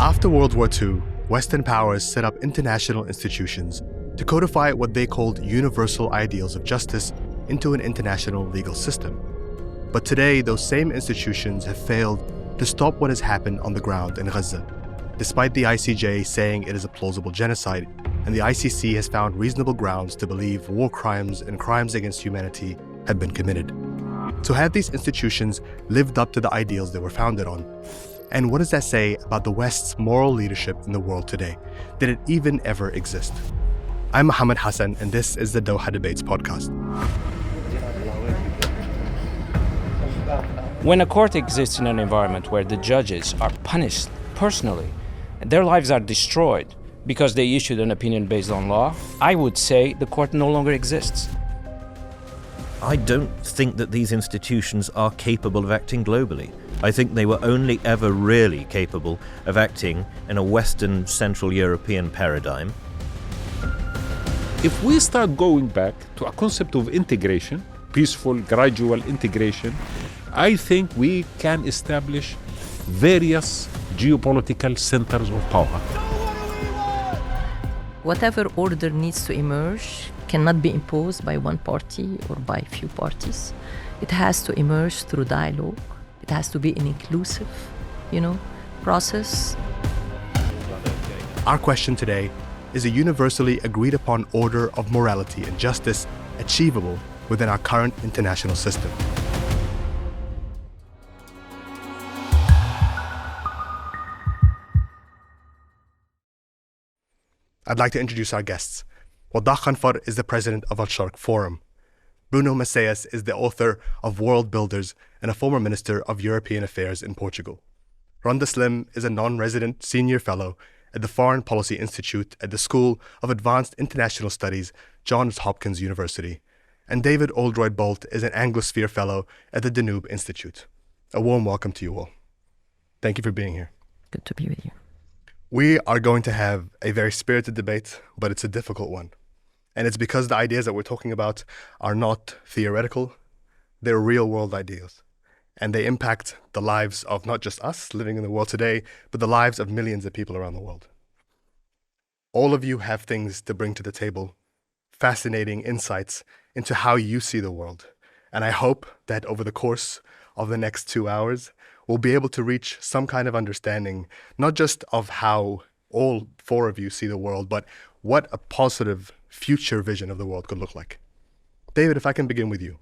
After World War II, Western powers set up international institutions to codify what they called universal ideals of justice into an international legal system. But today, those same institutions have failed to stop what has happened on the ground in Gaza, despite the ICJ saying it is a plausible genocide, and the ICC has found reasonable grounds to believe war crimes and crimes against humanity have been committed. So have these institutions lived up to the ideals they were founded on? And what does that say about the West's moral leadership in the world today? Did it even ever exist? I'm Mohammed Hassan, and this is the Doha Debates Podcast. When a court exists in an environment where the judges are punished personally, their lives are destroyed because they issued an opinion based on law, I would say the court no longer exists. I don't think that these institutions are capable of acting globally. I think they were only ever really capable of acting in a Western Central European paradigm. If we start going back to a concept of integration, peaceful, gradual integration, I think we can establish various geopolitical centers of power. Whatever order needs to emerge cannot be imposed by one party or by few parties. It has to emerge through dialogue. It has to be an inclusive, process. Our question today is a universally agreed upon order of morality and justice achievable within our current international system? I'd like to introduce our guests. Wadah Khanfar is the president of Al-Sharq Forum. Bruno Maçães is the author of World Builders and a former Minister of European Affairs in Portugal. Randa Slim is a non-resident senior fellow at the Foreign Policy Institute at the School of Advanced International Studies, Johns Hopkins University. And David Oldroyd-Bolt is an Anglosphere fellow at the Danube Institute. A warm welcome to you all. Thank you for being here. Good to be with you. We are going to have a very spirited debate, but it's a difficult one. And it's because the ideas that we're talking about are not theoretical, they're real-world ideas. And they impact the lives of not just us living in the world today, but the lives of millions of people around the world. All of you have things to bring to the table, fascinating insights into how you see the world. And I hope that over the course of the next 2 hours, we'll be able to reach some kind of understanding, not just of how all four of you see the world, but what a positive future vision of the world could look like. David, if I can begin with you.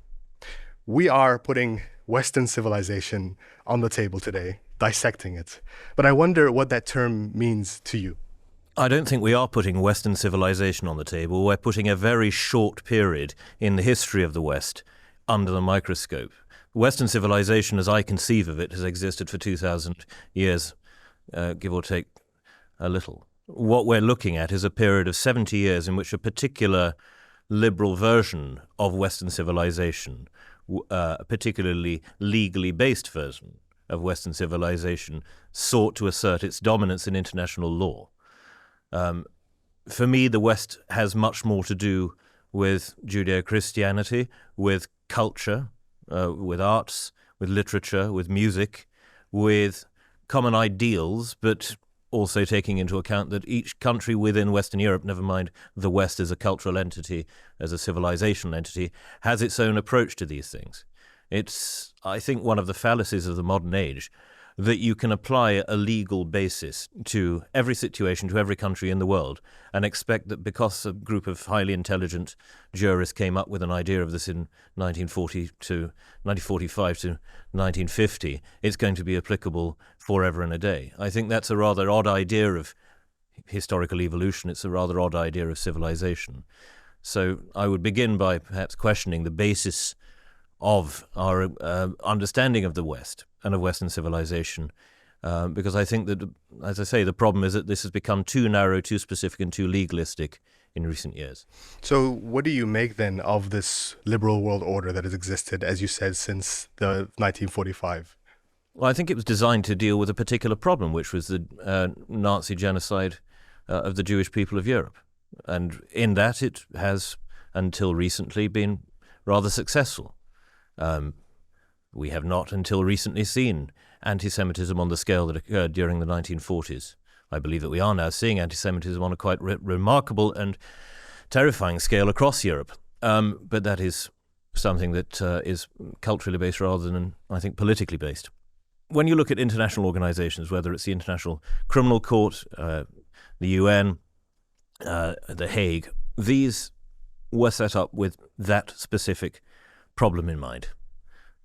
We are putting Western civilization on the table today, dissecting it. But I wonder what that term means to you. I don't think we are putting Western civilization on the table. We're putting a very short period in the history of the West under the microscope. Western civilization, as I conceive of it, has existed for 2,000 years, give or take a little. What we're looking at is a period of 70 years in which a particular liberal version of Western civilization, a particularly legally based version of Western civilization, sought to assert its dominance in international law. For me, the West has much more to do with Judeo-Christianity, with culture, with arts, with literature, with music, with common ideals, but also taking into account that each country within Western Europe, never mind the West as a cultural entity, as a civilizational entity, has its own approach to these things. It's, I think, one of the fallacies of the modern age that you can apply a legal basis to every situation, to every country in the world, and expect that because a group of highly intelligent jurists came up with an idea of this in 1945 to 1950, it's going to be applicable forever and a day. I think that's a rather odd idea of historical evolution. It's a rather odd idea of civilization. So I would begin by perhaps questioning the basis of our understanding of the West and of Western civilization, because I think that, as I say, the problem is that this has become too narrow, too specific, and too legalistic in recent years. So what do you make then of this liberal world order that has existed, as you said, since the 1945? Well, I think it was designed to deal with a particular problem, which was the Nazi genocide of the Jewish people of Europe. And in that, it has, until recently, been rather successful. We have not until recently seen anti-Semitism on the scale that occurred during the 1940s I believe that we are now seeing anti-Semitism on a quite remarkable and terrifying scale across Europe. But that is something that is culturally based rather than, I think, politically based. When you look at international organizations, whether it's the International Criminal Court, the UN, The Hague, these were set up with that specific problem in mind.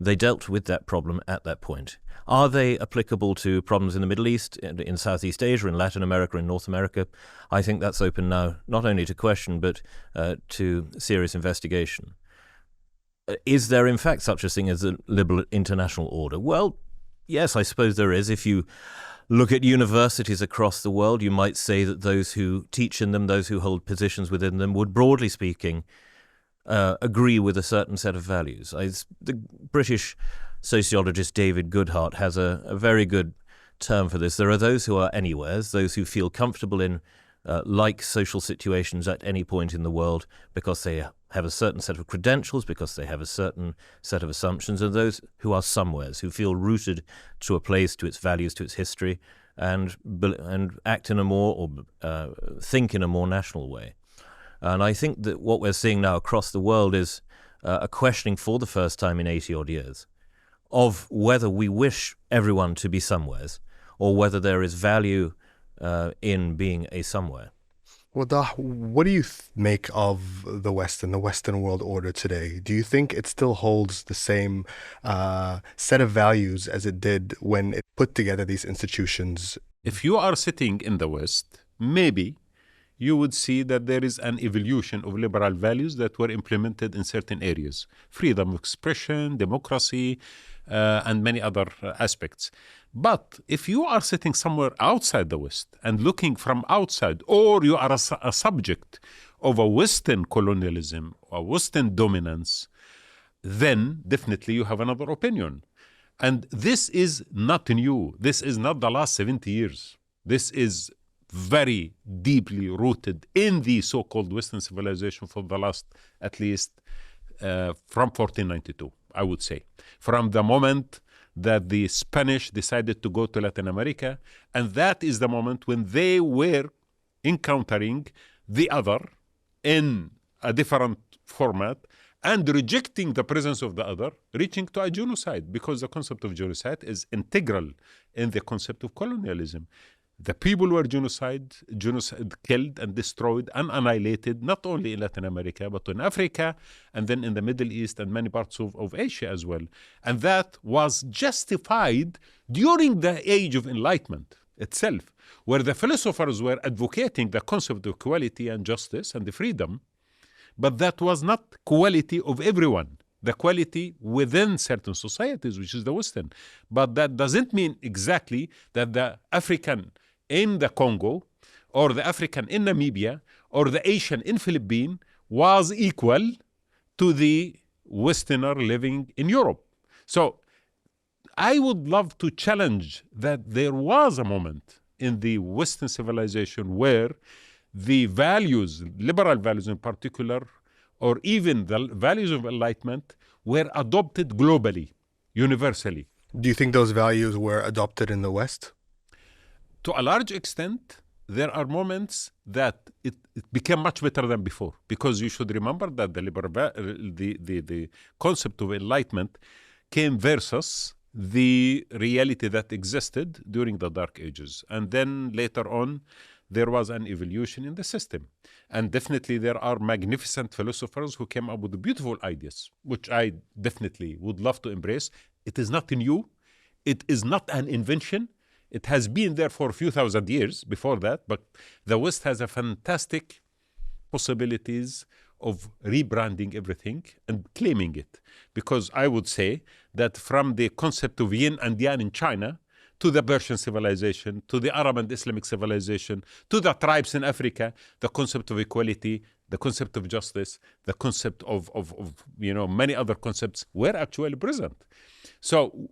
They dealt with that problem at that point. Are they applicable to problems in the Middle East, in Southeast Asia, in Latin America, in North America? I think that's open now, not only to question, but to serious investigation. Is there, in fact, such a thing as a liberal international order? Well, yes, I suppose there is. If you look at universities across the world, you might say that those who teach in them, those who hold positions within them, would, broadly speaking, agree with a certain set of values. The British sociologist David Goodhart has a very good term for this. There are those who are anywheres, those who feel comfortable in like social situations at any point in the world because they have a certain set of credentials, because they have a certain set of assumptions, and those who are somewheres, who feel rooted to a place, to its values, to its history, and act in a more, or think in a more national way. And I think that what we're seeing now across the world is a questioning for the first time in 80-odd years of whether we wish everyone to be somewheres or whether there is value in being a somewhere. Wadah, what do you make of the West and the Western world order today? Do you think it still holds the same set of values as it did when it put together these institutions? If you are sitting in the West, maybe you would see that there is an evolution of liberal values that were implemented in certain areas. Freedom of expression, democracy, and many other aspects. But if you are sitting somewhere outside the West and looking from outside, or you are a subject of a Western colonialism or Western dominance, then definitely you have another opinion. And this is not new. This is not the last 70 years. This is very deeply rooted in the so-called Western civilization for the last, at least, from 1492, I would say. From the moment that the Spanish decided to go to Latin America, and that is the moment when they were encountering the other in a different format and rejecting the presence of the other, reaching to a genocide, because the concept of genocide is integral in the concept of colonialism. The people were genocide killed and destroyed and annihilated, not only in Latin America, but in Africa, and then in the Middle East and many parts of Asia as well. And that was justified during the Age of Enlightenment itself, where the philosophers were advocating the concept of equality and justice and the freedom, but that was not quality of everyone. The quality within certain societies, which is the Western. But that doesn't mean exactly that the African in the Congo, or the African in Namibia, or the Asian in Philippines was equal to the Westerner living in Europe. So I would love to challenge that there was a moment in the Western civilization where the values, liberal values in particular, or even the values of enlightenment, were adopted globally, universally. Do you think those values were adopted in the West? To a large extent, there are moments that it became much better than before, because you should remember that the concept of enlightenment came versus the reality that existed during the Dark Ages. And then later on, there was an evolution in the system. And definitely there are magnificent philosophers who came up with beautiful ideas, which I definitely would love to embrace. It is not new. It is not an invention. It has been there for a few thousand years before that, but the West has a fantastic possibilities of rebranding everything and claiming it. Because I would say that from the concept of yin and yang in China, to the Persian civilization, to the Arab and Islamic civilization, to the tribes in Africa, the concept of equality, the concept of justice, the concept of many other concepts were actually present. So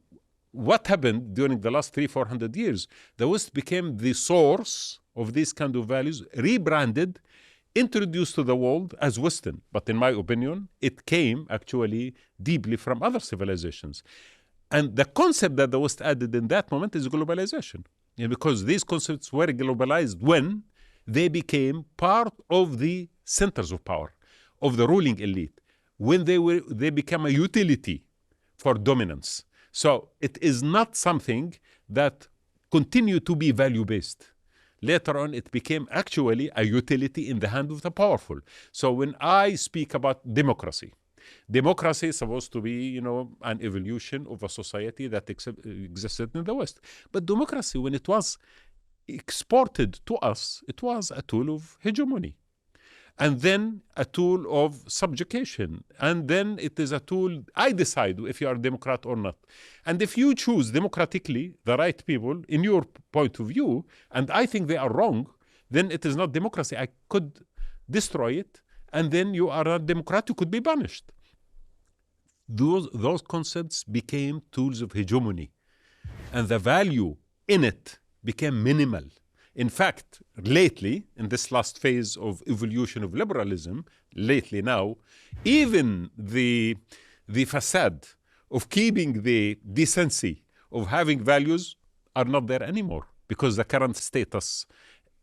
what happened during the last 300-400 years? The West became the source of these kind of values, rebranded, introduced to the world as Western. But in my opinion, it came actually deeply from other civilizations. And the concept that the West added in that moment is globalization. because these concepts were globalized when they became part of the centers of power, of the ruling elite, when they became a utility for dominance. So it is not something that continued to be value-based. Later on, it became actually a utility in the hand of the powerful. So when I speak about democracy is supposed to be, an evolution of a society that existed in the West. But democracy, when it was exported to us, it was a tool of hegemony, and then a tool of subjugation, and then it is a tool, I decide if you are a Democrat or not. And if you choose democratically the right people in your point of view, and I think they are wrong, then it is not democracy. I could destroy it, and then you are not Democrat, you could be banished. Those concepts became tools of hegemony, and the value in it became minimal. In fact, lately, in this last phase of evolution of liberalism, lately now, even the facade of keeping the decency of having values are not there anymore, because the current status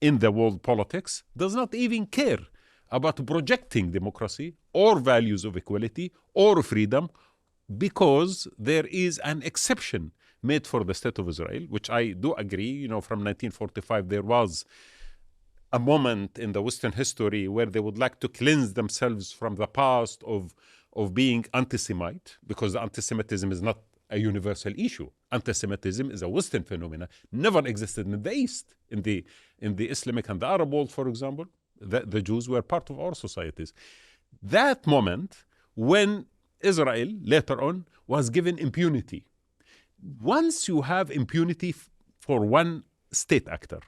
in the world politics does not even care about projecting democracy or values of equality or freedom, because there is an exception made for the State of Israel, which I do agree, from 1945 there was a moment in the Western history where they would like to cleanse themselves from the past of being anti-Semite, because anti-Semitism is not a universal issue. Anti-Semitism is a Western phenomenon, never existed in the East. In the Islamic and the Arab world, for example, the Jews were part of our societies. That moment when Israel later on was given impunity. Once you have impunity for one state actor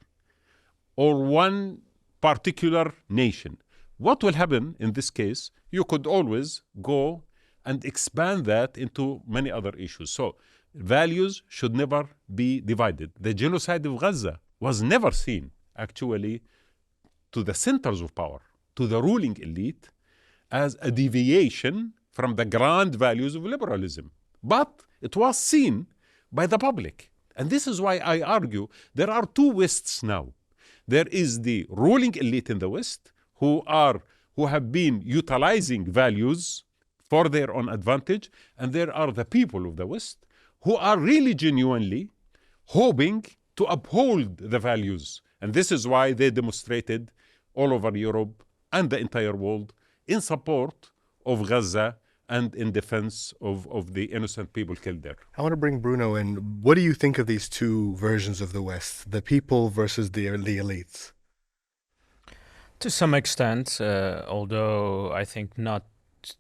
or one particular nation, what will happen in this case? You could always go and expand that into many other issues. So values should never be divided. The genocide of Gaza was never seen actually to the centers of power, to the ruling elite, as a deviation from the grand values of liberalism. But it was seen by the public. And this is why I argue there are two Wests now. There is the ruling elite in the West who have been utilizing values for their own advantage, and there are the people of the West who are really genuinely hoping to uphold the values. And this is why they demonstrated all over Europe and the entire world in support of Gaza and in defense of the innocent people killed there. I want to bring Bruno in. What do you think of these two versions of the West, the people versus the elites? To some extent, although I think not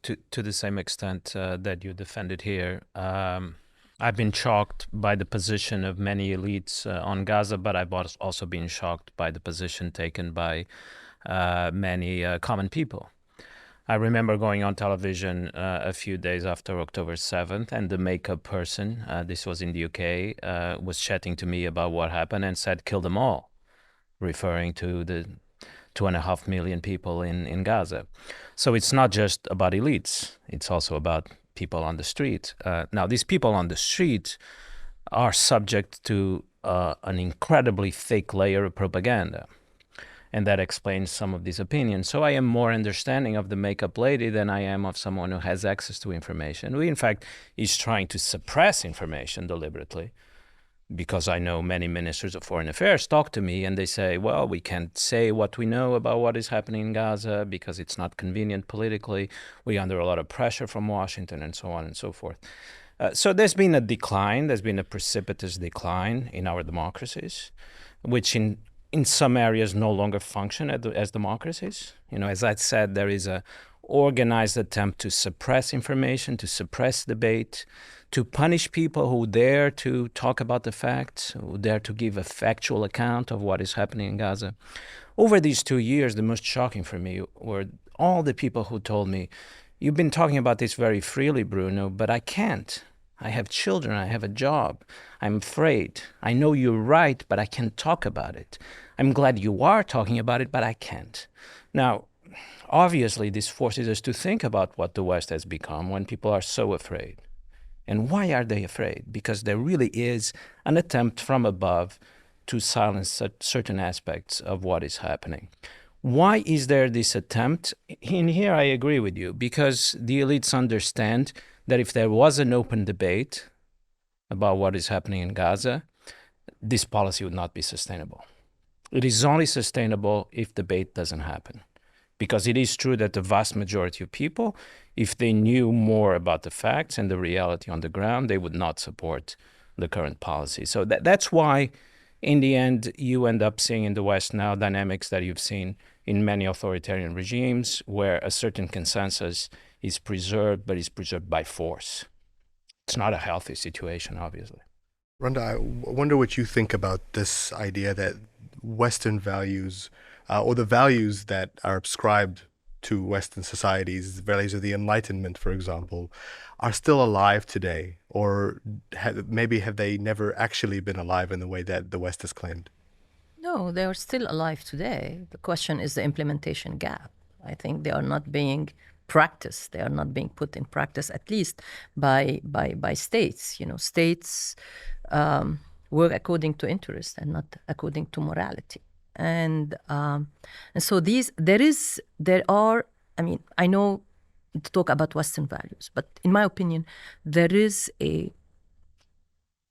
to the same extent that you defended here. I've been shocked by the position of many elites on Gaza, but I've also been shocked by the position taken by many common people. I remember going on television a few days after October 7th, and the makeup person, this was in the UK, was chatting to me about what happened and said, kill them all, referring to the 2.5 million people in Gaza. So it's not just about elites, it's also about people on the street. Now, these people on the street are subject to an incredibly thick layer of propaganda. And that explains some of these opinions. So I am more understanding of the makeup lady than I am of someone who has access to information, who in fact is trying to suppress information deliberately. Because I know many ministers of foreign affairs talk to me and they say, well, we can't say what we know about what is happening in Gaza because it's not convenient politically. We're under a lot of pressure from Washington and so on and so forth. So there's been a decline, there's been a precipitous decline in our democracies, which in some areas no longer function as democracies. You know, as I said, there is a organized attempt to suppress information, to suppress debate, to punish people who dare to talk about the facts, who dare to give a factual account of what is happening in Gaza. Over these 2 years, the most shocking for me were all the people who told me, you've been talking about this very freely, Bruno, but I can't. I have children, I have a job, I'm afraid. I know you're right, but I can't talk about it. I'm glad you are talking about it, but I can't. Now, obviously, this forces us to think about what the West has become when people are so afraid. And why are they afraid? Because there really is an attempt from above to silence certain aspects of what is happening. Why is there this attempt? In here, I agree with you, because the elites understand that if there was an open debate about what is happening in Gaza, this policy would not be sustainable. It is only sustainable if debate doesn't happen. Because it is true that the vast majority of people, if they knew more about the facts and the reality on the ground, they would not support the current policy. So that's why, in the end, you end up seeing in the West now dynamics that you've seen in many authoritarian regimes, where a certain consensus is preserved, but is preserved by force. It's not a healthy situation, obviously. Randa, I wonder what you think about this idea that Western values, or the values that are ascribed to Western societies, the values of the Enlightenment, for example, are still alive today, or maybe have they never actually been alive in the way that the West has claimed? No, they are still alive today. The question is the implementation gap. I think they are not being practiced. They are not being put in practice, at least by states. States work according to interest and not according to morality. And so I know to talk about Western values, but in my opinion, there is a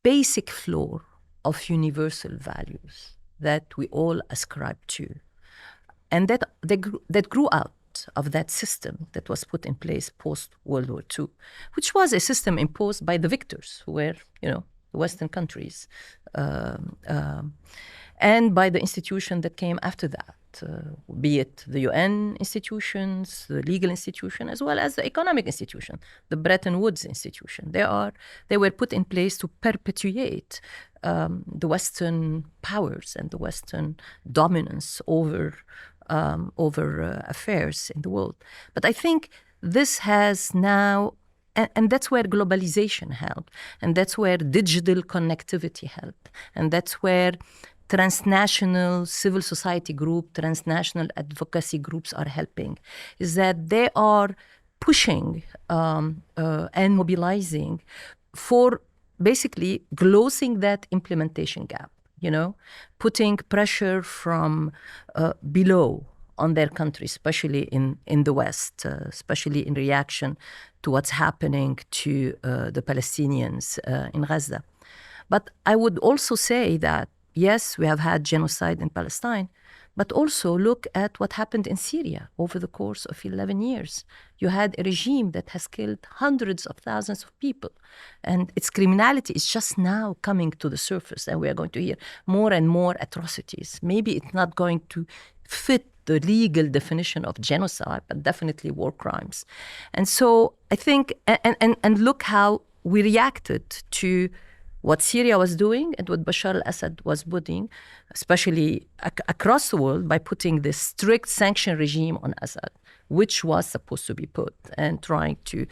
basic floor of universal values that we all ascribe to, and that grew out of that system that was put in place post-World War II, which was a system imposed by the victors, who were, the Western countries, and by the institution that came after that, be it the UN institutions, the legal institution, as well as the economic institution, the Bretton Woods institution. They were put in place to perpetuate the Western powers and the Western dominance over affairs in the world. But I think this has now, and that's where globalization helped, and that's where digital connectivity helped, and that's where transnational civil society group, transnational advocacy groups are helping, is that they are pushing and mobilizing for basically closing that implementation gap, putting pressure from below on their country, especially in the West, especially in reaction to what's happening to the Palestinians in Gaza. But I would also say that, yes, we have had genocide in Palestine, but also look at what happened in Syria over the course of 11 years. You had a regime that has killed hundreds of thousands of people, and its criminality is just now coming to the surface, and we are going to hear more and more atrocities. Maybe it's not going to fit the legal definition of genocide, but definitely war crimes. And so I think, and look how we reacted to what Syria was doing and what Bashar al-Assad was putting, especially across the world, by putting this strict sanction regime on Assad, which was supposed to be put, and trying to,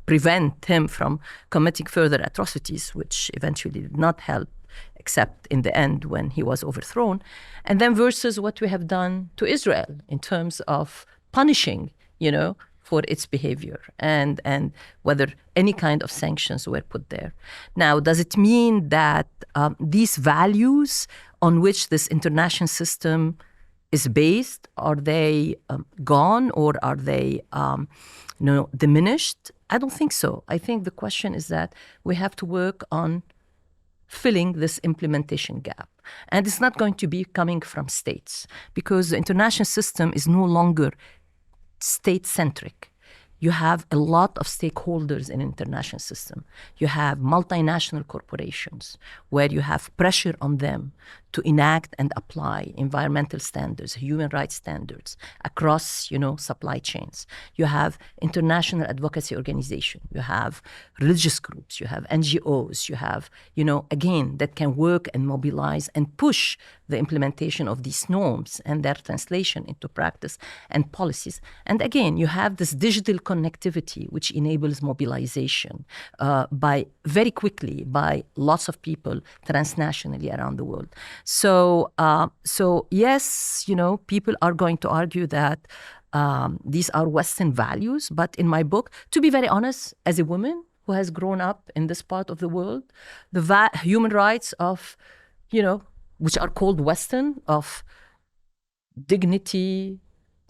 prevent him from committing further atrocities, which eventually did not help, except in the end when he was overthrown. And then versus what we have done to Israel in terms of punishing, for its behavior, and whether any kind of sanctions were put there. Now, does it mean that these values on which this international system is based, are they gone, or are they diminished? I don't think so. I think the question is that we have to work on filling this implementation gap. And it's not going to be coming from states, because the international system is no longer state-centric. You have a lot of stakeholders in the international system. You have multinational corporations where you have pressure on them to enact and apply environmental standards, human rights standards across, supply chains. You have international advocacy organizations. You have religious groups. You have NGOs. You have, again, that can work and mobilize and push the implementation of these norms and their translation into practice and policies. And again, you have this digital connectivity, which enables mobilization very quickly by lots of people transnationally around the world. So yes, people are going to argue that these are Western values. But in my book, to be very honest, as a woman who has grown up in this part of the world, the human rights of, which are called Western, of dignity,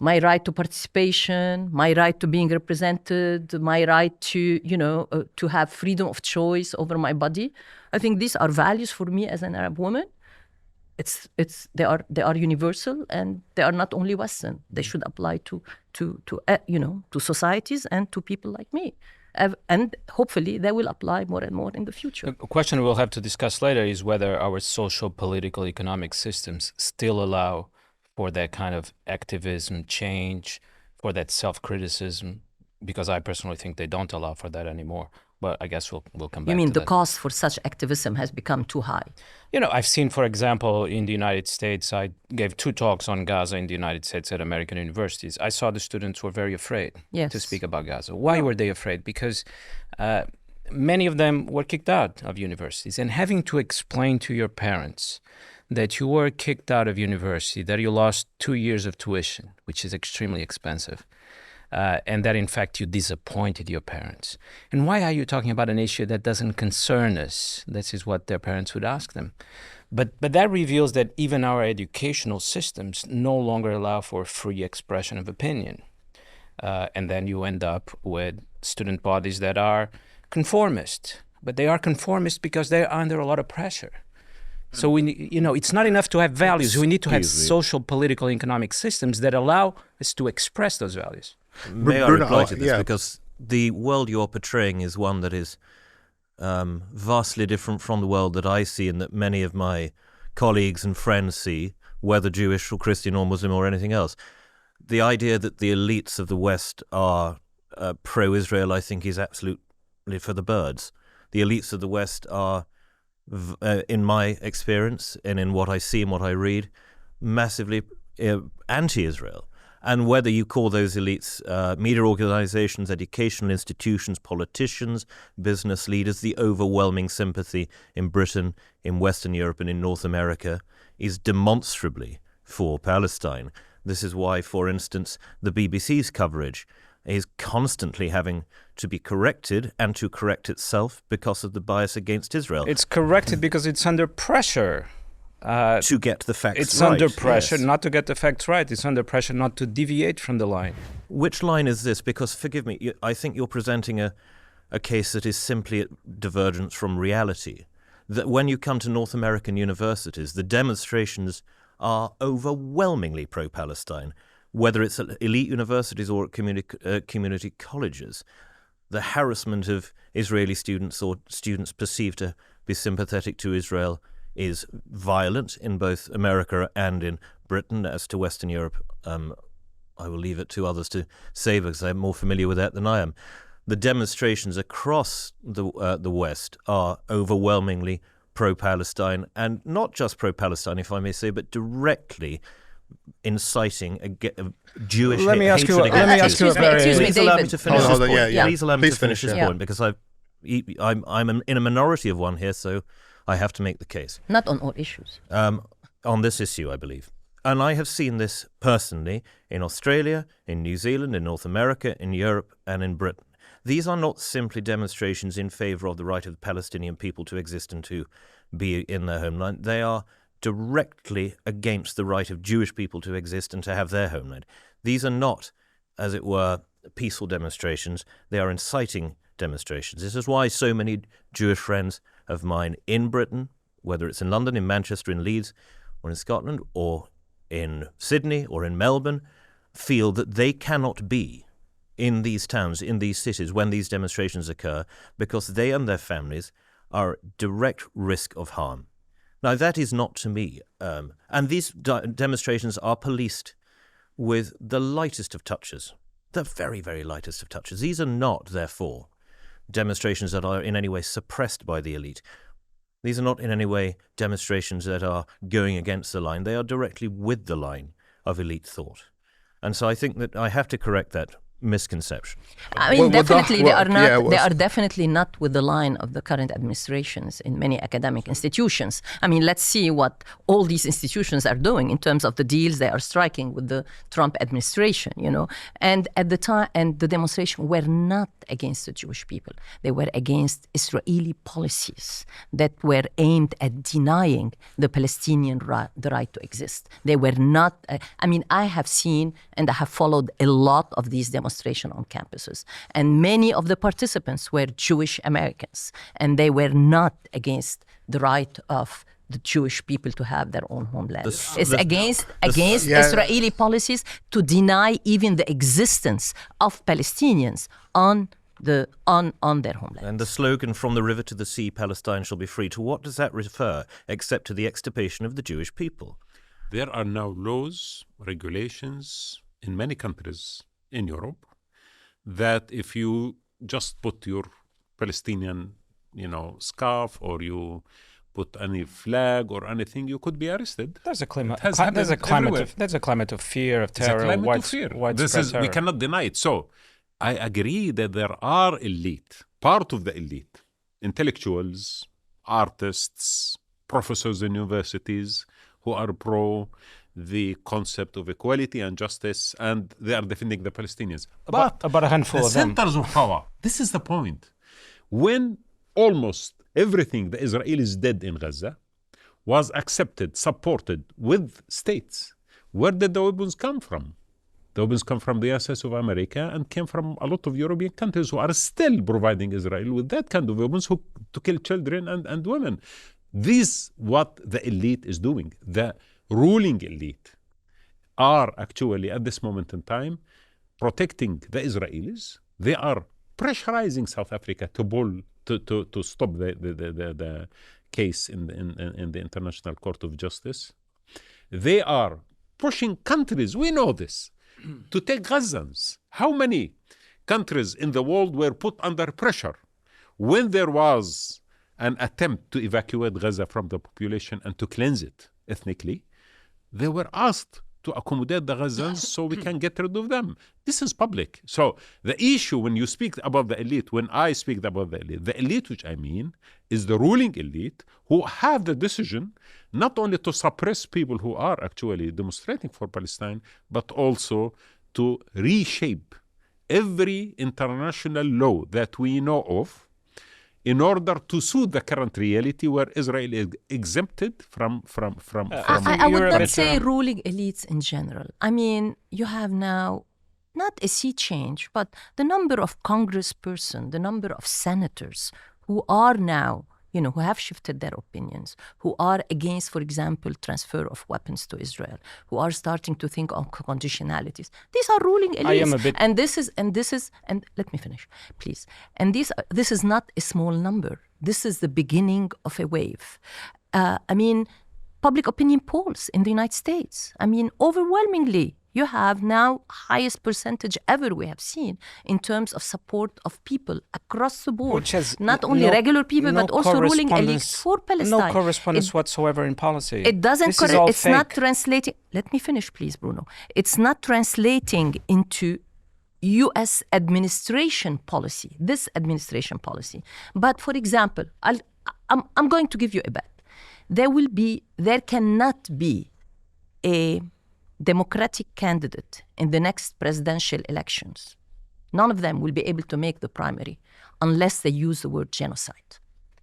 my right to participation, my right to being represented, my right to, to have freedom of choice over my body. I think these are values for me as an Arab woman. They are universal, and they are not only Western. They should apply to societies and to people like me. And hopefully they will apply more and more in the future. A question we'll have to discuss later is whether our social, political, economic systems still allow for that kind of activism, change, for that self-criticism, because I personally think they don't allow for that anymore. But I guess we'll come back to that. You mean the cost for such activism has become too high? I've seen, for example, in the United States, I gave 2 talks on Gaza in the United States at American universities. I saw the students were very afraid to speak about Gaza. Why were they afraid? Because many of them were kicked out of universities, and having to explain to your parents that you were kicked out of university, that you lost 2 years of tuition, which is extremely expensive, and that in fact you disappointed your parents. And why are you talking about an issue that doesn't concern us? This is what their parents would ask them. But that reveals that even our educational systems no longer allow for free expression of opinion. And then you end up with student bodies that are conformist. But they are conformist because they're under a lot of pressure. So it's not enough to have values. We need to have social, political, economic systems that allow us to express those values. May I reply to this? Because the world you're portraying is one that is vastly different from the world that I see and that many of my colleagues and friends see, whether Jewish or Christian or Muslim or anything else. The idea that the elites of the West are pro-Israel, I think, is absolutely for the birds. The elites of the West are, in my experience and in what I see and what I read, massively anti-Israel. And whether you call those elites media organizations, educational institutions, politicians, business leaders, the overwhelming sympathy in Britain, in Western Europe and in North America is demonstrably for Palestine. This is why, for instance, the BBC's coverage is constantly having to be corrected and to correct itself because of the bias against Israel. It's corrected because it's under pressure. To get the facts right. It's under pressure not to get the facts right. It's under pressure not to deviate from the line. Which line is this? Because, forgive me, I think you're presenting a case that is simply a divergence from reality. That when you come to North American universities, the demonstrations are overwhelmingly pro-Palestine, whether it's at elite universities or at community colleges. The harassment of Israeli students or students perceived to be sympathetic to Israel is violent in both America and in Britain. As to Western Europe, I will leave it to others to say because they're more familiar with that than I am. The demonstrations across the West are overwhelmingly pro-Palestine, and not just pro-Palestine, if I may say, but directly inciting a Jewish Let me ask you a very... Please allow me to finish this point. Please allow me to finish this point, because I'm in a minority of one here, so I have to make the case. Not on all issues. On this issue, I believe. And I have seen this personally in Australia, in New Zealand, in North America, in Europe, and in Britain. These are not simply demonstrations in favor of the right of the Palestinian people to exist and to be in their homeland. They are directly against the right of Jewish people to exist and to have their homeland. These are not, as it were, peaceful demonstrations. They are inciting demonstrations. This is why so many Jewish friends of mine in Britain, whether it's in London, in Manchester, in Leeds, or in Scotland, or in Sydney, or in Melbourne, feel that they cannot be in these towns, in these cities, when these demonstrations occur, because they and their families are at direct risk of harm. Now, that is not to me. And these demonstrations are policed with the lightest of touches, the very, very lightest of touches. These are not, therefore, demonstrations that are in any way suppressed by the elite. These are not in any way demonstrations that are going against the line. They are directly with the line of elite thought. And so I think that I have to correct that misconception. I mean, Well, definitely they are not. yeah, They are definitely not with the line of the current administrations in many academic institutions. I mean, let's see what all these institutions are doing in terms of the deals they are striking with the Trump administration. And at the time, and the demonstration were not against the Jewish people. They were against Israeli policies that were aimed at denying the Palestinian the right to exist. They were not. I mean, I have seen and I have followed a lot of these demonstrations on campuses. And many of the participants were Jewish Americans, and they were not against the right of the Jewish people to have their own homeland. It's against Israeli policies to deny even the existence of Palestinians on their homeland. And the slogan, "From the river to the sea, Palestine shall be free," to what does that refer, except to the extirpation of the Jewish people? There are now laws, regulations in many countries in Europe that if you just put your Palestinian, scarf, or you put any flag or anything, you could be arrested. There's a climate. There's a climate of fear, of terror, widespread we cannot deny it. So I agree that there are part of the elite, intellectuals, artists, professors in universities who are pro the concept of equality and justice, and they are defending the Palestinians. But about a handful of them. The centers of power, this is the point. When almost everything the Israelis did in Gaza was accepted, supported with states, where did the weapons come from? The weapons come from the USS of America and came from a lot of European countries who are still providing Israel with that kind of weapons to kill children and women. This what the elite is doing. The ruling elite are actually at this moment in time protecting the Israelis. They are pressurizing South Africa to stop the case in the International Court of Justice. They are pushing countries, we know this, to take Gazans. How many countries in the world were put under pressure when there was an attempt to evacuate Gaza from the population and to cleanse it ethnically? They were asked to accommodate the Gazans so we can get rid of them. This is public. So the issue when you speak about the elite, when I speak about the elite which I mean is the ruling elite who have the decision not only to suppress people who are actually demonstrating for Palestine, but also to reshape every international law that we know of in order to suit the current reality where Israel is exempted from I would not say ruling elites in general. I mean, you have now not a sea change, but the number of congresspersons, the number of senators who are now, who have shifted their opinions, who are against, for example, transfer of weapons to Israel, who are starting to think of conditionalities. These are ruling elites. And let me finish, please. And this is not a small number. This is the beginning of a wave. Public opinion polls in the United States. Overwhelmingly, you have now highest percentage ever we have seen in terms of support of people across the board. Which has not only regular people, but also ruling elites for Palestine. No correspondence whatsoever in policy. It doesn't. It's fake. Not translating. Let me finish, please, Bruno. It's not translating into U.S. administration policy. This administration policy. But for example, I'm going to give you a bet. There cannot be a Democratic candidate in the next presidential elections. None of them will be able to make the primary unless they use the word genocide.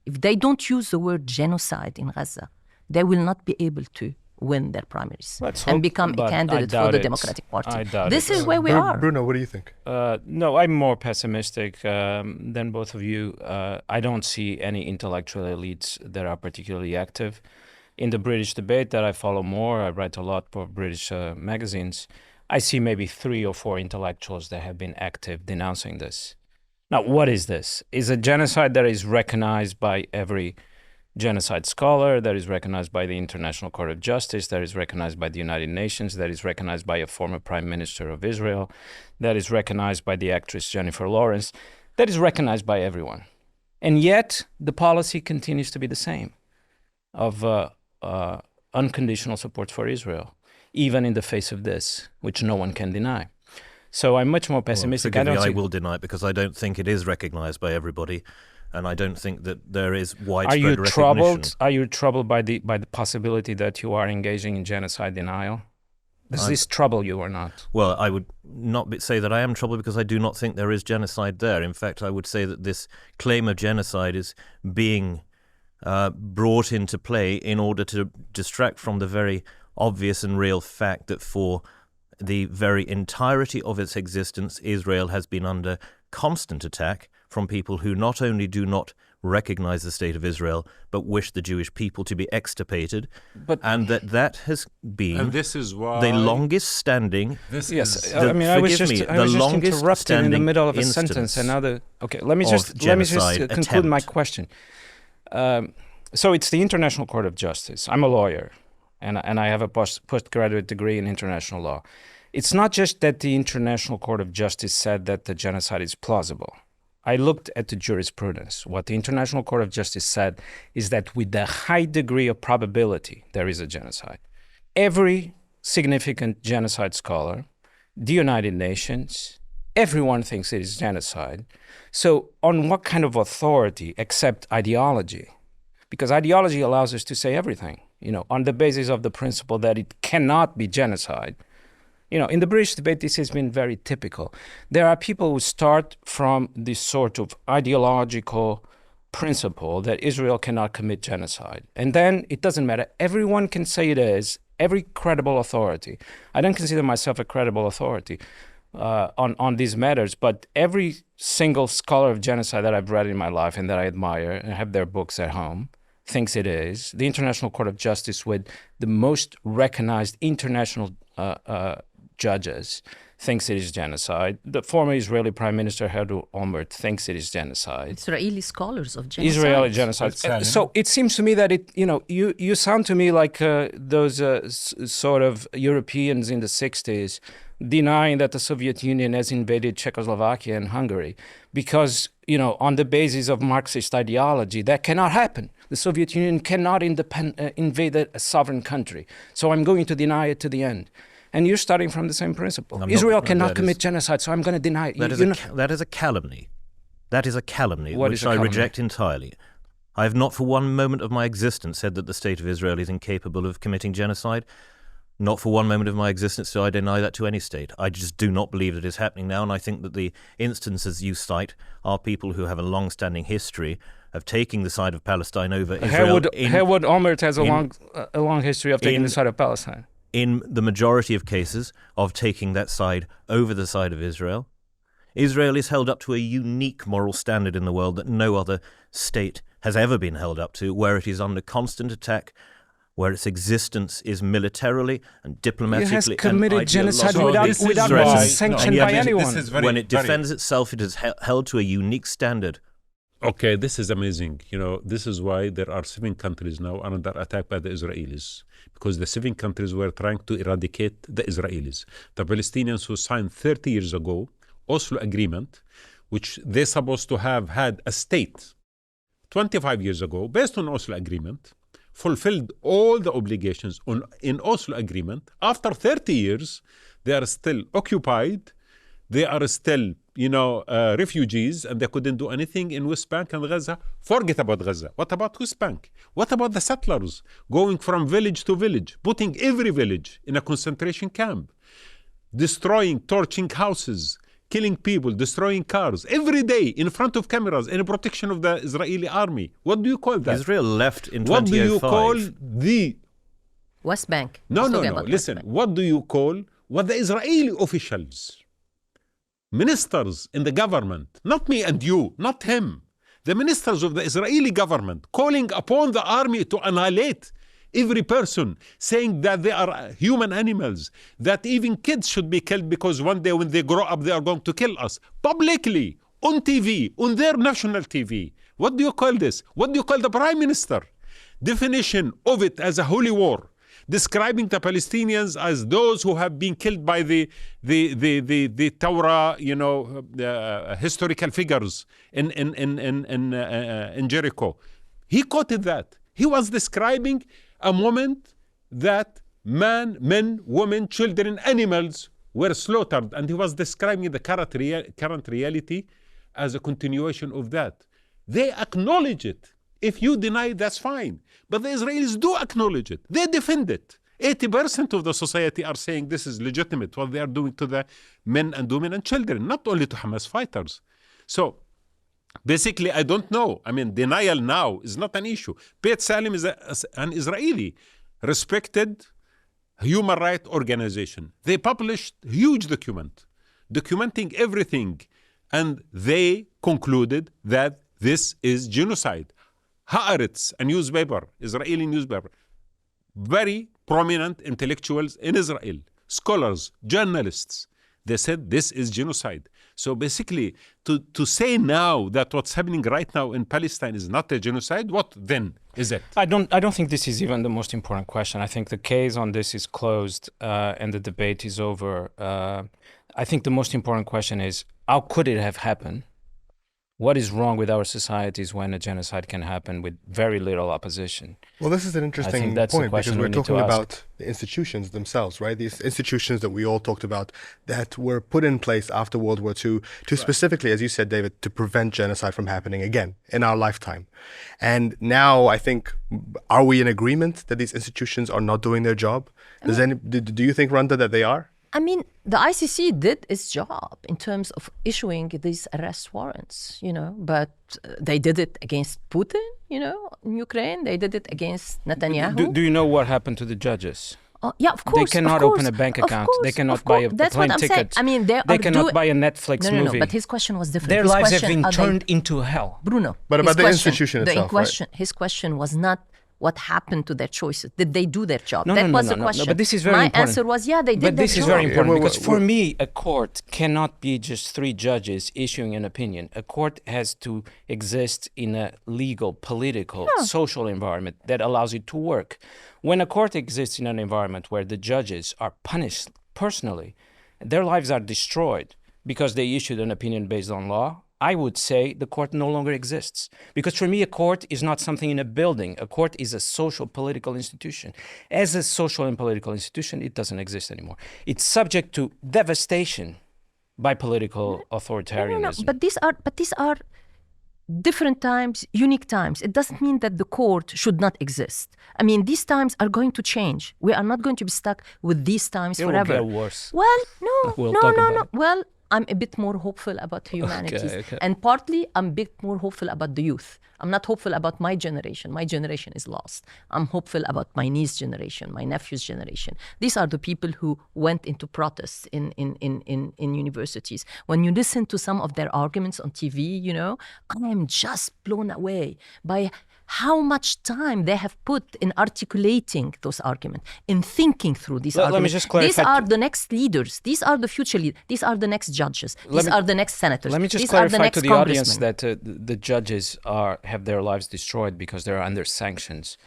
If they don't use the word genocide in Gaza, they will not be able to win their primaries and become a candidate for the Democratic Party. This is where we are. Bruno, what do you think? No, I'm more pessimistic than both of you. I don't see any intellectual elites that are particularly active. In the British debate that I follow more, I write a lot for British magazines, I see maybe 3 or 4 intellectuals that have been active denouncing this. Now, what is this? It's a genocide that is recognized by every genocide scholar, that is recognized by the International Court of Justice, that is recognized by the United Nations, that is recognized by a former Prime Minister of Israel, that is recognized by the actress Jennifer Lawrence, that is recognized by everyone. And yet, the policy continues to be the same of unconditional support for Israel, even in the face of this, which no one can deny. So I'm much more pessimistic. Well, I will deny it because I don't think it is recognized by everybody, and I don't think that there is widespread recognition. Are you troubled by the possibility that you are engaging in genocide denial? Does this trouble you or not? Well, I would not say that I am troubled because I do not think there is genocide there. In fact, I would say that this claim of genocide is being brought into play in order to distract from the very obvious and real fact that for the very entirety of its existence, Israel has been under constant attack from people who not only do not recognize the state of Israel, but wish the Jewish people to be extirpated, and that has been and this is why the longest standing. I was just interrupting in the middle of a sentence. Okay, let me just conclude my question. So it's the International Court of Justice. I'm a lawyer, and I have a postgraduate degree in international law. It's not just that the International Court of Justice said that the genocide is plausible. I looked at the jurisprudence. What the International Court of Justice said is that with a high degree of probability, there is a genocide. Every significant genocide scholar, the United Nations, everyone thinks it is genocide. So on what kind of authority except ideology? Because ideology allows us to say everything, on the basis of the principle that it cannot be genocide. In the British debate, this has been very typical. There are people who start from this sort of ideological principle that Israel cannot commit genocide. And then it doesn't matter. Everyone can say it is, every credible authority. I don't consider myself a credible authority on these matters, but every single scholar of genocide that I've read in my life and that I admire and have their books at home thinks it is. The International Court of Justice, with the most recognized international judges, thinks it is genocide. The former Israeli Prime Minister Oldroyd-Bolt thinks it is genocide. Israeli scholars of genocide. Israeli genocide. So it seems to me that you sound to me like those sort of Europeans in the 60s denying that the Soviet Union has invaded Czechoslovakia and Hungary because, on the basis of Marxist ideology, that cannot happen. The Soviet Union cannot invade a sovereign country. So I'm going to deny it to the end. And you're starting from the same principle. Israel cannot commit genocide, so I'm going to deny it. That is a calumny. That is a calumny, which I reject entirely. I have not for one moment of my existence said that the state of Israel is incapable of committing genocide. Not for one moment of my existence do I deny that to any state. I just do not believe that it's happening now, and I think that the instances you cite are people who have a long-standing history of taking the side of Palestine over Israel. Oldroyd has a long history of taking the side of Palestine. In the majority of cases of taking that side over the side of Israel. Israel is held up to a unique moral standard in the world that no other state has ever been held up to, where it is under constant attack, where its existence is militarily and diplomatically it has committed genocide without being sanctioned by anyone. When it defends itself, it is held to a unique standard. Okay, this is amazing. This is why there are 7 countries now under attack by the Israelis, because the 7 countries were trying to eradicate the Israelis. The Palestinians who signed 30 years ago Oslo Agreement, which they're supposed to have had a state 25 years ago, based on Oslo Agreement, fulfilled all the obligations in Oslo Agreement. After 30 years, they are still occupied. They are still, refugees, and they couldn't do anything in West Bank and Gaza. Forget about Gaza. What about West Bank? What about the settlers going from village to village, putting every village in a concentration camp, destroying, torching houses, killing people, destroying cars every day in front of cameras in protection of the Israeli army? What do you call that? Israel left in 2005. What do you call the West Bank? No. Listen, what do you call what the Israeli officials, ministers in the government, not me and you, not him, the ministers of the Israeli government calling upon the army to annihilate every person, saying that they are human animals, that even kids should be killed because one day when they grow up they are going to kill us, publicly, on TV, on their national TV. What do you call this? What do you call the prime minister? Definition of it as a holy war, describing the Palestinians as those who have been killed by the Torah, historical figures in Jericho. He quoted that. He was describing a moment that men, women, children, animals were slaughtered, and he was describing the current reality as a continuation of that. They acknowledge it. If you deny it, that's fine. But the Israelis do acknowledge it. They defend it. 80% of the society are saying this is legitimate, what they are doing to the men and women and children, not only to Hamas fighters. So basically, I don't know. I mean, denial now is not an issue. Beit Salim is an Israeli respected human rights organization. They published a huge document documenting everything, and they concluded that this is genocide. Haaretz, a newspaper, Israeli newspaper, very prominent intellectuals in Israel, scholars, journalists, they said this is genocide. So basically, to say now that what's happening right now in Palestine is not a genocide, what then is it? I don't think this is even the most important question. I think the case on this is closed and the debate is over. I think the most important question is, how could it have happened? What is wrong with our societies when a genocide can happen with very little opposition? Well, this is an interesting point because we're talking about the institutions themselves, right? These institutions that we all talked about that were put in place after World War II to specifically, as you said, David, to prevent genocide from happening again in our lifetime. And now I think, are we in agreement that these institutions are not doing their job? Do you think, Randa, that they are? I mean, the ICC did its job in terms of issuing these arrest warrants, but they did it against Putin, in Ukraine. They did it against Netanyahu. Do you know what happened to the judges? Yeah, of course. They cannot open a bank account. They cannot buy a plane ticket. I mean, they cannot buy a Netflix movie. No, but his question was different. Their lives have been turned into hell. Bruno. But about the institution itself, right? His question was not what happened to their choices. Did they do their job? No, that was the question. No, but this is very important. My answer was, yeah, they did their job. But this is very important because for me, a court cannot be just three judges issuing an opinion. A court has to exist in a legal, political, social environment that allows it to work. When a court exists in an environment where the judges are punished personally, their lives are destroyed because they issued an opinion based on law, I would say the court no longer exists. Because for me, a court is not something in a building. A court is a social political institution. As a social and political institution, it doesn't exist anymore. It's subject to devastation by political authoritarianism. No, but these are different times, unique times. It doesn't mean that the court should not exist. I mean, these times are going to change. We are not going to be stuck with these times forever. It will get worse. Well, no. Well, I'm a bit more hopeful about humanity. Okay. And partly, I'm a bit more hopeful about the youth. I'm not hopeful about my generation. My generation is lost. I'm hopeful about my niece's generation, my nephew's generation. These are the people who went into protests in universities. When you listen to some of their arguments on TV, I am just blown away by how much time they have put in articulating those arguments, in thinking through these arguments. Let me just clarify. These are the next leaders. These are the future leaders. These are the next judges. These are the next senators. Let me just these clarify are the next to the audience congressmen. that the judges have their lives destroyed because they're under sanctions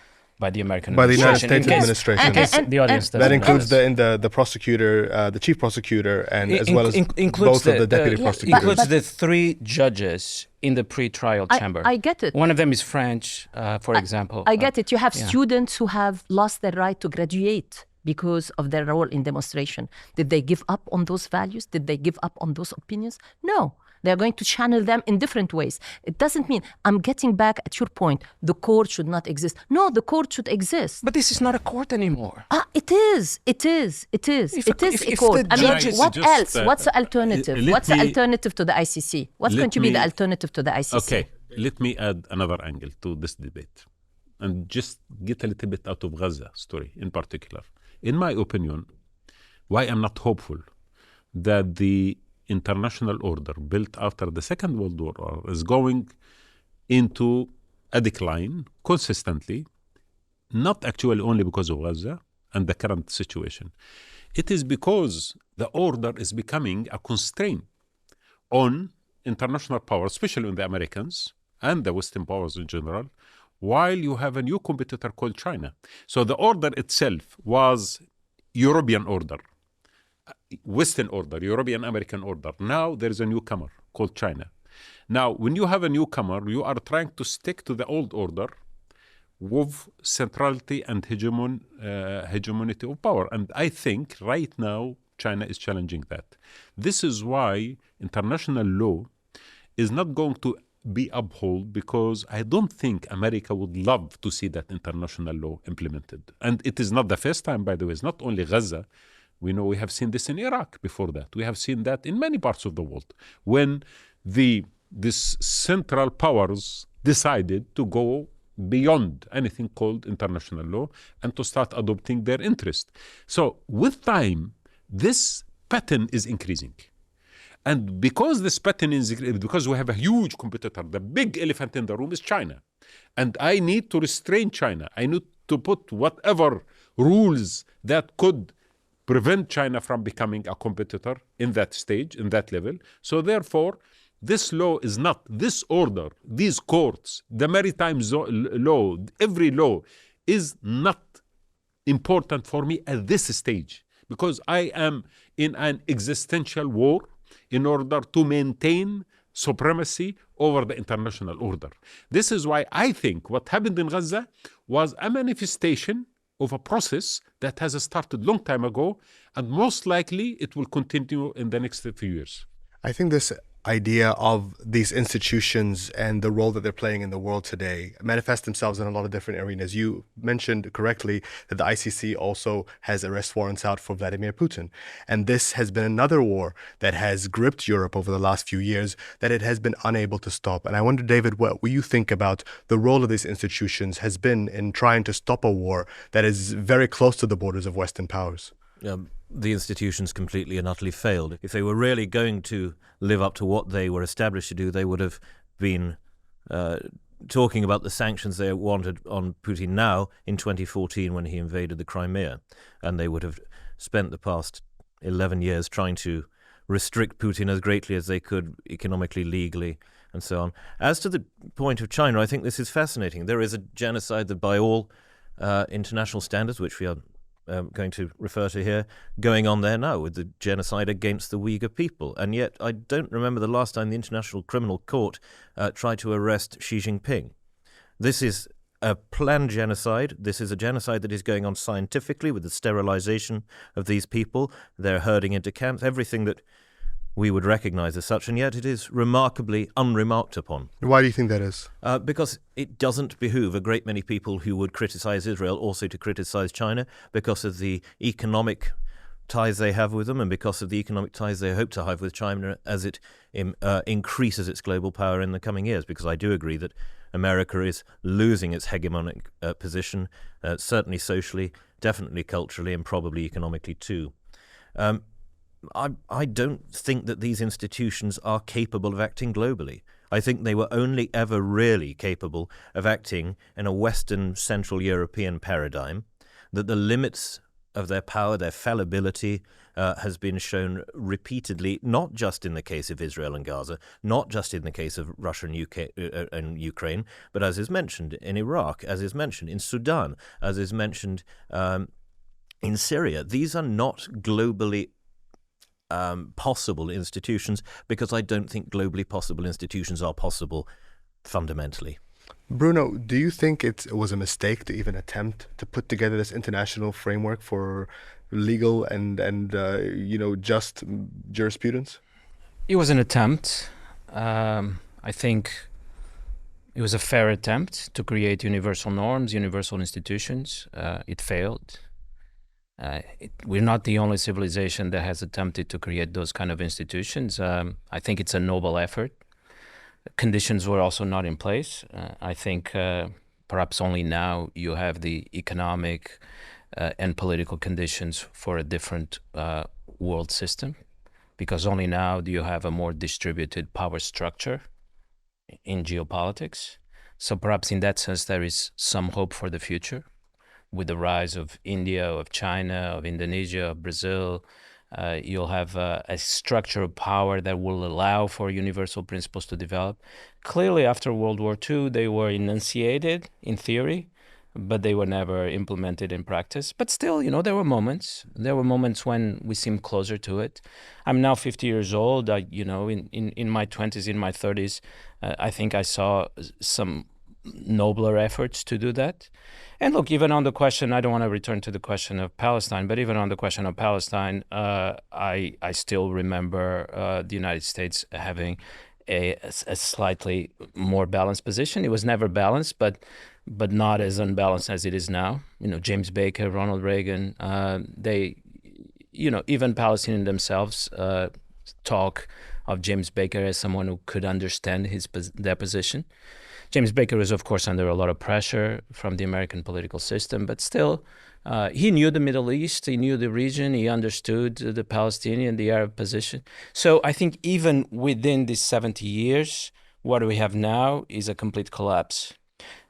by the American by the United administration. States administration. In case the audience doesn't that includes know the prosecutor, the chief prosecutor, and as well as includes both of the deputy prosecutors. Includes the three judges in the pre-trial chamber. I get it. One of them is French, for example. I get it. You have students who have lost their right to graduate because of their role in demonstration. Did they give up on those values? Did they give up on those opinions? No. They're going to channel them in different ways. It doesn't mean, I'm getting back at your point, the court should not exist. No, the court should exist. But this is not a court anymore. It is a court. I mean, what else? What's the alternative? What's the alternative to the ICC? What's going to be the alternative to the ICC? Okay, let me add another angle to this debate and just get a little bit out of Gaza story in particular. In my opinion, why I'm not hopeful that the international order built after the Second World War is going into a decline consistently, not actually only because of Gaza and the current situation. It is because the order is becoming a constraint on international power, especially on the Americans and the Western powers in general, while you have a new competitor called China. So the order itself was European order, Western order, European American order. Now there is a newcomer called China. Now, when you have a newcomer, you are trying to stick to the old order with centrality and hegemony of power. And I think right now China is challenging that. This is why international law is not going to be upheld, because I don't think America would love to see that international law implemented. And it is not the first time, by the way. It's not only Gaza. We know we have seen this in Iraq before that. We have seen that in many parts of the world when these central powers decided to go beyond anything called international law and to start adopting their interest. So with time, this pattern is increasing. And because this pattern is, because we have a huge competitor, the big elephant in the room is China. And I need to restrain China. I need to put whatever rules that could prevent China from becoming a competitor in that stage, in that level. So therefore, this law is not, this order, these courts, the maritime law, every law is not important for me at this stage, because I am in an existential war in order to maintain supremacy over the international order. This is why I think what happened in Gaza was a manifestation of a process that has started long time ago, and most likely it will continue in the next few years. I think this idea of these institutions and the role that they're playing in the world today manifest themselves in a lot of different arenas. You mentioned correctly that the ICC also has arrest warrants out for Vladimir Putin. And this has been another war that has gripped Europe over the last few years that it has been unable to stop. And I wonder, David, what you think about the role of these institutions has been in trying to stop a war that is very close to the borders of Western powers? The institutions completely and utterly failed. If they were really going to live up to what they were established to do, they would have been talking about the sanctions they wanted on Putin now in 2014 when he invaded the Crimea. And they would have spent the past 11 years trying to restrict Putin as greatly as they could, economically, legally, and so on. As to the point of China, I think this is fascinating. There is a genocide that by all international standards, which we are going to refer to here, going on there now with the genocide against the Uyghur people. And yet I don't remember the last time the International Criminal Court tried to arrest Xi Jinping. This is a planned genocide. This is a genocide that is going on scientifically with the sterilization of these people. They're herding into camps, everything that we would recognize as such, and yet it is remarkably unremarked upon. Why do you think that is? Because it doesn't behoove a great many people who would criticize Israel also to criticize China because of the economic ties they have with them and because of the economic ties they hope to have with China as it increases its global power in the coming years. Because I do agree that America is losing its hegemonic position, certainly socially, definitely culturally, and probably economically too. I don't think that these institutions are capable of acting globally. I think they were only ever really capable of acting in a Western Central European paradigm, that the limits of their power, their fallibility, has been shown repeatedly, not just in the case of Israel and Gaza, not just in the case of Russia and Ukraine, but as is mentioned in Iraq, as is mentioned in Sudan, as is mentioned in Syria. These are not globally possible institutions, because I don't think globally possible institutions are possible fundamentally. Bruno, do you think it was a mistake to even attempt to put together this international framework for legal and just jurisprudence? It was an attempt. I think it was a fair attempt to create universal norms, universal institutions. It failed. We're not the only civilization that has attempted to create those kind of institutions. I think it's a noble effort. Conditions were also not in place. I think perhaps only now you have the economic and political conditions for a different world system, because only now do you have a more distributed power structure in geopolitics. So perhaps in that sense there is some hope for the future. With the rise of India, of China, of Indonesia, of Brazil, you'll have a structure of power that will allow for universal principles to develop. Clearly, after World War II, they were enunciated in theory, but they were never implemented in practice. But still, there were moments. There were moments when we seemed closer to it. I'm now 50 years old. In my 20s, in my 30s, I think I saw some nobler efforts to do that. And look, even on the question, I don't want to return to the question of Palestine, but even on the question of Palestine, I still remember the United States having a slightly more balanced position. It was never balanced, but not as unbalanced as it is now. James Baker, Ronald Reagan, they, even Palestinians themselves talk of James Baker as someone who could understand their position. James Baker was, of course, under a lot of pressure from the American political system, but still, he knew the Middle East, he knew the region, he understood the Palestinian, the Arab position. So I think even within these 70 years, what we have now is a complete collapse.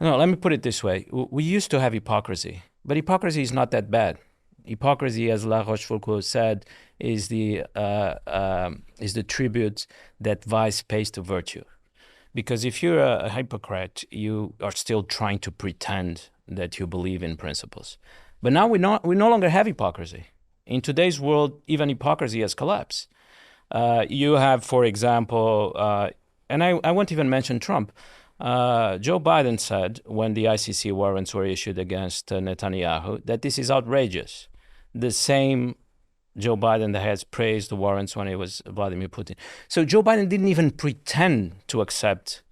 No, let me put it this way. We used to have hypocrisy, but hypocrisy is not that bad. Hypocrisy, as La Rochefoucauld said, is the tribute that vice pays to virtue. Because if you're a hypocrite, you are still trying to pretend that you believe in principles. But now we no longer have hypocrisy. In today's world, even hypocrisy has collapsed. You have, for example, and I won't even mention Trump. Joe Biden said when the ICC warrants were issued against Netanyahu that this is outrageous. The same Joe Biden that has praised the warrants when it was Vladimir Putin. So Joe Biden didn't even pretend to accept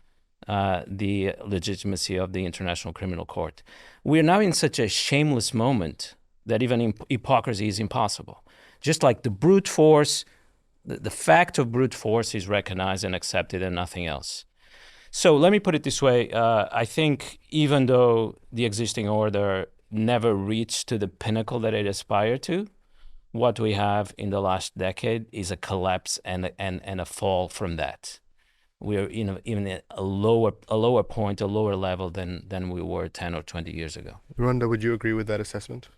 the legitimacy of the International Criminal Court. We're now in such a shameless moment that even hypocrisy is impossible. Just like the brute force, the fact of brute force is recognized and accepted and nothing else. So let me put it this way. I think even though the existing order never reached to the pinnacle that it aspired to, what we have in the last decade is a collapse and a fall from that. We're even at a lower point, a lower level than we were 10 or 20 years ago. Randa, would you agree with that assessment?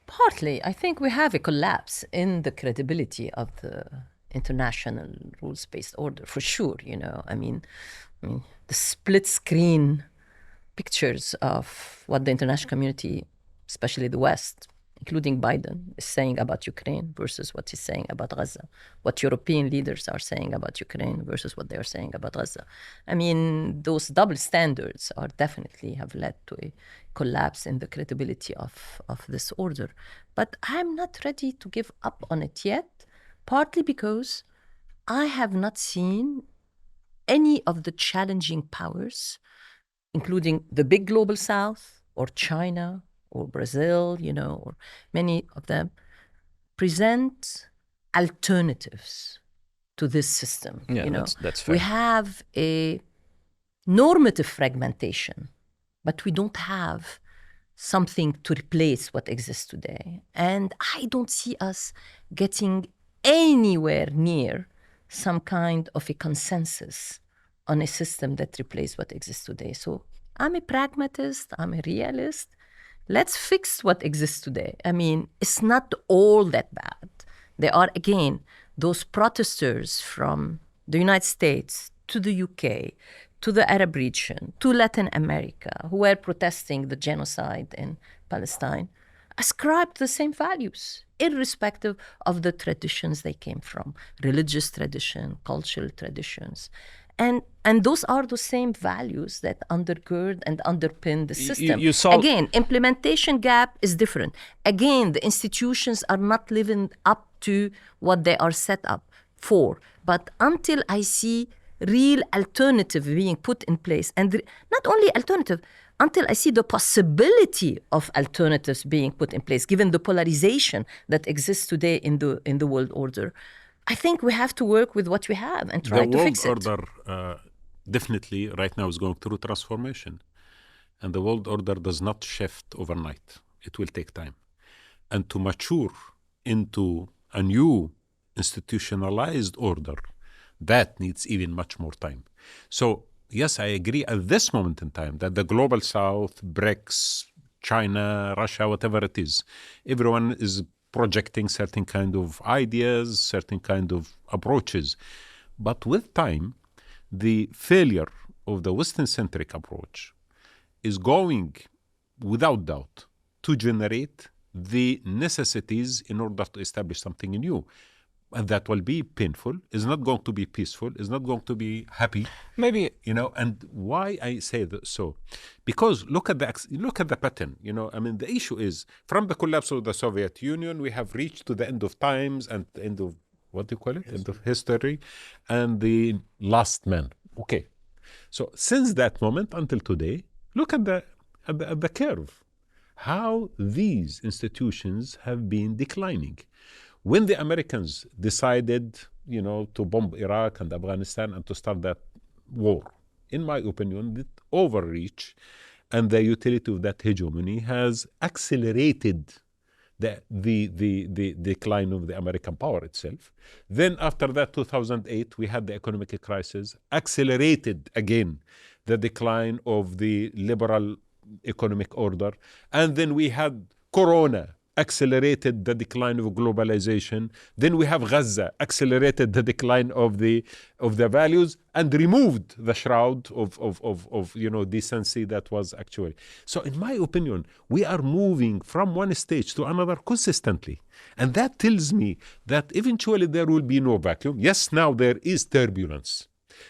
Partly. I think we have a collapse in the credibility of the international rules-based order, for sure. I mean, the split screen pictures of what the international community, especially the West, including Biden, is saying about Ukraine versus what he's saying about Gaza, what European leaders are saying about Ukraine versus what they are saying about Gaza. I mean, those double standards are definitely have led to a collapse in the credibility of this order. But I'm not ready to give up on it yet, partly because I have not seen any of the challenging powers, including the big global South or China or Brazil, or many of them, present alternatives to this system. Yeah, that's fair. We have a normative fragmentation, but we don't have something to replace what exists today. And I don't see us getting anywhere near some kind of a consensus on a system that replaces what exists today. So I'm a pragmatist, I'm a realist. Let's fix what exists today. I mean, it's not all that bad. There are, again, those protesters from the United States to the UK, to the Arab region, to Latin America, who were protesting the genocide in Palestine, ascribed the same values, irrespective of the traditions they came from, religious tradition, cultural traditions. And those are the same values that undergird and underpin the system. You saw... Again, implementation gap is different. Again, the institutions are not living up to what they are set up for. But until I see real alternative being put in place, and not only alternative, until I see the possibility of alternatives being put in place, given the polarization that exists today in the world order, I think we have to work with what we have and try to fix it. The world order definitely right now is going through transformation. And the world order does not shift overnight. It will take time. And to mature into a new institutionalized order, that needs even much more time. So, yes, I agree at this moment in time that the global South, BRICS, China, Russia, whatever it is, everyone is projecting certain kind of ideas, certain kind of approaches. But with time, the failure of the Western-centric approach is going, without doubt, to generate the necessities in order to establish something new. and that will be painful, is not going to be peaceful, is not going to be happy. Maybe And why I say that so, because look at the pattern. I mean, the issue is from the collapse of the Soviet Union, we have reached to the end of times and the end of what do you call it? End of history, and the last man. Okay, so since that moment until today, look at the curve, how these institutions have been declining. When the Americans decided, to bomb Iraq and Afghanistan and to start that war, in my opinion, the overreach and the utility of that hegemony has accelerated the decline of the American power itself. Then after that, 2008, we had the economic crisis, accelerated again the decline of the liberal economic order. And then we had Corona, accelerated the decline of globalization. Then we have Gaza, accelerated the decline of the values and removed the shroud of decency that was actually. So in my opinion, we are moving from one stage to another consistently. And that tells me that eventually there will be no vacuum. Yes, now there is turbulence.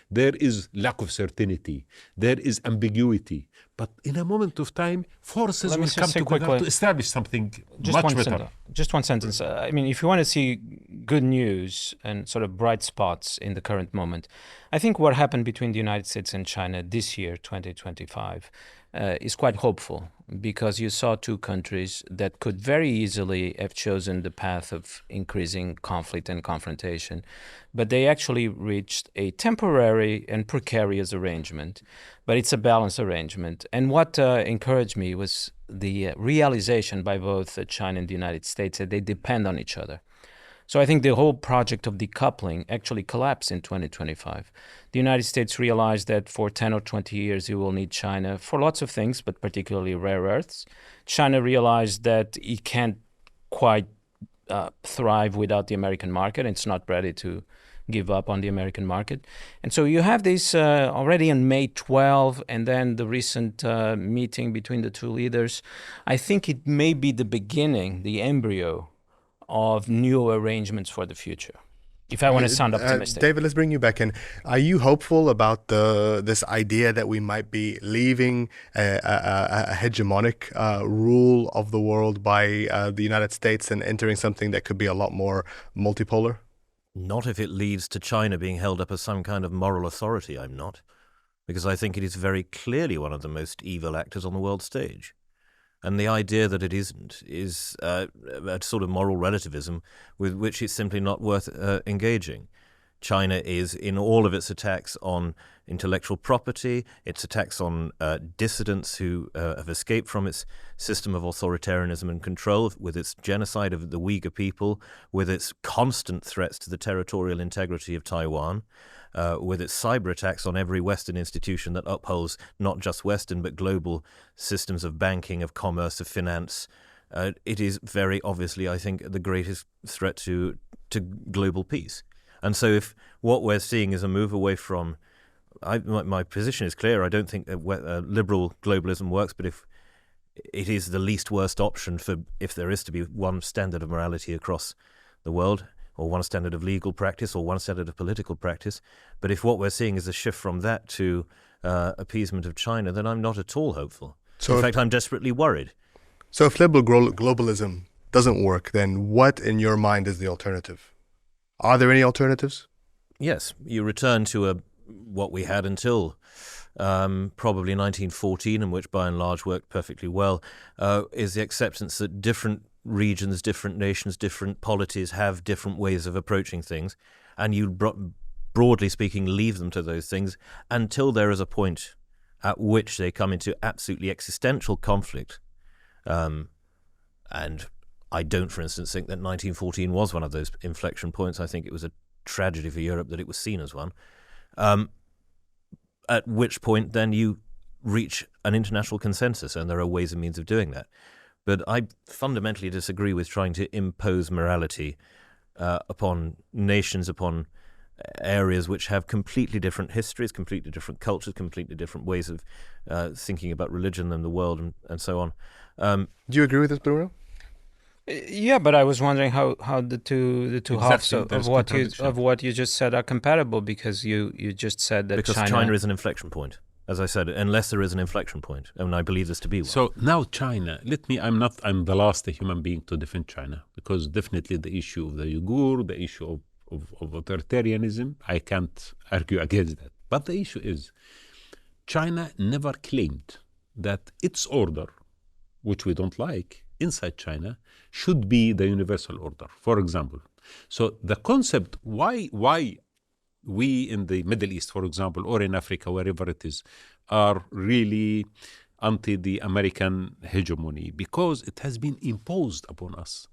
There is lack of certainty. There is ambiguity. But in a moment of time, forces will come together to establish something much better. Just one sentence. I mean, if you want to see good news and sort of bright spots in the current moment, I think what happened between the United States and China this year, 2025, is quite hopeful, because you saw two countries that could very easily have chosen the path of increasing conflict and confrontation, but they actually reached a temporary and precarious arrangement, but it's a balanced arrangement. And what encouraged me was the realization by both China and the United States that they depend on each other. So I think the whole project of decoupling actually collapsed in 2025. The United States realized that for 10 or 20 years it will need China for lots of things, but particularly rare earths. China realized that it can't quite thrive without the American market. It's not ready to give up on the American market. And so you have this already on May 12, and then the recent meeting between the two leaders. I think it may be the beginning, the embryo of new arrangements for the future, if I want to sound optimistic. David, let's bring you back in. Are you hopeful about this idea that we might be leaving a hegemonic rule of the world by the United States and entering something that could be a lot more multipolar? Not if it leads to China being held up as some kind of moral authority, I'm not. Because I think it is very clearly one of the most evil actors on the world stage. And the idea that it isn't is a sort of moral relativism with which it's simply not worth engaging. China is, in all of its attacks on intellectual property, its attacks on dissidents who have escaped from its system of authoritarianism and control, with its genocide of the Uyghur people, with its constant threats to the territorial integrity of Taiwan, with its cyber attacks on every Western institution that upholds not just Western but global systems of banking, of commerce, of finance. It is very obviously, I think, the greatest threat to global peace. And so if what we're seeing is a move away from... my position is clear. I don't think that liberal globalism works, but if it is the least worst option for if there is to be one standard of morality across the world, or one standard of legal practice, or one standard of political practice. But if what we're seeing is a shift from that to appeasement of China, then I'm not at all hopeful. So in fact, I'm desperately worried. So if liberal globalism doesn't work, then what in your mind is the alternative? Are there any alternatives? Yes, you return to what we had until probably 1914, and which by and large worked perfectly well, is the acceptance that different regions, different nations, different polities have different ways of approaching things, and you, broadly speaking, leave them to those things until there is a point at which they come into absolutely existential conflict. And I don't, for instance, think that 1914 was one of those inflection points. I think it was a tragedy for Europe that it was seen as one. At which point then you reach an international consensus, and there are ways and means of doing that. But I fundamentally disagree with trying to impose morality upon nations, upon areas which have completely different histories, completely different cultures, completely different ways of thinking about religion and the world and so on. Do you agree with this, Bruno? Yeah, but I was wondering how the two halves Exactly, there's of what you just said are compatible, because you just said that Because China is an inflection point, as I said, unless there is an inflection point, and I believe this to be one. So now China, I'm the last human being to defend China, because definitely the issue of the Uyghur, the issue of authoritarianism, I can't argue against that. But the issue is, China never claimed that its order, which we don't like, inside China, should be the universal order, for example. So the concept, why we in the Middle East, for example, or in Africa, wherever it is, are really anti the American hegemony, because it has been imposed upon us.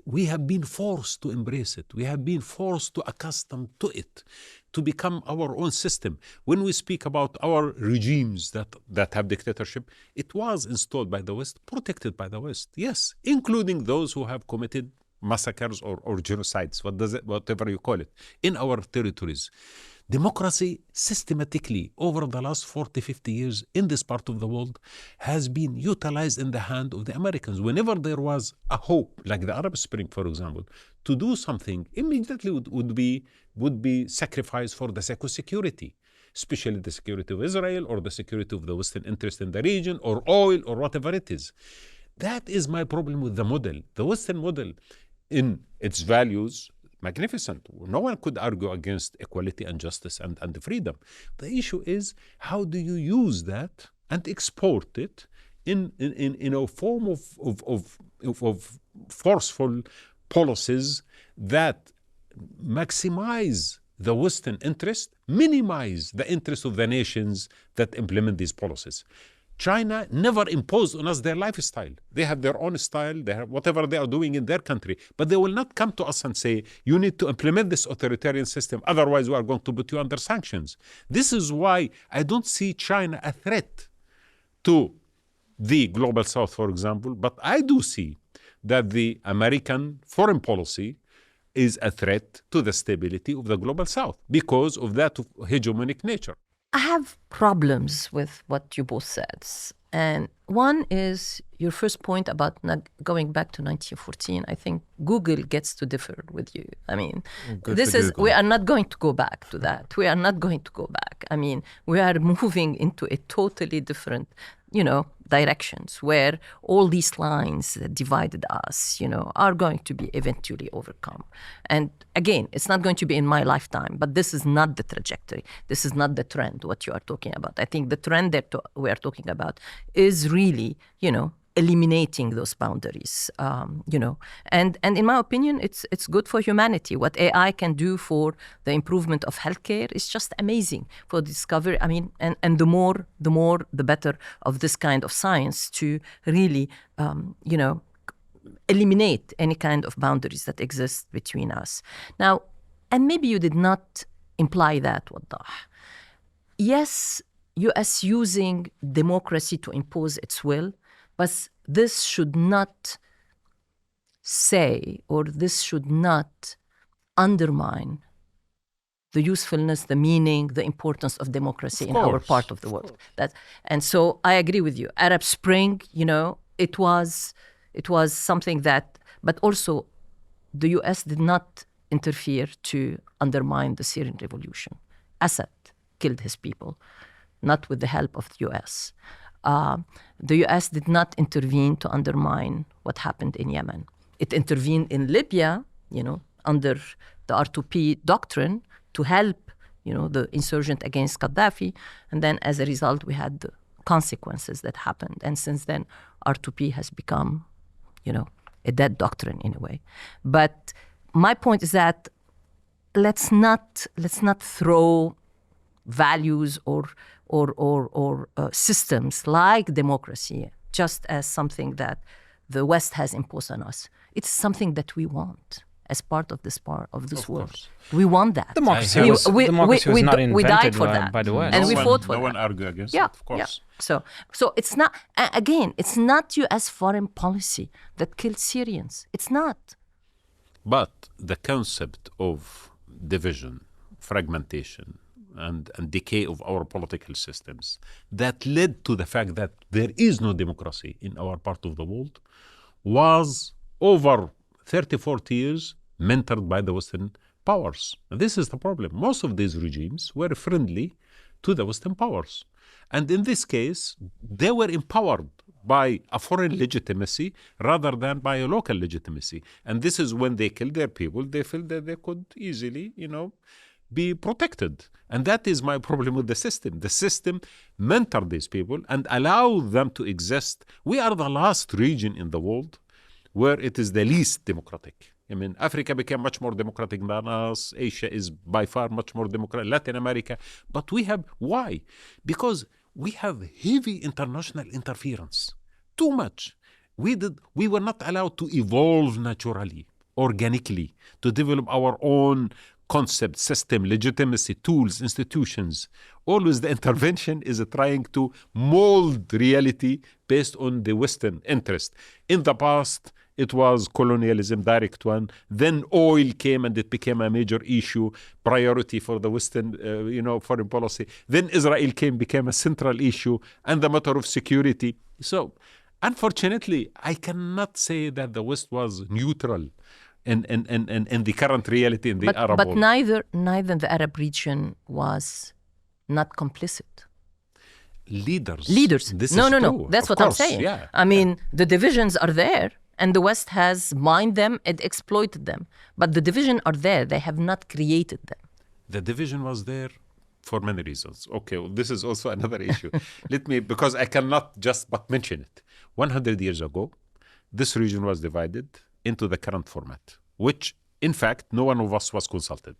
We have been forced to embrace it. We have been forced to accustom to it, to become our own system. When we speak about our regimes that have dictatorship, it was installed by the West, protected by the West, yes, including those who have committed massacres or genocides, whatever you call it, in our territories. Democracy systematically over the last 40, 50 years in this part of the world has been utilized in the hand of the Americans. Whenever there was a hope, like the Arab Spring, for example, to do something, immediately would be sacrificed for the sake of security, especially the security of Israel or the security of the Western interest in the region, or oil, or whatever it is. That is my problem with the model. The Western model, in its values, magnificent. No one could argue against equality and justice and freedom. The issue is, how do you use that and export it in a form of forceful policies that maximize the Western interest, minimize the interest of the nations that implement these policies. China never imposed on us their lifestyle. They have their own style, they have whatever they are doing in their country, but they will not come to us and say, you need to implement this authoritarian system, otherwise we are going to put you under sanctions. This is why I don't see China a threat to the global South, for example, but I do see that the American foreign policy is a threat to the stability of the global South because of that hegemonic nature. I have problems with what you both said. And one is your first point about not going back to 1914. I think Google gets to differ with you. I mean, we are not going to go back to that. We are not going to go back. I mean, we are moving into a totally different, directions where all these lines that divided us, are going to be eventually overcome. And again, it's not going to be in my lifetime, but this is not the trajectory. This is not the trend, what you are talking about. I think the trend that we are talking about is really, eliminating those boundaries, and in my opinion, it's good for humanity. What AI can do for the improvement of healthcare is just amazing for discovery. I mean, and the more, the better of this kind of science to really, eliminate any kind of boundaries that exist between us. Now, and maybe you did not imply that, Wadah. Yes, U.S. using democracy to impose its will, but this should not say, or this should not undermine the usefulness, the meaning, the importance of democracy in our part of the world. And so I agree with you. Arab Spring, it was something that, but also the U.S. did not interfere to undermine the Syrian revolution. Assad killed his people, not with the help of the U.S. The U.S. did not intervene to undermine what happened in Yemen. It intervened in Libya, under the R2P doctrine to help, the insurgent against Gaddafi. And then as a result, we had the consequences that happened. And since then, R2P has become, a dead doctrine in a way. But my point is that let's not throw values or systems like democracy just as something that the West has imposed on us. It's something that we want as part of this world. We want that. Democracy was not invented we died for that, by the West. And we fought for that. No one argued against it, of course. Yeah. So it's not, again, it's not U.S. foreign policy that killed Syrians. It's not. But the concept of division, fragmentation, and decay of our political systems that led to the fact that there is no democracy in our part of the world was over 30, 40 years mentored by the Western powers. And this is the problem. Most of these regimes were friendly to the Western powers. And in this case, they were empowered by a foreign legitimacy rather than by a local legitimacy. And this is when they killed their people, they felt that they could easily, be protected. And that is my problem with the system. The system mentored these people and allowed them to exist. We are the last region in the world where it is the least democratic. I mean, Africa became much more democratic than us. Asia is by far much more democratic. Latin America. But why? Because we have heavy international interference. Too much. We were not allowed to evolve naturally, organically, to develop our own concept, system, legitimacy, tools, institutions. Always the intervention is trying to mold reality based on the Western interest. In the past, it was colonialism, direct one. Then oil came and it became a major issue, priority for the Western, foreign policy. Then Israel became a central issue, and the matter of security. So, unfortunately, I cannot say that the West was neutral in the current reality in the Arab world. But neither the Arab region was not complicit. Leaders. This is true. That's what I'm saying. Yeah. I mean, the divisions are there, and the West has mined them and exploited them. But the divisions are there. They have not created them. The division was there for many reasons. Okay, well, this is also another issue. Because I cannot just but mention it. 100 years ago, this region was divided into the current format, which, in fact, no one of us was consulted,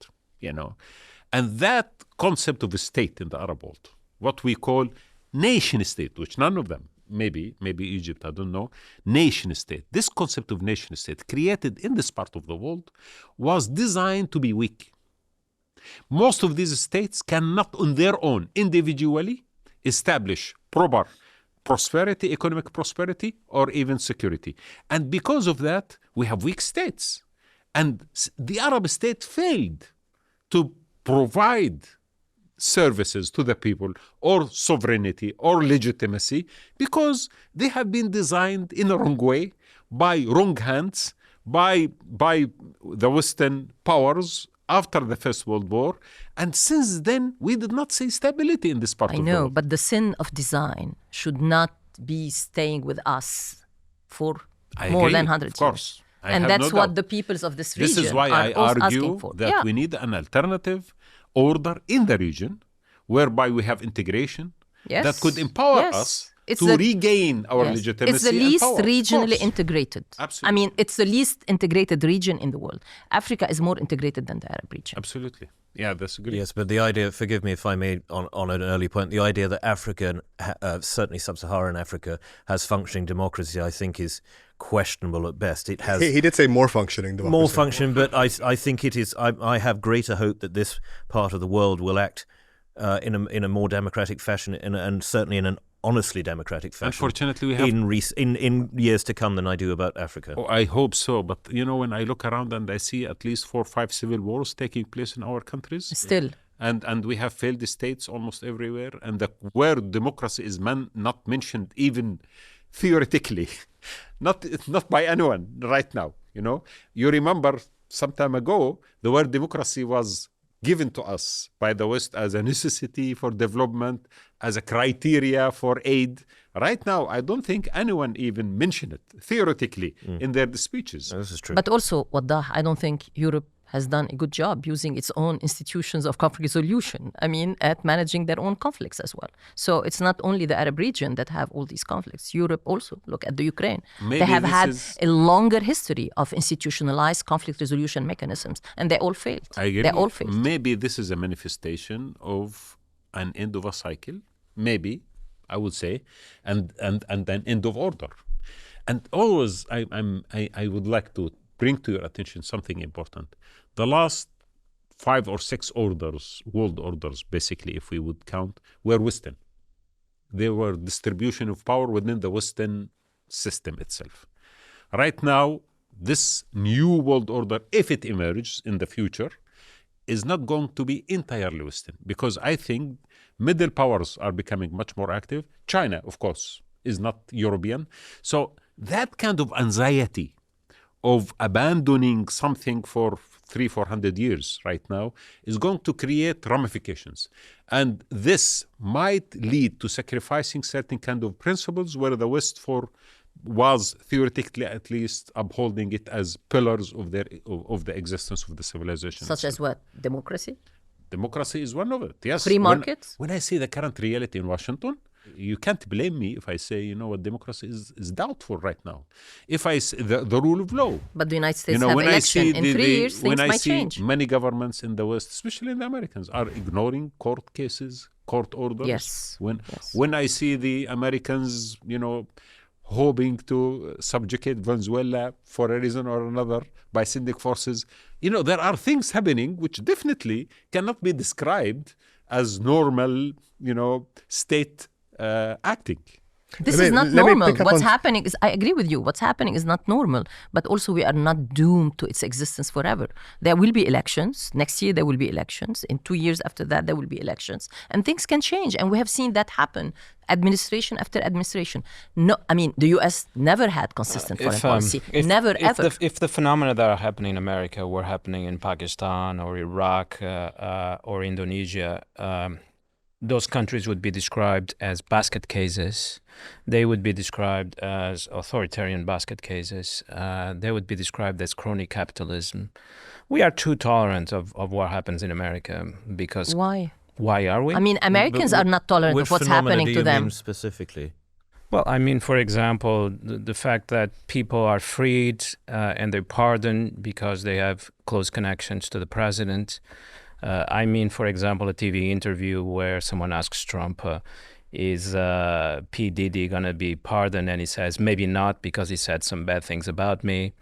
And that concept of a state in the Arab world, what we call nation state, which none of them, maybe Egypt, I don't know, nation state. This concept of nation state created in this part of the world was designed to be weak. Most of these states cannot on their own, individually, establish proper prosperity, economic prosperity, or even security. And because of that, we have weak states. And the Arab state failed to provide services to the people or sovereignty or legitimacy because they have been designed in a wrong way, by wrong hands, by the Western powers after the First World War. And since then, we did not see stability in this part of the world. I know, but the sin of design should not be staying with us for more than 100 years. Of course. And that's what the peoples of this region This is why I argue that we need an alternative order in the region whereby we have integration that could empower us to regain our legitimacy. It's the least and power. regionally integrated. Absolutely. I mean, it's the least integrated region in the world. Africa is more integrated than the Arab region. Absolutely. Yeah, that's good. Yes, but the idea, forgive me if I may, on an early point, the idea that Africa, certainly sub-Saharan Africa, has functioning democracy, I think is questionable at best. It has. He did say more functioning democracy. More functioning, but I think it is. I have greater hope that this part of the world will act in a more democratic fashion, and certainly in an honestly democratic fashion. Unfortunately, we have in years to come than I do about Africa. Oh, I hope so, but when I look around and I see at least 4 or 5 civil wars taking place in our countries, still, and we have failed states almost everywhere, and where democracy is not mentioned even theoretically, not by anyone right now. You remember some time ago the word democracy was given to us by the West as a necessity for development, as a criteria for aid. Right now, I don't think anyone even mentioned it theoretically in their speeches. This is true. But also, Wadah, I don't think Europe has done a good job using its own institutions of conflict resolution, at managing their own conflicts as well. So it's not only the Arab region that have all these conflicts. Europe also, look at the Ukraine. They have had a longer history of institutionalized conflict resolution mechanisms, and they all failed. I agree. They all failed. Maybe this is a manifestation of an end of a cycle, maybe, I would say, and an end of order. And always, I would like to bring to your attention something important. The last 5 or 6 orders, world orders, basically, if we would count, were Western. They were distribution of power within the Western system itself. Right now, this new world order, if it emerges in the future, is not going to be entirely Western, because I think middle powers are becoming much more active. China, of course, is not European. So that kind of anxiety of abandoning something for 300-400 years right now is going to create ramifications. And this might lead to sacrificing certain kind of principles where the West was theoretically at least upholding it as pillars of the existence of the civilization. Such as what? Democracy? Democracy is one of it, yes. Free markets? When I see the current reality in Washington, you can't blame me if I say, you know what, democracy is doubtful right now. If I say the rule of law. But the United States have election. In 3 years, things might change. Many governments in the West, especially in the Americans, are ignoring court cases, court orders. Yes. When I see the Americans, hoping to subjugate Venezuela for a reason or another by sending forces, there are things happening which definitely cannot be described as normal, state acting. This is not normal. What's happening is, I agree with you, what's happening is not normal, but also we are not doomed to its existence forever. There will be elections. Next year there will be elections. In 2 years after that there will be elections. And things can change. And we have seen that happen, administration after administration. No, I mean, the US never had consistent foreign policy. Never, ever. If the phenomena that are happening in America were happening in Pakistan or Iraq or Indonesia, those countries would be described as basket cases. They would be described as authoritarian basket cases. They would be described as crony capitalism. We are too tolerant of what happens in America because... Why? Why are we? I mean, Americans are not tolerant of what's happening to them. Which phenomena do you mean specifically? Well, I mean, for example, the fact that people are freed and they're pardoned because they have close connections to the president. I mean, for example, a TV interview where someone asks Trump, is P. Diddy going to be pardoned? And he says, maybe not because he said some bad things about me.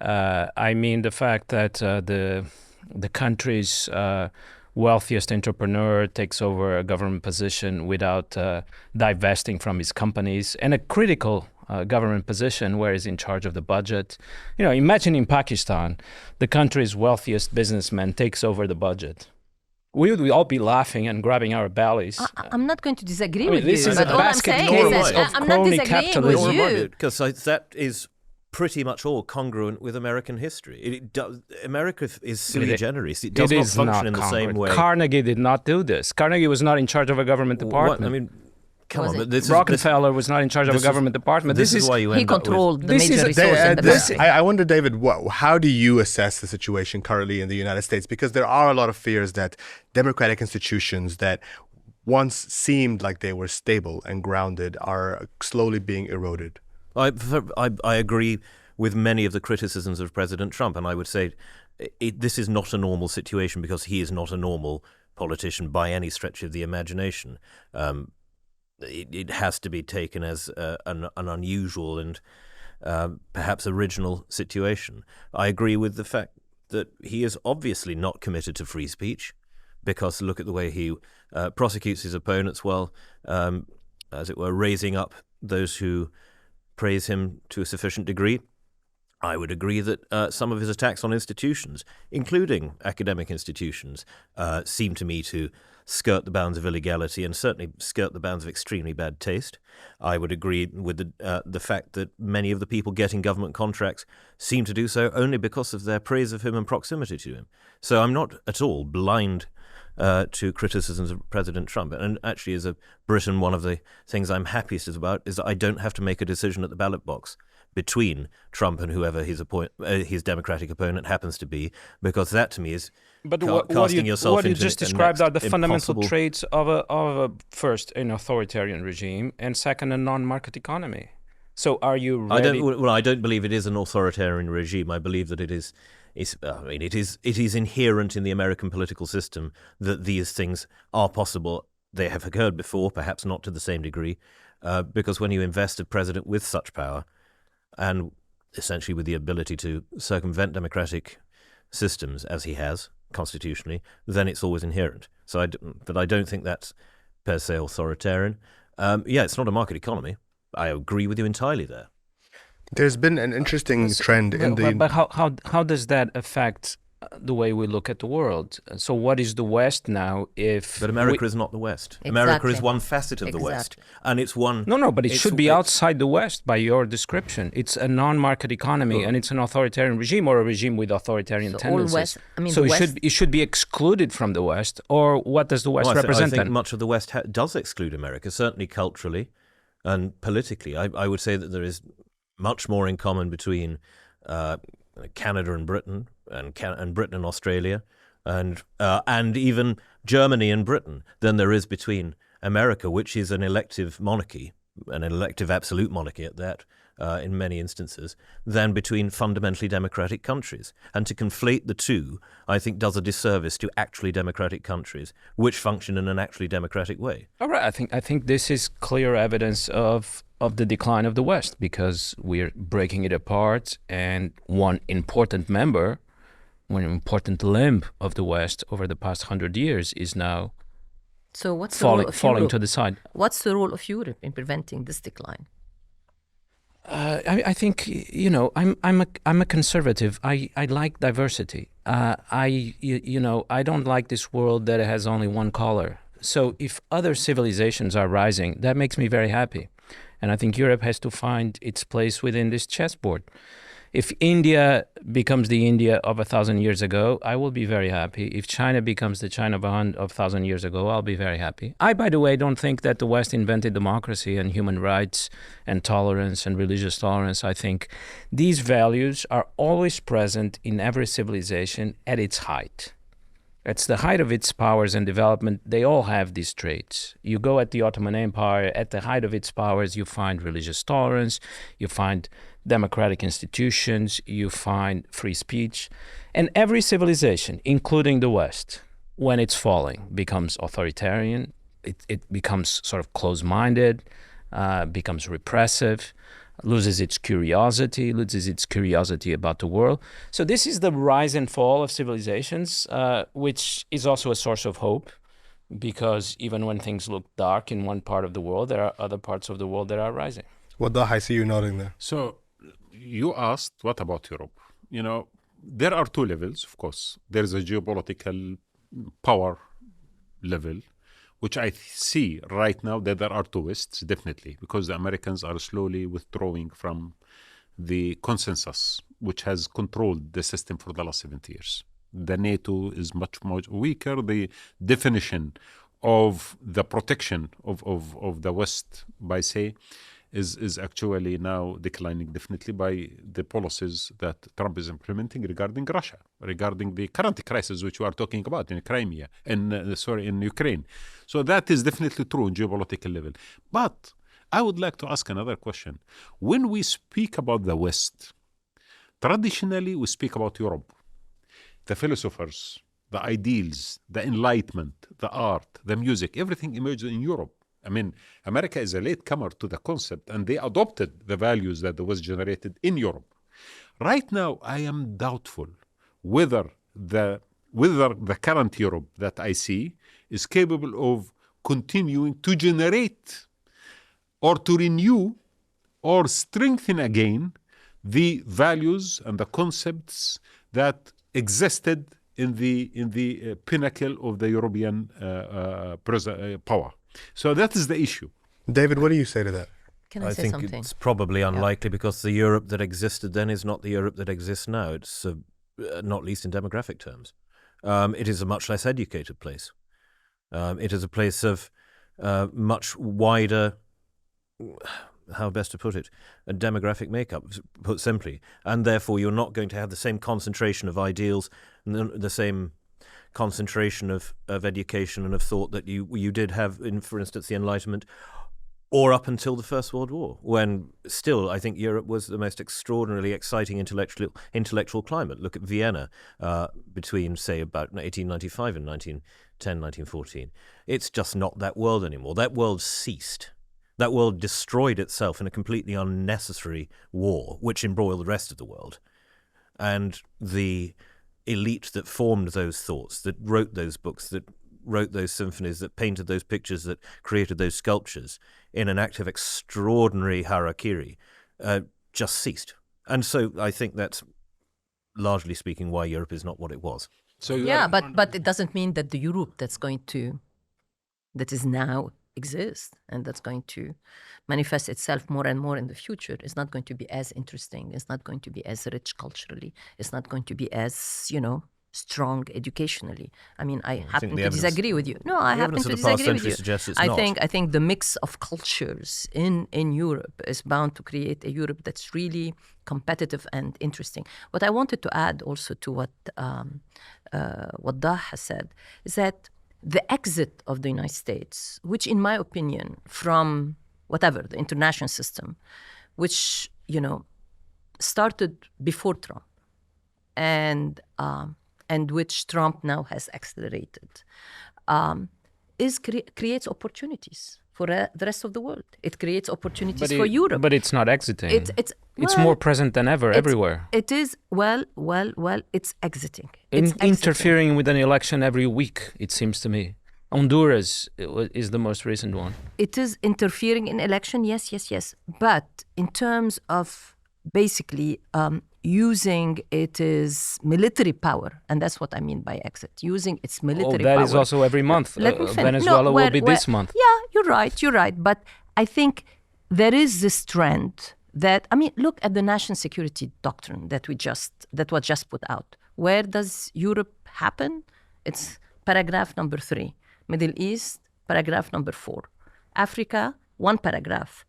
I mean, the fact that the country's wealthiest entrepreneur takes over a government position without divesting from his companies, and a critical government position where he's in charge of the budget. Imagine in Pakistan, the country's wealthiest businessman takes over the budget. We would all be laughing and grabbing our bellies. I'm not going to disagree with this you, is but a all I'm basket saying case is that of I'm not crony disagreeing with capitalism. you. Because that is pretty much all congruent with American history. America is sui generis. It does not function in the same way. Carnegie did not do this. Carnegie was not in charge of a government department. Come on, Rockefeller was not in charge of a government department. This is why you end he controlled the major resource in the country. I wonder, David, how do you assess the situation currently in the United States? Because there are a lot of fears that democratic institutions that once seemed like they were stable and grounded are slowly being eroded. I agree with many of the criticisms of President Trump, and I would say this is not a normal situation because he is not a normal politician by any stretch of the imagination. It has to be taken as an unusual and perhaps original situation. I agree with the fact that he is obviously not committed to free speech, because look at the way he prosecutes his opponents while, as it were, raising up those who praise him to a sufficient degree. I would agree that some of his attacks on institutions, including academic institutions, seem to me to skirt the bounds of illegality and certainly skirt the bounds of extremely bad taste. I would agree with the fact that many of the people getting government contracts seem to do so only because of their praise of him and proximity to him. So I'm not at all blind to criticisms of President Trump. And actually, as a Briton, one of the things I'm happiest about is that I don't have to make a decision at the ballot box between Trump and whoever his Democratic opponent happens to be, because that to me is casting yourself what you into just described are the fundamental impossible traits of a first, an authoritarian regime, and second, a non-market economy. So are you ready? I don't believe it is an authoritarian regime. I believe that it is inherent in the American political system that these things are possible. They have occurred before, perhaps not to the same degree, because when you invest a president with such power and essentially with the ability to circumvent democratic systems, as he has constitutionally, then it's always inherent. But I don't think that's per se authoritarian. It's not a market economy. I agree with you entirely there. There's been an interesting trend in the... But how does that affect the way we look at the world. So what is the West now if... But America is not the West. Exactly. America is one facet of the West. Exactly. And it's one... No, but it should be outside the West by your description. It's a non-market economy and it's an authoritarian regime or a regime with authoritarian tendencies. It should be excluded from the West, or what does the West represent I think then? much of the West does exclude America, certainly culturally and politically. I would say that there is much more in common between Canada and Britain, and Britain and Australia, and even Germany and Britain than there is between America, which is an elective monarchy, an elective absolute monarchy at that, in many instances, than between fundamentally democratic countries. And to conflate the two, I think, does a disservice to actually democratic countries, which function in an actually democratic way. All right, I think this is clear evidence of the decline of the West, because we're breaking it apart, and one important limb of the West over the past 100 years is now falling to the side. What's the role of Europe in preventing this decline? I think, I'm a conservative. I like diversity. I don't like this world that has only one color. So if other civilizations are rising, that makes me very happy. And I think Europe has to find its place within this chessboard. If India becomes the India of 1,000 years ago, I will be very happy. If China becomes the China of 1,000 years ago, I'll be very happy. I, by the way, don't think that the West invented democracy and human rights and tolerance and religious tolerance. I think these values are always present in every civilization at its height. It's the height of its powers and development. They all have these traits. You go at the Ottoman Empire, at the height of its powers, you find religious tolerance, you find democratic institutions, you find free speech. And every civilization, including the West, when it's falling, becomes authoritarian, it becomes sort of closed-minded, becomes repressive, loses its curiosity about the world. So this is the rise and fall of civilizations, which is also a source of hope, because even when things look dark in one part of the world, there are other parts of the world that are rising. Wadah, I see you nodding there. So you asked, what about Europe? There are two levels, of course. There is a geopolitical power level, which I see right now that there are two Wests, definitely, because the Americans are slowly withdrawing from the consensus, which has controlled the system for the last 70 years. The NATO is much more weaker. The definition of the protection of the West, by say, is actually now declining, definitely, by the policies that Trump is implementing regarding Russia, regarding the current crisis which we are talking about in Crimea, in Ukraine. So that is definitely true on geopolitical level. But I would like to ask another question. When we speak about the West, traditionally we speak about Europe. The philosophers, the ideals, the enlightenment, the art, the music, everything emerged in Europe. I mean, America is a latecomer to the concept, and they adopted the values that was generated in Europe. Right now, I am doubtful whether the current Europe that I see is capable of continuing to generate or to renew or strengthen again the values and the concepts that existed in the pinnacle of the European power. So that is the issue. David, what do you say to that? Can I say something? I think it's probably unlikely because the Europe that existed then is not the Europe that exists now. It's not least in demographic terms. It is a much less educated place. It is a place of much wider, how best to put it, a demographic makeup, put simply. And therefore you're not going to have the same concentration of ideals, the same concentration of education and of thought that you did have in, for instance, the Enlightenment, or up until the First World War, when still I think Europe was the most extraordinarily exciting intellectual climate. Look at Vienna between, say, about 1895 and 1910, 1914. It's just not that world anymore. That world ceased. That world destroyed itself in a completely unnecessary war, which embroiled the rest of the world. And the elite that formed those thoughts, that wrote those books, that wrote those symphonies, that painted those pictures, that created those sculptures in an act of extraordinary harakiri, just ceased. And so I think that's largely speaking, why Europe is not what it was. So Yeah, but it doesn't mean that the Europe that is now exists and that's going to manifest itself more and more in the future is not going to be as interesting. It's not going to be as rich culturally. It's not going to be as, strong educationally. I mean, I happen to disagree with you. No, I happen to disagree with you. I think the mix of cultures in Europe is bound to create a Europe that's really competitive and interesting. What I wanted to add also to what Wadah has said is that the exit of the United States, which in my opinion, from the international system, which, started before Trump and which Trump now has accelerated, creates opportunities for the rest of the world. It creates opportunities for Europe. But it's not exiting. It's more present than ever, everywhere. It is, it's exiting. Interfering with an election every week, it seems to me. Honduras is the most recent one. It is interfering in election, yes. But in terms of basically using its military power, and that's what I mean by exit, using its military power. That is also every month. Venezuela will be this month. Yeah, you're right. But I think there is this trend that, look at the national security doctrine that was just put out. Where does Europe happen? It's paragraph number 3. Middle East, paragraph number 4. Africa, 1 paragraph,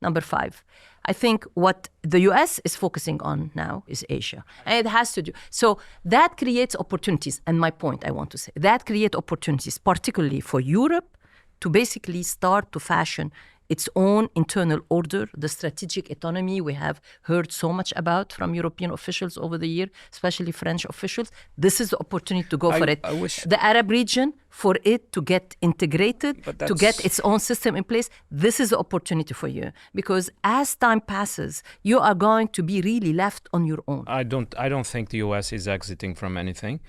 number 5. I think what the US is focusing on now is Asia. And it has to do. So that creates opportunities. And my point I want to say, that creates opportunities, particularly for Europe, to basically start to fashion its own internal order, the strategic autonomy we have heard so much about from European officials over the year, especially French officials. This is the opportunity to go for it. I wish the Arab region, for it to get integrated, to get its own system in place. This is the opportunity for you, because as time passes, you are going to be really left on your own. I don't think the US is exiting from anything.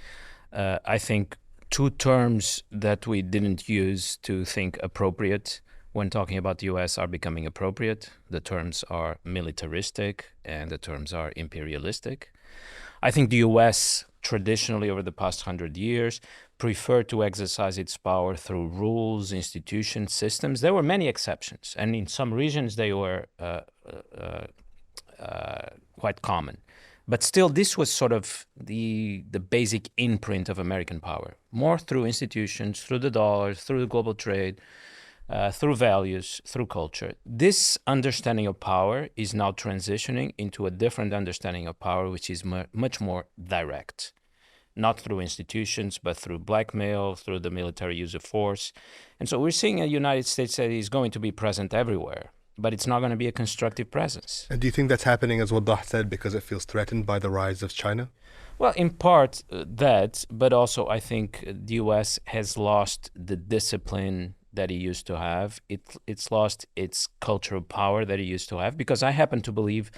I think 2 terms that we didn't use to think appropriate when talking about the US are becoming appropriate. The terms are militaristic and the terms are imperialistic. I think the US traditionally over the past 100 years preferred to exercise its power through rules, institutions, systems. There were many exceptions, and in some regions they were quite common. But still, this was sort of the basic imprint of American power, more through institutions, through the dollar, through the global trade, through values, through culture. This understanding of power is now transitioning into a different understanding of power, which is much more direct, not through institutions, but through blackmail, through the military use of force. And so we're seeing a United States that is going to be present everywhere, but it's not going to be a constructive presence. And do you think that's happening, as Wadah said, because it feels threatened by the rise of China? Well, in part that, but also I think the US has lost the discipline that it used to have. It's lost its cultural power that it used to have, because I happen to believe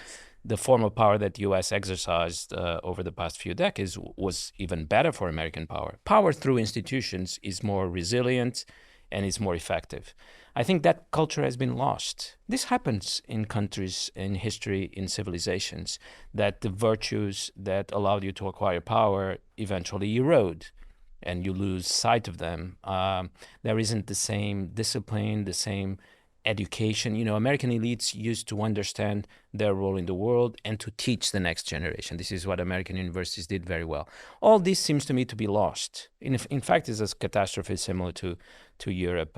the form of power that the US exercised over the past few decades was even better for American power. Power through institutions is more resilient and is more effective. I think that culture has been lost. This happens in countries, in history, in civilizations, that the virtues that allowed you to acquire power eventually erode, and you lose sight of them. There isn't the same discipline, the same education. American elites used to understand their role in the world and to teach the next generation. This is what American universities did very well. All this seems to me to be lost. In fact, it's a catastrophe similar to Europe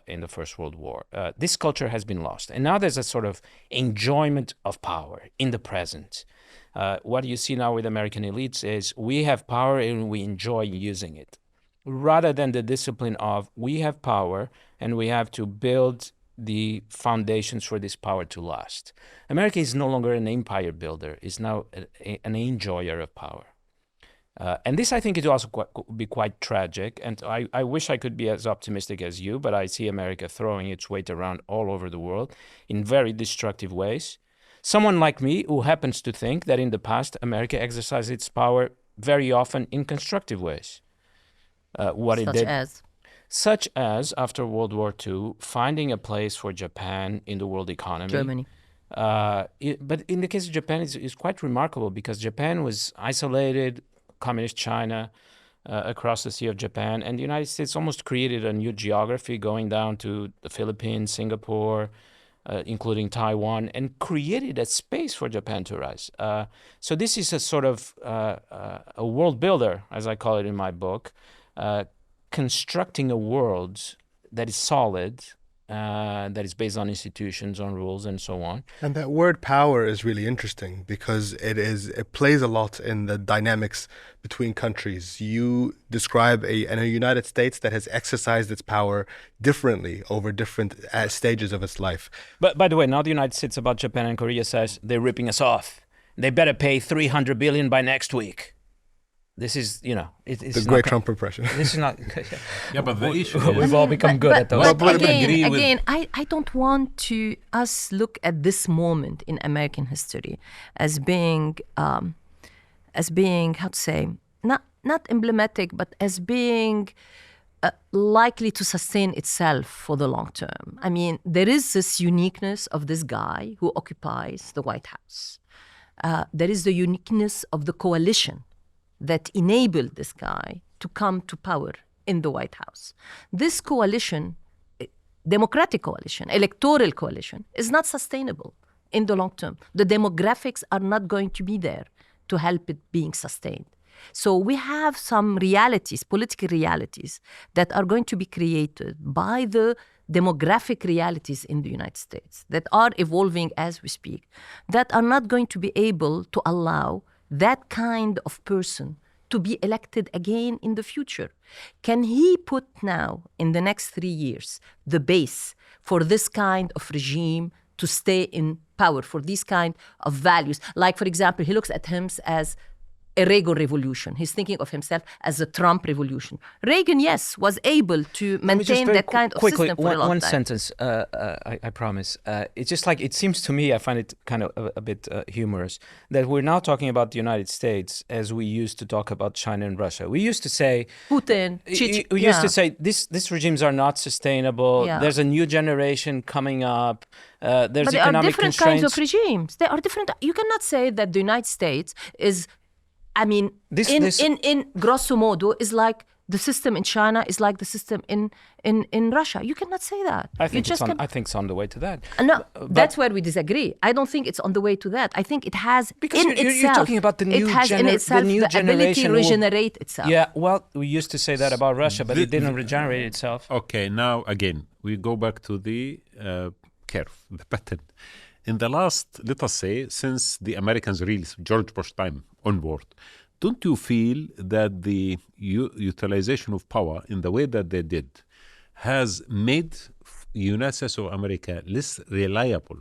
in the First World War. This culture has been lost. And now there's a sort of enjoyment of power in the present. What you see now with American elites is we have power and we enjoy using it, rather than the discipline of we have power and we have to build the foundations for this power to last. America is no longer an empire builder, it's now an enjoyer of power. And this, I think, is also be quite tragic. And I wish I could be as optimistic as you, but I see America throwing its weight around all over the world in very destructive ways. Someone like me who happens to think that in the past, America exercised its power very often in constructive ways. Such as, after World War II, finding a place for Japan in the world economy. Germany. But in the case of Japan, it's quite remarkable because Japan was isolated, communist China, across the Sea of Japan, and the United States almost created a new geography going down to the Philippines, Singapore, including Taiwan, and created a space for Japan to rise. So this is a sort of a world builder, as I call it in my book, constructing a world that is solid, that is based on institutions, on rules, and so on. And that word power is really interesting because it plays a lot in the dynamics between countries. You describe a United States that has exercised its power differently over different stages of its life. But by the way, now the United States about Japan and Korea says they're ripping us off. They better pay $300 billion by next week. This is, it's the great Trump impression. This is not. Yeah, but the issue We've all become good at those. But again, I don't want us look at this moment in American history as being how to say, not emblematic, but as being likely to sustain itself for the long term. I mean, there is this uniqueness of this guy who occupies the White House. There is the uniqueness of the coalition that enabled this guy to come to power in the White House. This coalition, democratic coalition, electoral coalition, is not sustainable in the long term. The demographics are not going to be there to help it being sustained. So we have some realities, political realities, that are going to be created by the demographic realities in the United States that are evolving as we speak, that are not going to be able to allow that kind of person to be elected again in the future. Can he put now, in the next 3 years, the base for this kind of regime to stay in power, for these kind of values? Like, for example, he looks at him as a Reagan revolution. He's thinking of himself as a Trump revolution. Reagan, yes, was able to maintain that kind of system for a long time. One sentence, I promise. It's just like, it seems to me, I find it kind of a bit humorous, that we're now talking about the United States as we used to talk about China and Russia. We used to say... Putin, we used to say, these regimes are not sustainable. Yeah. There's a new generation coming up. There's but there economic are different constraints. kinds of regimes. There are different... You cannot say that the United States is... I mean, in grosso modo, is like the system in China is like the system in Russia. You cannot say that. I think it's on the way to that. No, that's where we disagree. I don't think it's on the way to that. I think it has because in itself. You're talking about the new generation ability to regenerate itself. Yeah, well, we used to say that about Russia, but it didn't regenerate itself. Okay, now again, we go back to the curve, the pattern. In the last, let us say, since the Americans really, George Bush time onward, don't you feel that the utilization of power in the way that they did has made United States of America less reliable?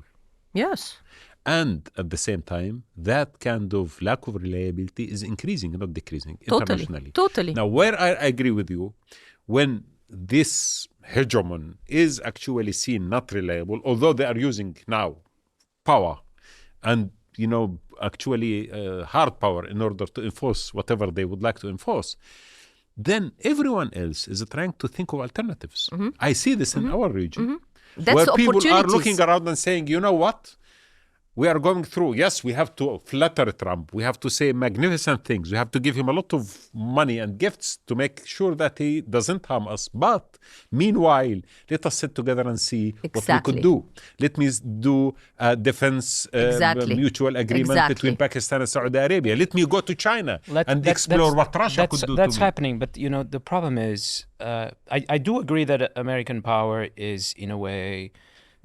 Yes. And at the same time, that kind of lack of reliability is increasing, not decreasing, internationally. Totally. Now, where I agree with you, when this hegemon is actually seen not reliable, although they are using now power and, actually hard power in order to enforce whatever they would like to enforce, then everyone else is trying to think of alternatives. Mm-hmm. I see this in our region, where people are looking around and saying, you know what? We are going through, yes, we have to flatter Trump. We have to say magnificent things. We have to give him a lot of money and gifts to make sure that he doesn't harm us. But meanwhile, let us sit together and see what we could do. Let me do a defense mutual agreement between Pakistan and Saudi Arabia. Let me go to China and explore what Russia could do. That's happening. But, the problem is, I do agree that American power is, in a way,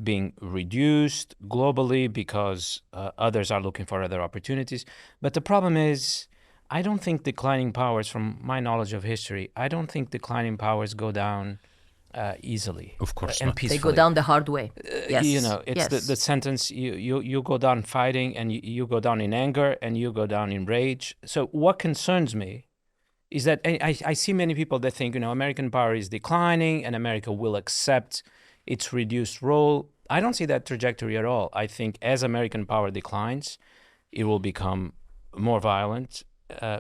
being reduced globally because others are looking for other opportunities. But the problem is, I don't think declining powers, from my knowledge of history, I don't think declining powers go down easily. Of course and not. Peacefully. They go down the hard way. Yes. It's the sentence, you go down fighting, and you go down in anger, and you go down in rage. So what concerns me is that I see many people that think, American power is declining and America will accept its reduced role. I don't see that trajectory at all. I think as American power declines, it will become more violent,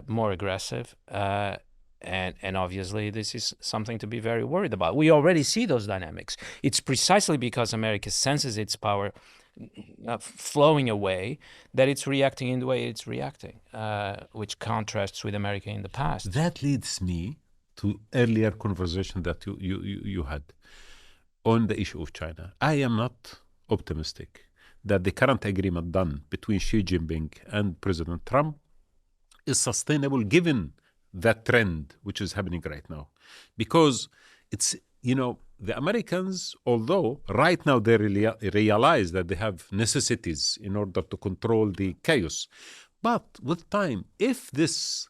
more aggressive, and obviously this is something to be very worried about. We already see those dynamics. It's precisely because America senses its power flowing away, that it's reacting in the way it's reacting, which contrasts with America in the past. That leads me to earlier conversation that you had on the issue of China. I am not optimistic that the current agreement done between Xi Jinping and President Trump is sustainable given that trend which is happening right now. Because it's, the Americans, although right now they realize that they have necessities in order to control the chaos, but with time, if this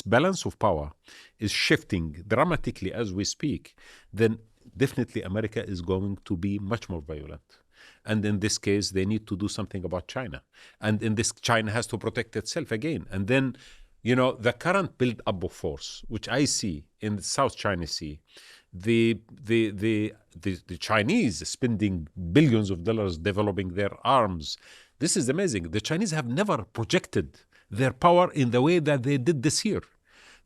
balance of power is shifting dramatically as we speak, then definitely America is going to be much more violent. And in this case, they need to do something about China. And in this, China has to protect itself again. And then, the current build-up of force, which I see in the South China Sea, the Chinese spending billions of dollars developing their arms. This is amazing. The Chinese have never projected their power in the way that they did this year.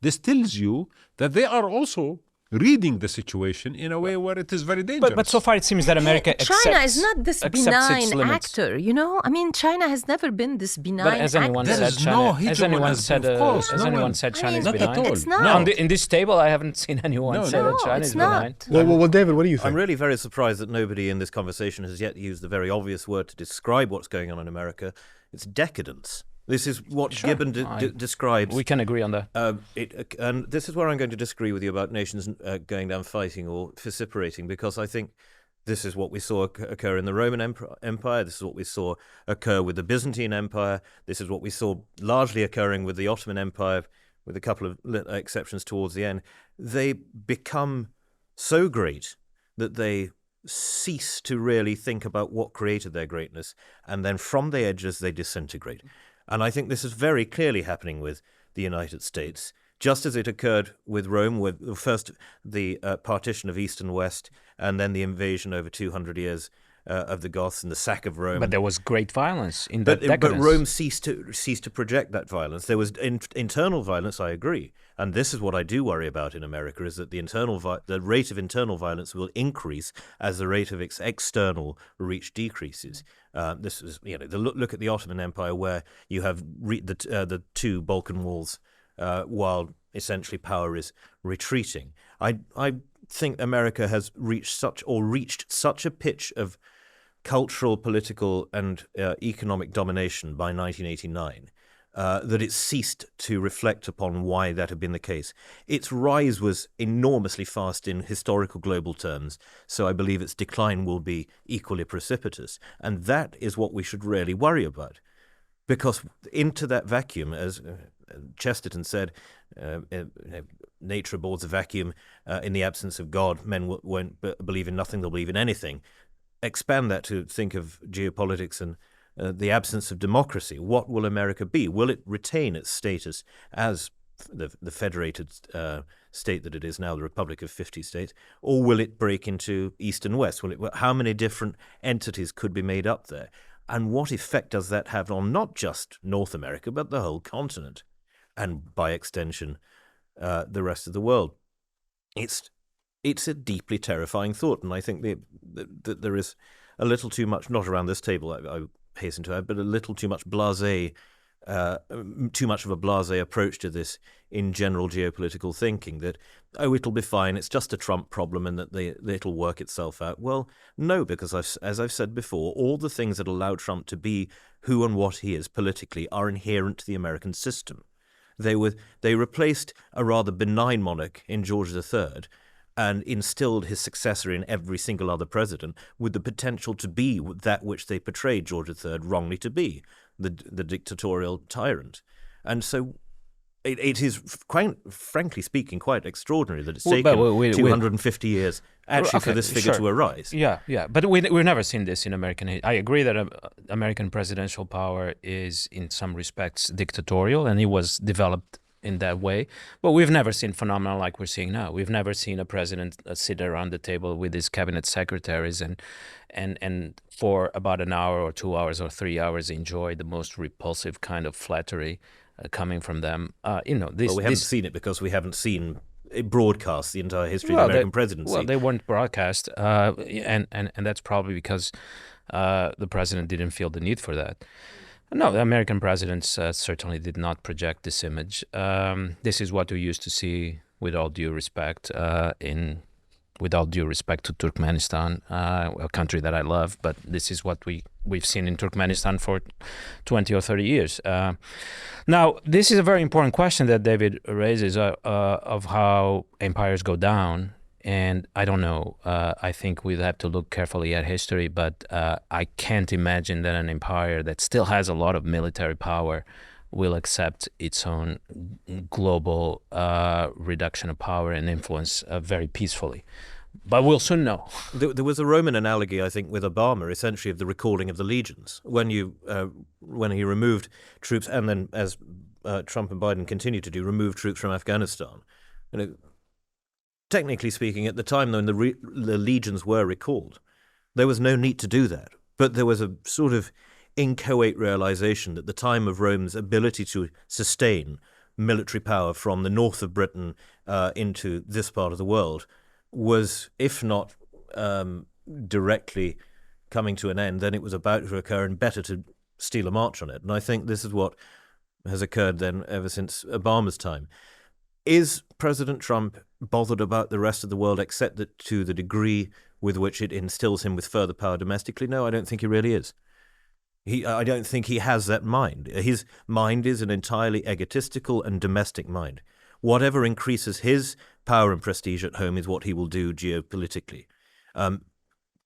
This tells you that they are also reading the situation in a way where it is very dangerous. But so far it seems that America China is not this benign limits. actor, I mean, China has never been this benign actor. But has anyone said China? Has anyone said China is benign? It's not. No, in this table, I haven't seen anyone say that China is benign. Well, David, what do you think? I'm really very surprised that nobody in this conversation has yet used the very obvious word to describe what's going on in America. It's decadence. This is what Gibbon describes. We can agree on that. And this is where I'm going to disagree with you about nations going down fighting or vociferating, because I think this is what we saw occur in the Roman Empire. This is what we saw occur with the Byzantine Empire. This is what we saw largely occurring with the Ottoman Empire, with a couple of exceptions towards the end. They become so great that they cease to really think about what created their greatness, and then from the edges they disintegrate. And I think this is very clearly happening with the United States, just as it occurred with Rome, with first the partition of East and West, and then the invasion over 200 years of the Goths and the sack of Rome. But there was great violence in that decadence. But Rome ceased to project that violence. There was internal violence, I agree. And this is what I do worry about in America, is that the rate of internal violence will increase as the rate of external reach decreases. This is, look at the Ottoman Empire, where you have the two Balkan walls, while essentially power is retreating. I think America has reached such a pitch of cultural, political, and economic domination by 1989 that it ceased to reflect upon why that had been the case. Its rise was enormously fast in historical global terms, so I believe its decline will be equally precipitous. And that is what we should really worry about. Because into that vacuum, as Chesterton said, nature abhors a vacuum. In the absence of God, men won't believe in nothing, they'll believe in anything. Expand that to think of geopolitics and the absence of democracy. What will America be? Will it retain its status as the federated state that it is now, the Republic of 50 states, or will it break into East and West? How many different entities could be made up there? And what effect does that have on not just North America, but the whole continent, and by extension, the rest of the world? It's a deeply terrifying thought, and I think that there is a little too much, not around this table, I hasten to add, but a little too much too much of a blasé approach to this in general geopolitical thinking, that, it'll be fine, it's just a Trump problem and that it'll work itself out. Well, no, because as I've said before, all the things that allow Trump to be who and what he is politically are inherent to the American system. They replaced a rather benign monarch in George III and instilled his successor in every single other president with the potential to be that which they portrayed George III wrongly to be, the dictatorial tyrant. And so it is, quite frankly speaking, quite extraordinary that it's taken 250 years actually for this figure to arise. Yeah. But we've never seen this in American history. I agree that American presidential power is, in some respects, dictatorial, and it was developed in that way. But we've never seen phenomena like we're seeing now. We've never seen a president sit around the table with his cabinet secretaries and for about an hour or 2 hours or 3 hours enjoy the most repulsive kind of flattery coming from them. We haven't seen it because we haven't seen it broadcast the entire history of the American presidency. Well, they weren't broadcast, and that's probably because The president didn't feel the need for that. No, the American presidents certainly did not project this image. This is what we used to see, with all due respect, with all due respect to Turkmenistan, a country that I love, but this is what we've seen in Turkmenistan for 20 or 30 years. Now, this is a very important question that David raises of how empires go down. And I don't know, I think we'll have to look carefully at history, but I can't imagine that an empire that still has a lot of military power will accept its own global reduction of power and influence very peacefully. But we'll soon know. There was a Roman analogy, I think, with Obama, essentially of the recalling of the legions. When he removed troops, and then as Trump and Biden continue to do, remove troops from Afghanistan. Technically speaking, at the time when the legions were recalled, there was no need to do that. But there was a sort of inchoate realization that the time of Rome's ability to sustain military power from the north of Britain into this part of the world was, if not directly coming to an end, then it was about to occur, and better to steal a march on it. And I think this is what has occurred then ever since Obama's time. Is President Trump bothered about the rest of the world, except that to the with which it instills him with further power domestically? No, I don't think he really is. I don't think he has that mind. His mind is an entirely egotistical and domestic mind. Whatever increases his power and prestige at home is what he will do geopolitically.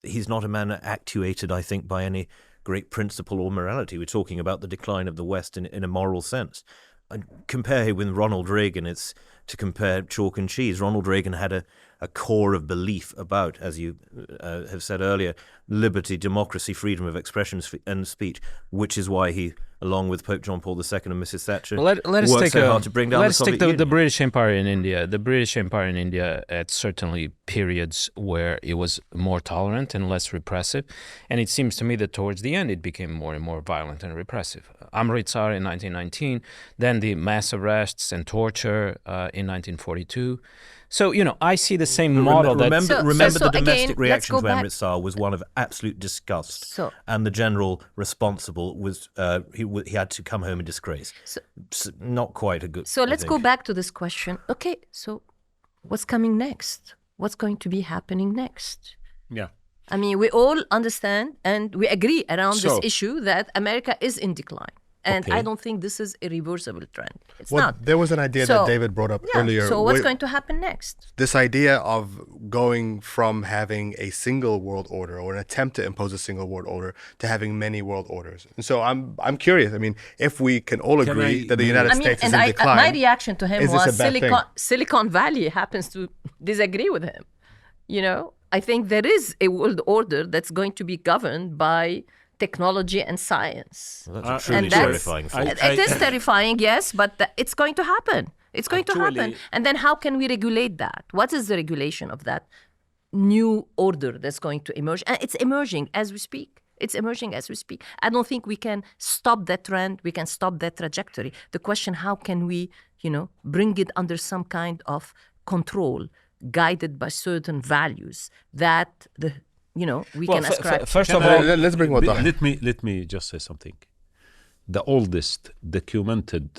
He's not a man actuated, I think, by any great principle or morality. We're talking about the decline of the West in a moral sense. And compare him with Ronald Reagan, it's to compare chalk and cheese. Ronald Reagan had a core of belief about, as you have said earlier, liberty, democracy, freedom of expression and speech, which is why he, along with Pope John Paul II and Mrs. Thatcher, let us worked take so hard to bring down the Soviet Union. the British Empire in India. The British Empire in India had certainly periods where it was more tolerant and less repressive, and it seems to me that towards the end it became more and more violent and repressive. Amritsar in 1919, then the mass arrests and torture in 1942. So, I see the same model. Remember the domestic again, reaction to Amritsar was one of absolute disgust. And the general responsible was he had to come home in disgrace. Not quite a good... So let's go back to this question. Okay, so what's coming next? What's going to be happening next? Yeah. I mean, we all understand and we agree around this issue that America is in decline. And I don't think this is a reversible trend. It's not. There was an idea that David brought up earlier. So what's going to happen next? This idea of going from having a single world order or an attempt to impose a single world order to having many world orders. And so I'm curious. I mean, if we can all agree that the United States is in decline. My reaction to him was Silicon Silicon Valley happens to disagree with him. I think there is a world order that's going to be governed by technology and science. Well, that's a truly terrifying thought. It is terrifying, yes, but it's going to happen. It's going to happen. And then how can we regulate that? What is the regulation of that new order that's going to emerge? And it's emerging as we speak. I don't think we can stop that trend. We can stop that trajectory. The question, how can we, bring it under some kind of control, guided by certain values that we can ascribe. First of all, let's bring Wadah. Let me just say something. The oldest documented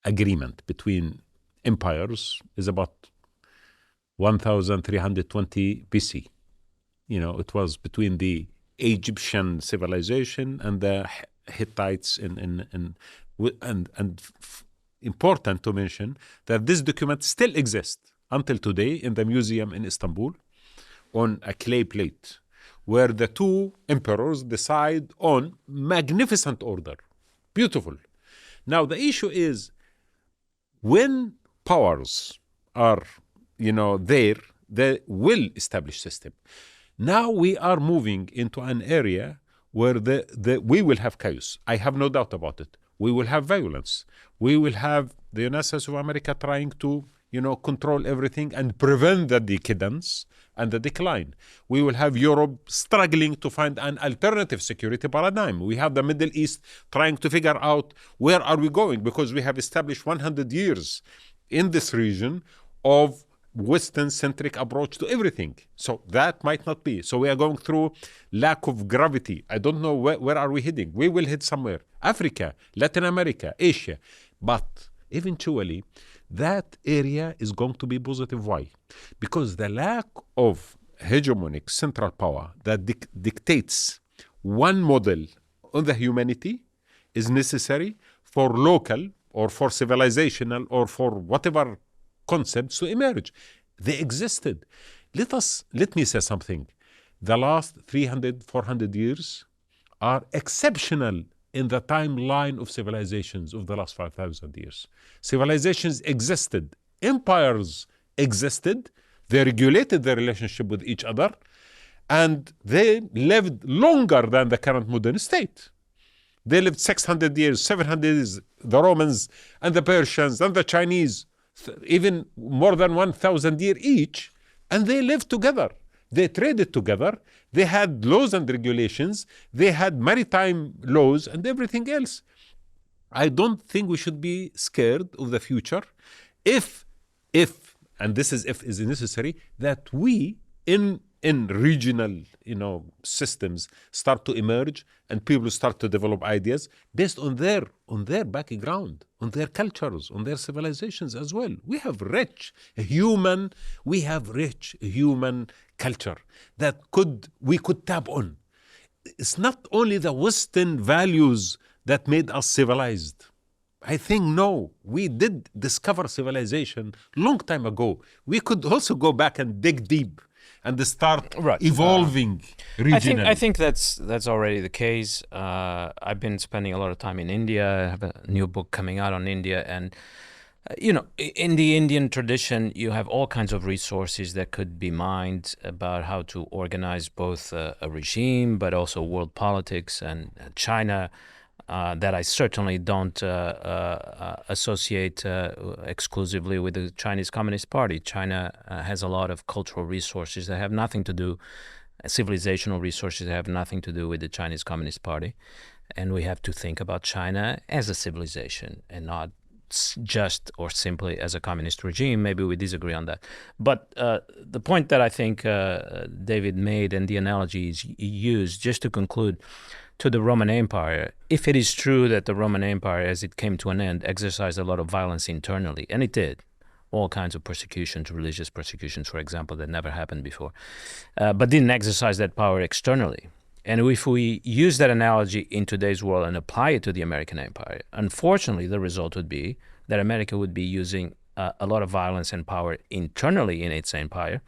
agreement between empires is about 1320 BC. It was between the Egyptian civilization and the Hittites and important to mention that this document still exists until today in the museum in Istanbul on a clay plate where the two emperors decide on magnificent order. Beautiful. Now the issue is when powers are, there, they will establish system. Now we are moving into an area where we will have chaos. I have no doubt about it. We will have violence. We will have the United States of America trying to, control everything and prevent the decadence and the decline. We will have Europe struggling to find an alternative security paradigm. We have the Middle East trying to figure out where are we going, because we have established 100 years in this region of Western-centric approach to everything. So that might not be. So we are going through lack of gravity. I don't know where are we heading. We will head somewhere. Africa, Latin America, Asia. But eventually, that area is going to be positive. Why? Because the lack of hegemonic central power that dictates one model on the humanity is necessary for local or for civilizational or for whatever concepts to emerge. They existed. Let me say something. The last 300, 400 years are exceptional in the timeline of civilizations of the last 5,000 years. Civilizations existed. Empires existed. They regulated their relationship with each other, and they lived longer than the current modern state. They lived 600 years, 700 years, the Romans and the Persians and the Chinese, even more than 1,000 years each, and they lived together. They traded together. They had laws and regulations. They had maritime laws and everything else. I don't think we should be scared of the future if, and this is if is necessary, that we in regional, systems start to emerge and people start to develop ideas based on their background, on their cultures, on their civilizations as well. We have rich human culture that we could tap on. It's not only the Western values that made us civilized. I think no, we did discover civilization long time ago. We could also go back and dig deep and start evolving regionally. I think that's already the case. I've been spending a lot of time in India. I have a new book coming out on India, and in the Indian tradition, you have all kinds of resources that could be mined about how to organize both a regime, but also world politics and China. That I certainly don't associate exclusively with the Chinese Communist Party. China has a lot of cultural resources that have nothing to do, civilizational resources that have nothing to do with the Chinese Communist Party. And we have to think about China as a civilization and not just or simply as a communist regime. Maybe we disagree on that. But the point that I think David made and the analogies used, just to conclude, to the Roman Empire, if it is true that the Roman Empire, as it came to an end, exercised a lot of violence internally, and it did, all kinds of persecutions, religious persecutions, for example, that never happened before, but didn't exercise that power externally. And if we use that analogy in today's world and apply it to the American Empire, unfortunately, the result would be that America would be using a lot of violence and power internally in its empire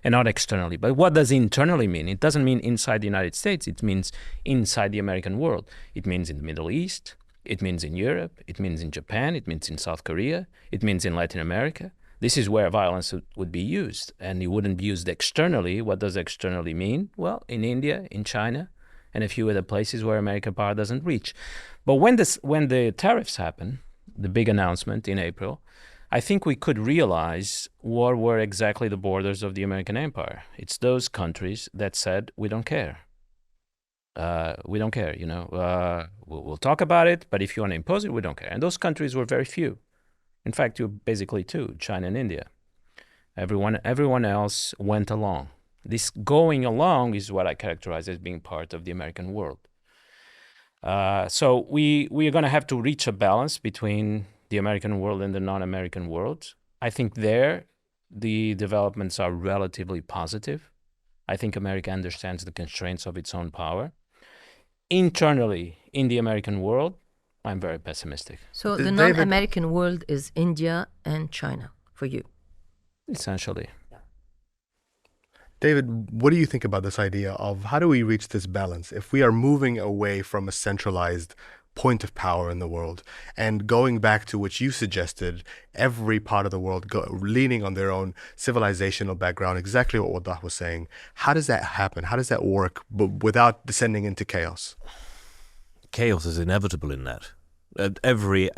and not externally. But what does internally mean? It doesn't mean inside the United States. It means inside the American world. It means in the Middle East. It means in Europe. It means in Japan. It means in South Korea. It means in Latin America. This is where violence would be used, and it wouldn't be used externally. What does externally mean? Well, in India, in China, and a few other places where American power doesn't reach. But when the tariffs happen, the big announcement in April, I think we could realize what were exactly the borders of the American empire. It's those countries that said, we don't care. We don't care, we'll talk about it, but if you want to impose it, we don't care. And those countries were very few. In fact, you basically two, China and India. Everyone else went along. This going along is what I characterize as being part of the American world. So we are going to have to reach a balance between the American world and the non-American world. I think there the developments are relatively positive. I think America understands the constraints of its own power. Internally, in the American world, I'm very pessimistic. So the non-American world is India and China for you? Essentially. David, what do you think about this idea of how do we reach this balance if we are moving away from a centralized point of power in the world and going back to what you suggested, every part of the world leaning on their own civilizational background, exactly what Wadah was saying? How does that happen? How does that work without descending into chaos? Chaos is inevitable in that. Every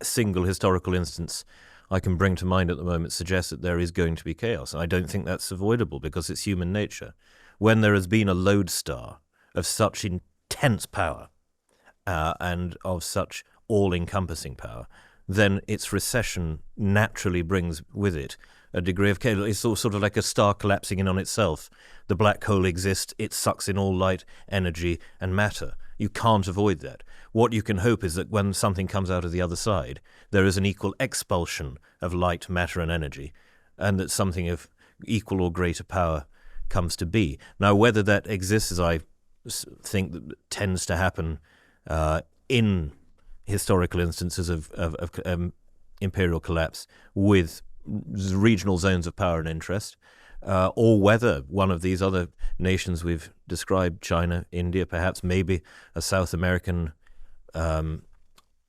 single historical instance I can bring to mind at the moment suggests that there is going to be chaos. And I don't think that's avoidable because it's human nature. When there has been a lodestar of such intense power and of such all-encompassing power, then its recession naturally brings with it a degree of chaos. It's sort of like a star collapsing in on itself. The black hole exists, it sucks in all light, energy, and matter. You can't avoid that. What you can hope is that when something comes out of the other side, there is an equal expulsion of light, matter, and energy, and that something of equal or greater power comes to be. Now, whether that exists, as I think that tends to happen in historical instances of imperial collapse with regional zones of power and interest, or whether one of these other nations we've described, China, India, perhaps maybe a South American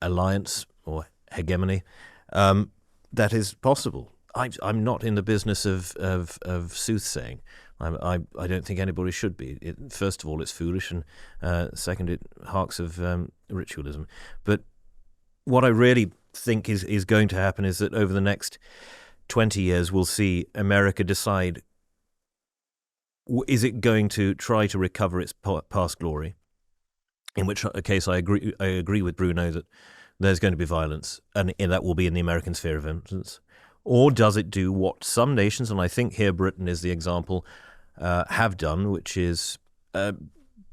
alliance or hegemony, that is possible. I'm not in the business of soothsaying. I don't think anybody should be. First of all, it's foolish, and second, it harks of ritualism. But what I really think is going to happen is that over the next 20 years, we'll see America decide, is it going to try to recover its past glory, in which case I agree with Bruno that there's going to be violence, and that will be in the American sphere of influence, or does it do what some nations, and I think here Britain is the example, have done, which is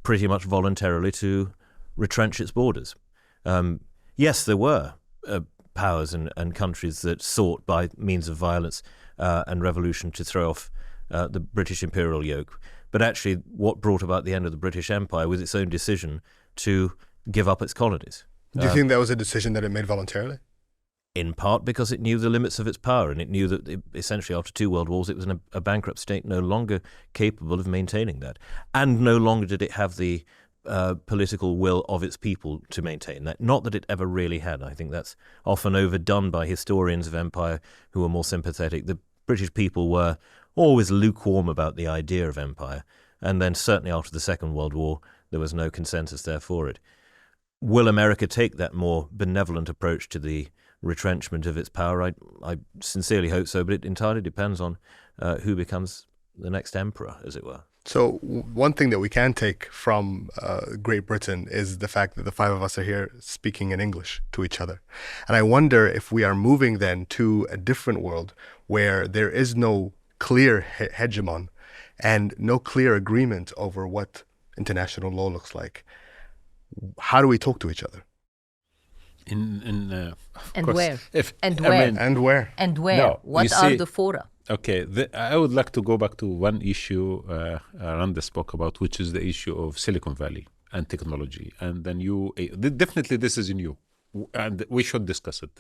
pretty much voluntarily to retrench its borders. Yes, there were powers and countries that sought by means of violence and revolution to throw off the British imperial yoke. But actually what brought about the end of the British Empire was its own decision to give up its colonies. Do you think that was a decision that it made voluntarily? In part because it knew the limits of its power, and it knew that essentially after 2 world wars it was in a bankrupt state, no longer capable of maintaining that. And no longer did it have the political will of its people to maintain that. Not that it ever really had. I think that's often overdone by historians of empire who are more sympathetic. The British people were always lukewarm about the idea of empire, and then certainly after the Second World War there was no consensus there for it. Will America take that more benevolent approach to the retrenchment of its power? I sincerely hope so, but it entirely depends on who becomes the next emperor, as it were. So one thing that we can take from Great Britain is the fact that the 5 of us are here speaking in English to each other. And I wonder if we are moving then to a different world where there is no clear hegemon and no clear agreement over what international law looks like. How do we talk to each other? And course, where? And where? And where? No, what are the fora? Okay, I would like to go back to one issue Randa spoke about, which is the issue of Silicon Valley and technology. And then definitely this is new, and we should discuss it.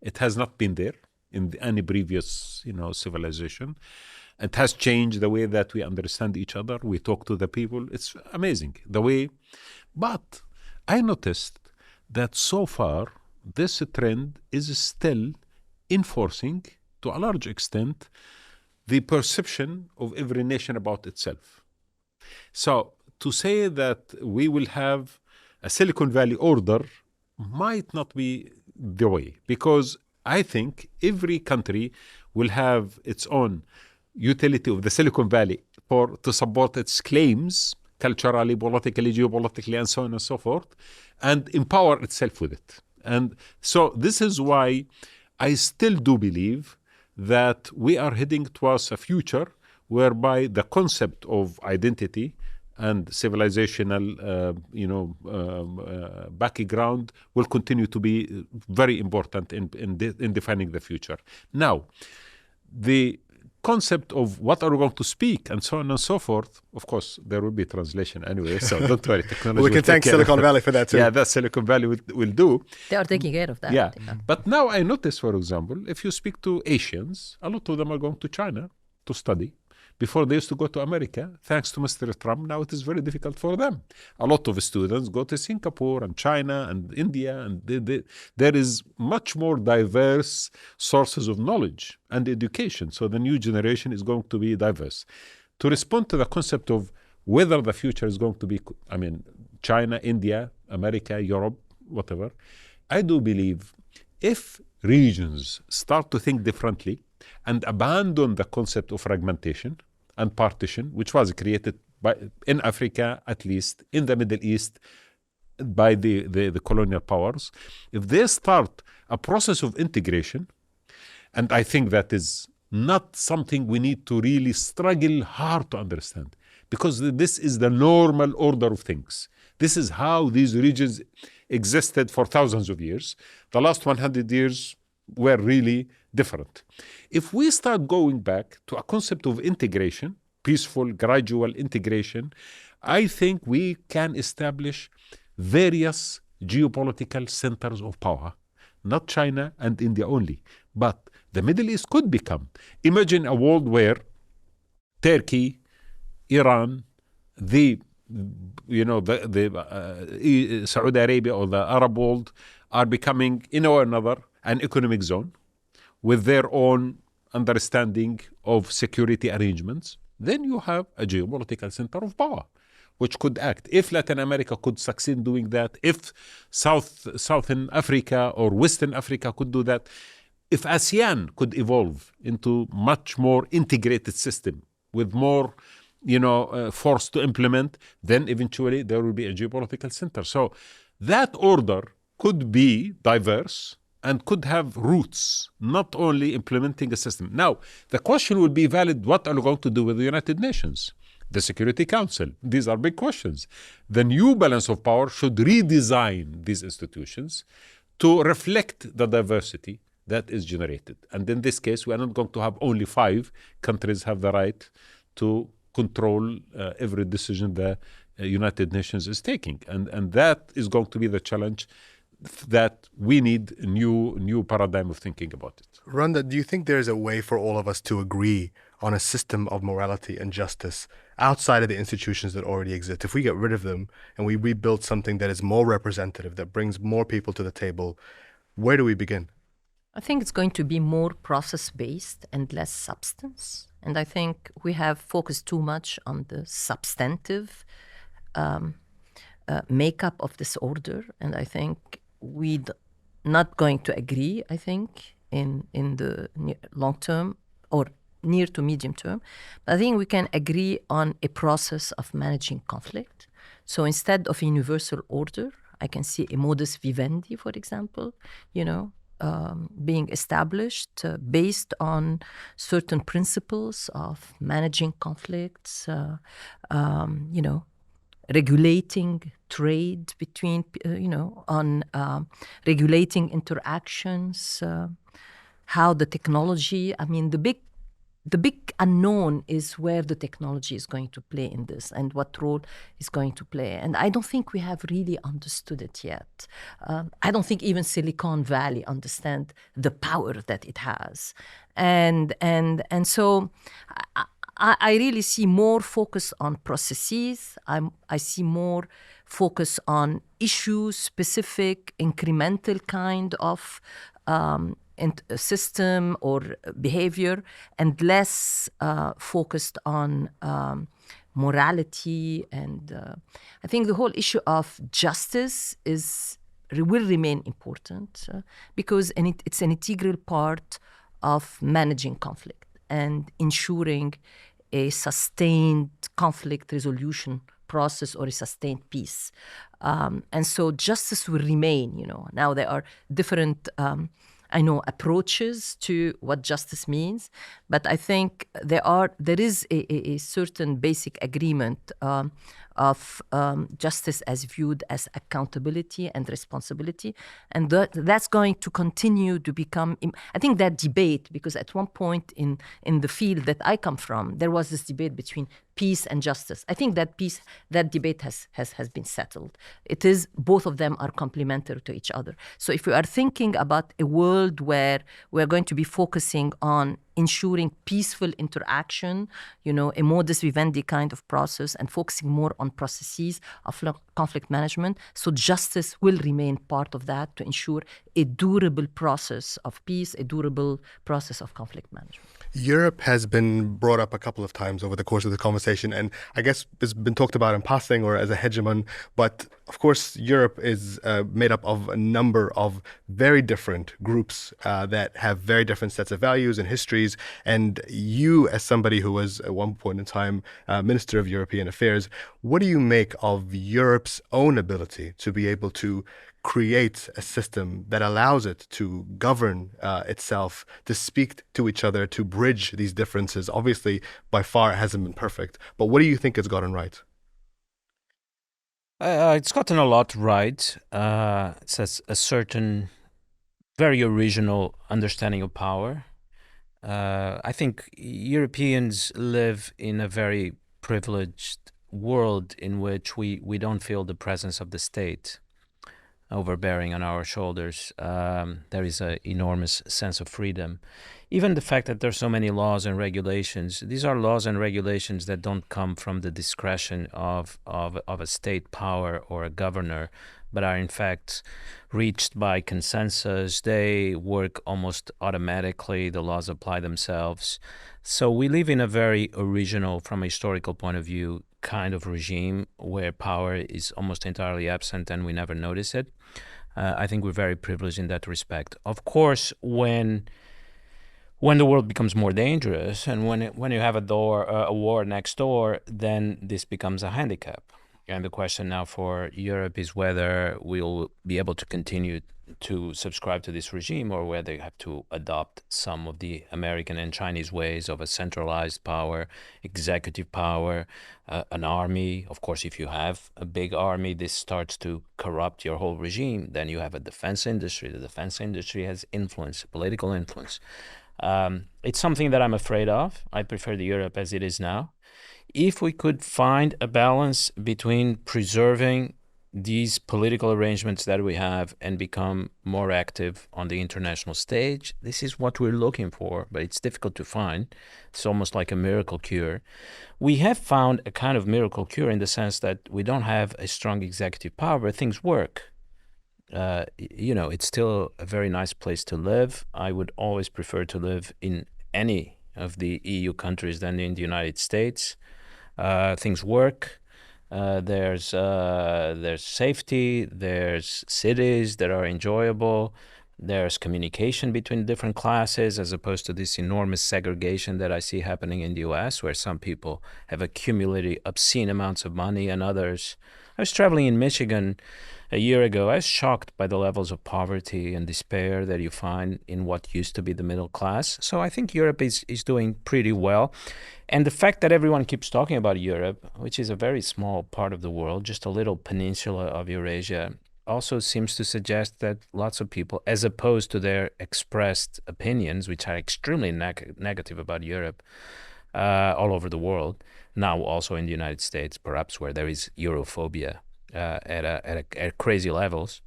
It has not been there in any previous, civilization. It has changed the way that we understand each other. We talk to the people. It's amazing the way. But I noticed that so far this trend is still enforcing, to a large extent, the perception of every nation about itself. So to say that we will have a Silicon Valley order might not be the way, because I think every country will have its own utility of the Silicon Valley to support its claims culturally, politically, geopolitically, and so on and so forth, and empower itself with it. And so this is why I still do believe that we are heading towards a future whereby the concept of identity and civilizational, background will continue to be very important in defining the future. Now, the concept of what are we going to speak and so on and so forth, of course, there will be translation anyway, so don't worry. Technology we can thank Silicon Valley for that too. Yeah, that Silicon Valley will do. They are taking care of that. Yeah. But now I notice, for example, if you speak to Asians, a lot of them are going to China to study. Before they used to go to America, thanks to Mr. Trump, now it is very difficult for them. A lot of students go to Singapore and China and India, and there is much more diverse sources of knowledge and education. So the new generation is going to be diverse. To respond to the concept of whether the future is going to be, China, India, America, Europe, whatever, I do believe if regions start to think differently and abandon the concept of fragmentation and partition, which was created in Africa, at least, in the Middle East, by the colonial powers, if they start a process of integration, and I think that is not something we need to really struggle hard to understand, because this is the normal order of things. This is how these regions existed for thousands of years. The last 100 years were really different. If we start going back to a concept of integration, peaceful, gradual integration, I think we can establish various geopolitical centers of power, not China and India only, but the Middle East could become. Imagine a world where Turkey, Iran, Saudi Arabia or the Arab world are becoming, in or another, an economic zone with their own understanding of security arrangements. Then you have a geopolitical center of power which could act. If Latin America could succeed doing that, if Southern Africa or Western Africa could do that, if ASEAN could evolve into much more integrated system with more force to implement, then eventually there will be a geopolitical center. So that order could be diverse and could have roots, not only implementing a system. Now, the question would be valid, what are we going to do with the United Nations, the Security Council? These are big questions. The new balance of power should redesign these institutions to reflect the diversity that is generated. And in this case, we are not going to have only 5 countries have the right to control every decision the United Nations is taking. And that is going to be the challenge, that we need a new paradigm of thinking about it. Randa, do you think there is a way for all of us to agree on a system of morality and justice outside of the institutions that already exist? If we get rid of them and we rebuild something that is more representative, that brings more people to the table, where do we begin? I think it's going to be more process-based and less substance. And I think we have focused too much on the substantive makeup of this order. And I think we're not going to agree, I think, in the long term or near to medium term. But I think we can agree on a process of managing conflict. So instead of a universal order, I can see a modus vivendi, for example, being established based on certain principles of managing conflicts, regulating trade between, on regulating interactions, how the technology, the big unknown is where the technology is going to play in this and what role is going to play. And I don't think we have really understood it yet. I don't think even Silicon Valley understands the power that it has. And so I really see more focus on processes. I see more focus on issues, specific, incremental kind of system or behavior, and less focused on morality. And I think the whole issue of justice will remain important because it's an integral part of managing conflict and ensuring a sustained conflict resolution process or a sustained peace. And so justice will remain, Now there are different approaches to what justice means, but I think there is a certain basic agreement of justice as viewed as accountability and responsibility, and that's going to continue to become. I think that debate, because at one point in the field that I come from, there was this debate between peace and justice. I think that debate has been settled. It is, both of them are complementary to each other. So if we are thinking about a world where we're going to be focusing on ensuring peaceful interaction, a modus vivendi kind of process, and focusing more on processes of conflict management, so justice will remain part of that to ensure a durable process of peace, a durable process of conflict management. Europe has been brought up a couple of times over the course of the conversation, and I guess it's been talked about in passing or as a hegemon, but of course, Europe is made up of a number of very different groups that have very different sets of values and histories. And you, as somebody who was at one point in time Minister of European Affairs, what do you make of Europe's own ability to be able to create a system that allows it to govern itself, to speak to each other, to bridge these differences? Obviously, by far, it hasn't been perfect. But what do you think it's gotten right? It's gotten a lot right. It's a certain very original understanding of power. I think Europeans live in a very privileged world in which we don't feel the presence of the state overbearing on our shoulders. There is an enormous sense of freedom. Even the fact that there's so many laws and regulations, these are laws and regulations that don't come from the discretion of a state power or a governor, but are in fact reached by consensus. They work almost automatically. The laws apply themselves. So we live in a very original, from a historical point of view, kind of regime where power is almost entirely absent and we never notice it. I think we're very privileged in that respect. Of course, when the world becomes more dangerous and when you have a war next door, then this becomes a handicap. And the question now for Europe is whether we'll be able to continue to subscribe to this regime or whether they have to adopt some of the American and Chinese ways of a centralized power, executive power, an army. Of course, if you have a big army, this starts to corrupt your whole regime. Then you have a defense industry. The defense industry has influence, political influence. It's something that I'm afraid of. I prefer the Europe as it is now. If we could find a balance between preserving these political arrangements that we have and become more active on the international stage, this is what we're looking for, but it's difficult to find. It's almost like a miracle cure. We have found a kind of miracle cure in the sense that we don't have a strong executive power, but things work. It's still a very nice place to live. I would always prefer to live in any of the EU countries than in the United States. Things work. There's safety. There's cities that are enjoyable. There's communication between different classes as opposed to this enormous segregation that I see happening in the US, where some people have accumulated obscene amounts of money and others. I was traveling in Michigan a year ago. I was shocked by the levels of poverty and despair that you find in what used to be the middle class. So I think Europe is doing pretty well. And the fact that everyone keeps talking about Europe, which is a very small part of the world, just a little peninsula of Eurasia, also seems to suggest that lots of people, as opposed to their expressed opinions, which are extremely negative about Europe all over the world, now also in the United States, perhaps where there is Europhobia at crazy levels,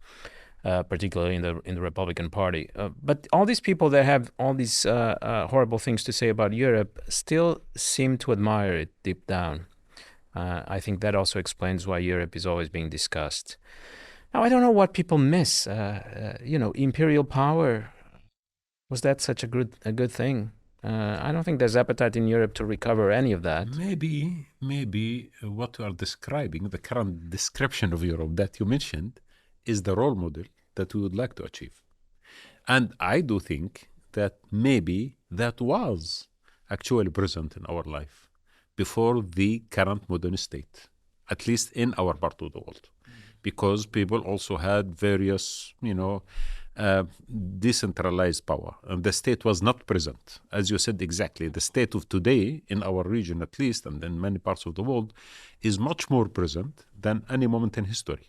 particularly in the Republican Party. But all these people that have all these horrible things to say about Europe still seem to admire it deep down. I think that also explains why Europe is always being discussed. Now, I don't know what people miss. Imperial power, was that such a good thing? I don't think there's appetite in Europe to recover any of that. Maybe what you are describing, the current description of Europe that you mentioned, is the role model that we would like to achieve. And I do think that maybe that was actually present in our life before the current modern state, at least in our part of the world, because people also had various, decentralized power, and the state was not present. As you said exactly, the state of today, in our region at least, and in many parts of the world, is much more present than any moment in history.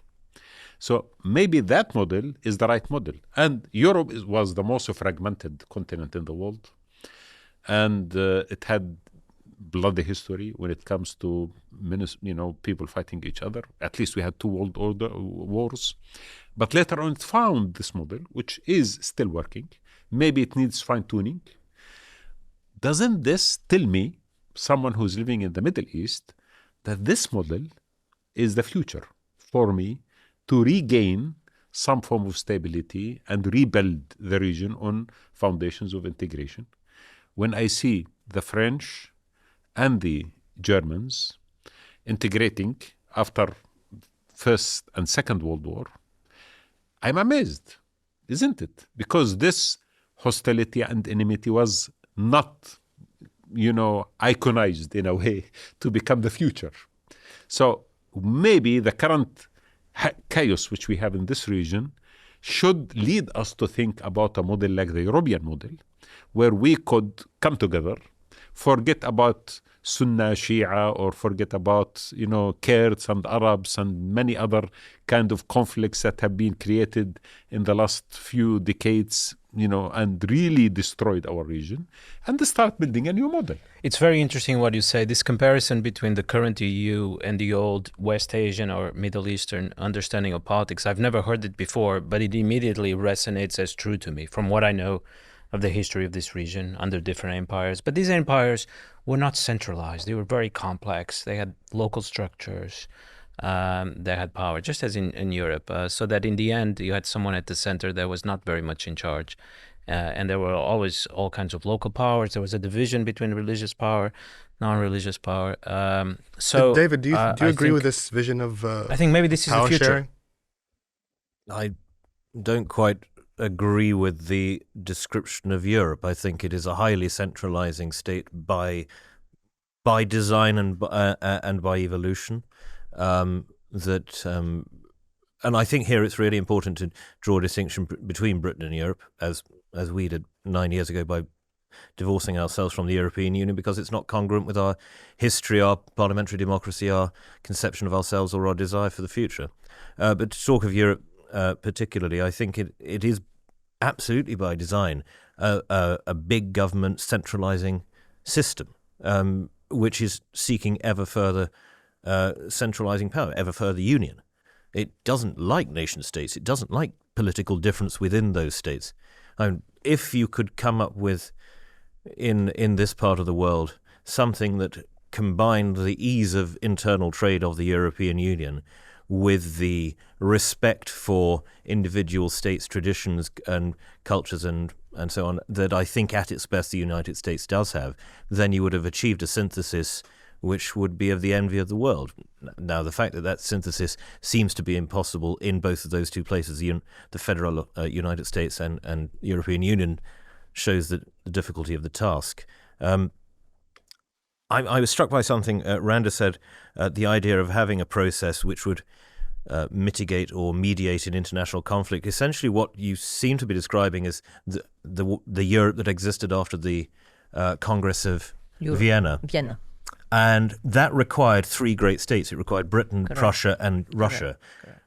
So maybe that model is the right model. And Europe was the most fragmented continent in the world, and it had bloody history when it comes to people fighting each other. At least we had two world order wars. But later on it found this model, which is still working. Maybe it needs fine-tuning. Doesn't this tell me, someone who's living in the Middle East, that this model is the future for me to regain some form of stability and rebuild the region on foundations of integration? When I see the French and the Germans integrating after First and Second World War, I'm amazed, isn't it? Because this hostility and enmity was not, iconized in a way to become the future. So maybe the current chaos which we have in this region should lead us to think about a model like the European model, where we could come together, forget about Sunni, Shia, or forget about, Kurds and Arabs and many other kind of conflicts that have been created in the last few decades, and really destroyed our region, and start building a new model. It's very interesting what you say, this comparison between the current EU and the old West Asian or Middle Eastern understanding of politics. I've never heard it before, but it immediately resonates as true to me from what I know of the history of this region under different empires. But these empires were not centralized. They were very complex. They had local structures. They had power, just as in Europe. So that in the end, you had someone at the center that was not very much in charge. And there were always all kinds of local powers. There was a division between religious power, non-religious power. David, do you agree with this vision of I think maybe this is the future. Sharing? I don't quite agree with the description of Europe. I think it is a highly centralizing state by design and by evolution. And I think here it's really important to draw a distinction between Britain and Europe, as we did 9 years ago by divorcing ourselves from the European Union, because it's not congruent with our history, our parliamentary democracy, our conception of ourselves, or our desire for the future. But to talk of Europe particularly, I think it is absolutely by design a big government centralizing system, which is seeking ever further centralizing power, ever further union. It doesn't like nation states. It doesn't like political difference within those states. If you could come up with, in this part of the world, something that combined the ease of internal trade of the European Union with the respect for individual states' traditions and cultures and so on, that I think at its best the United States does have, then you would have achieved a synthesis which would be of the envy of the world. Now, the fact that synthesis seems to be impossible in both of those two places, the federal United States and European Union, shows the difficulty of the task. I was struck by something Randa said, the idea of having a process which would mitigate or mediate an international conflict. Essentially what you seem to be describing is the Europe that existed after the Congress of Vienna. And that required three great states. It required Britain, Correct. Prussia, and Russia. Correct.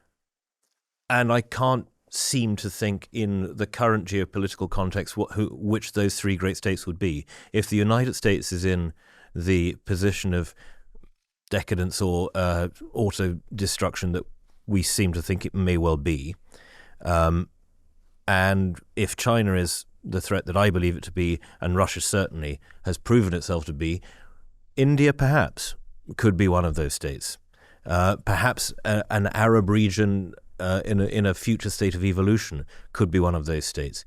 And I can't seem to think in the current geopolitical context which those three great states would be. If the United States is in the position of decadence or auto-destruction that we seem to think it may well be, and if China is the threat that I believe it to be, and Russia certainly has proven itself to be, India perhaps could be one of those states. Perhaps an Arab region in a future state of evolution could be one of those states.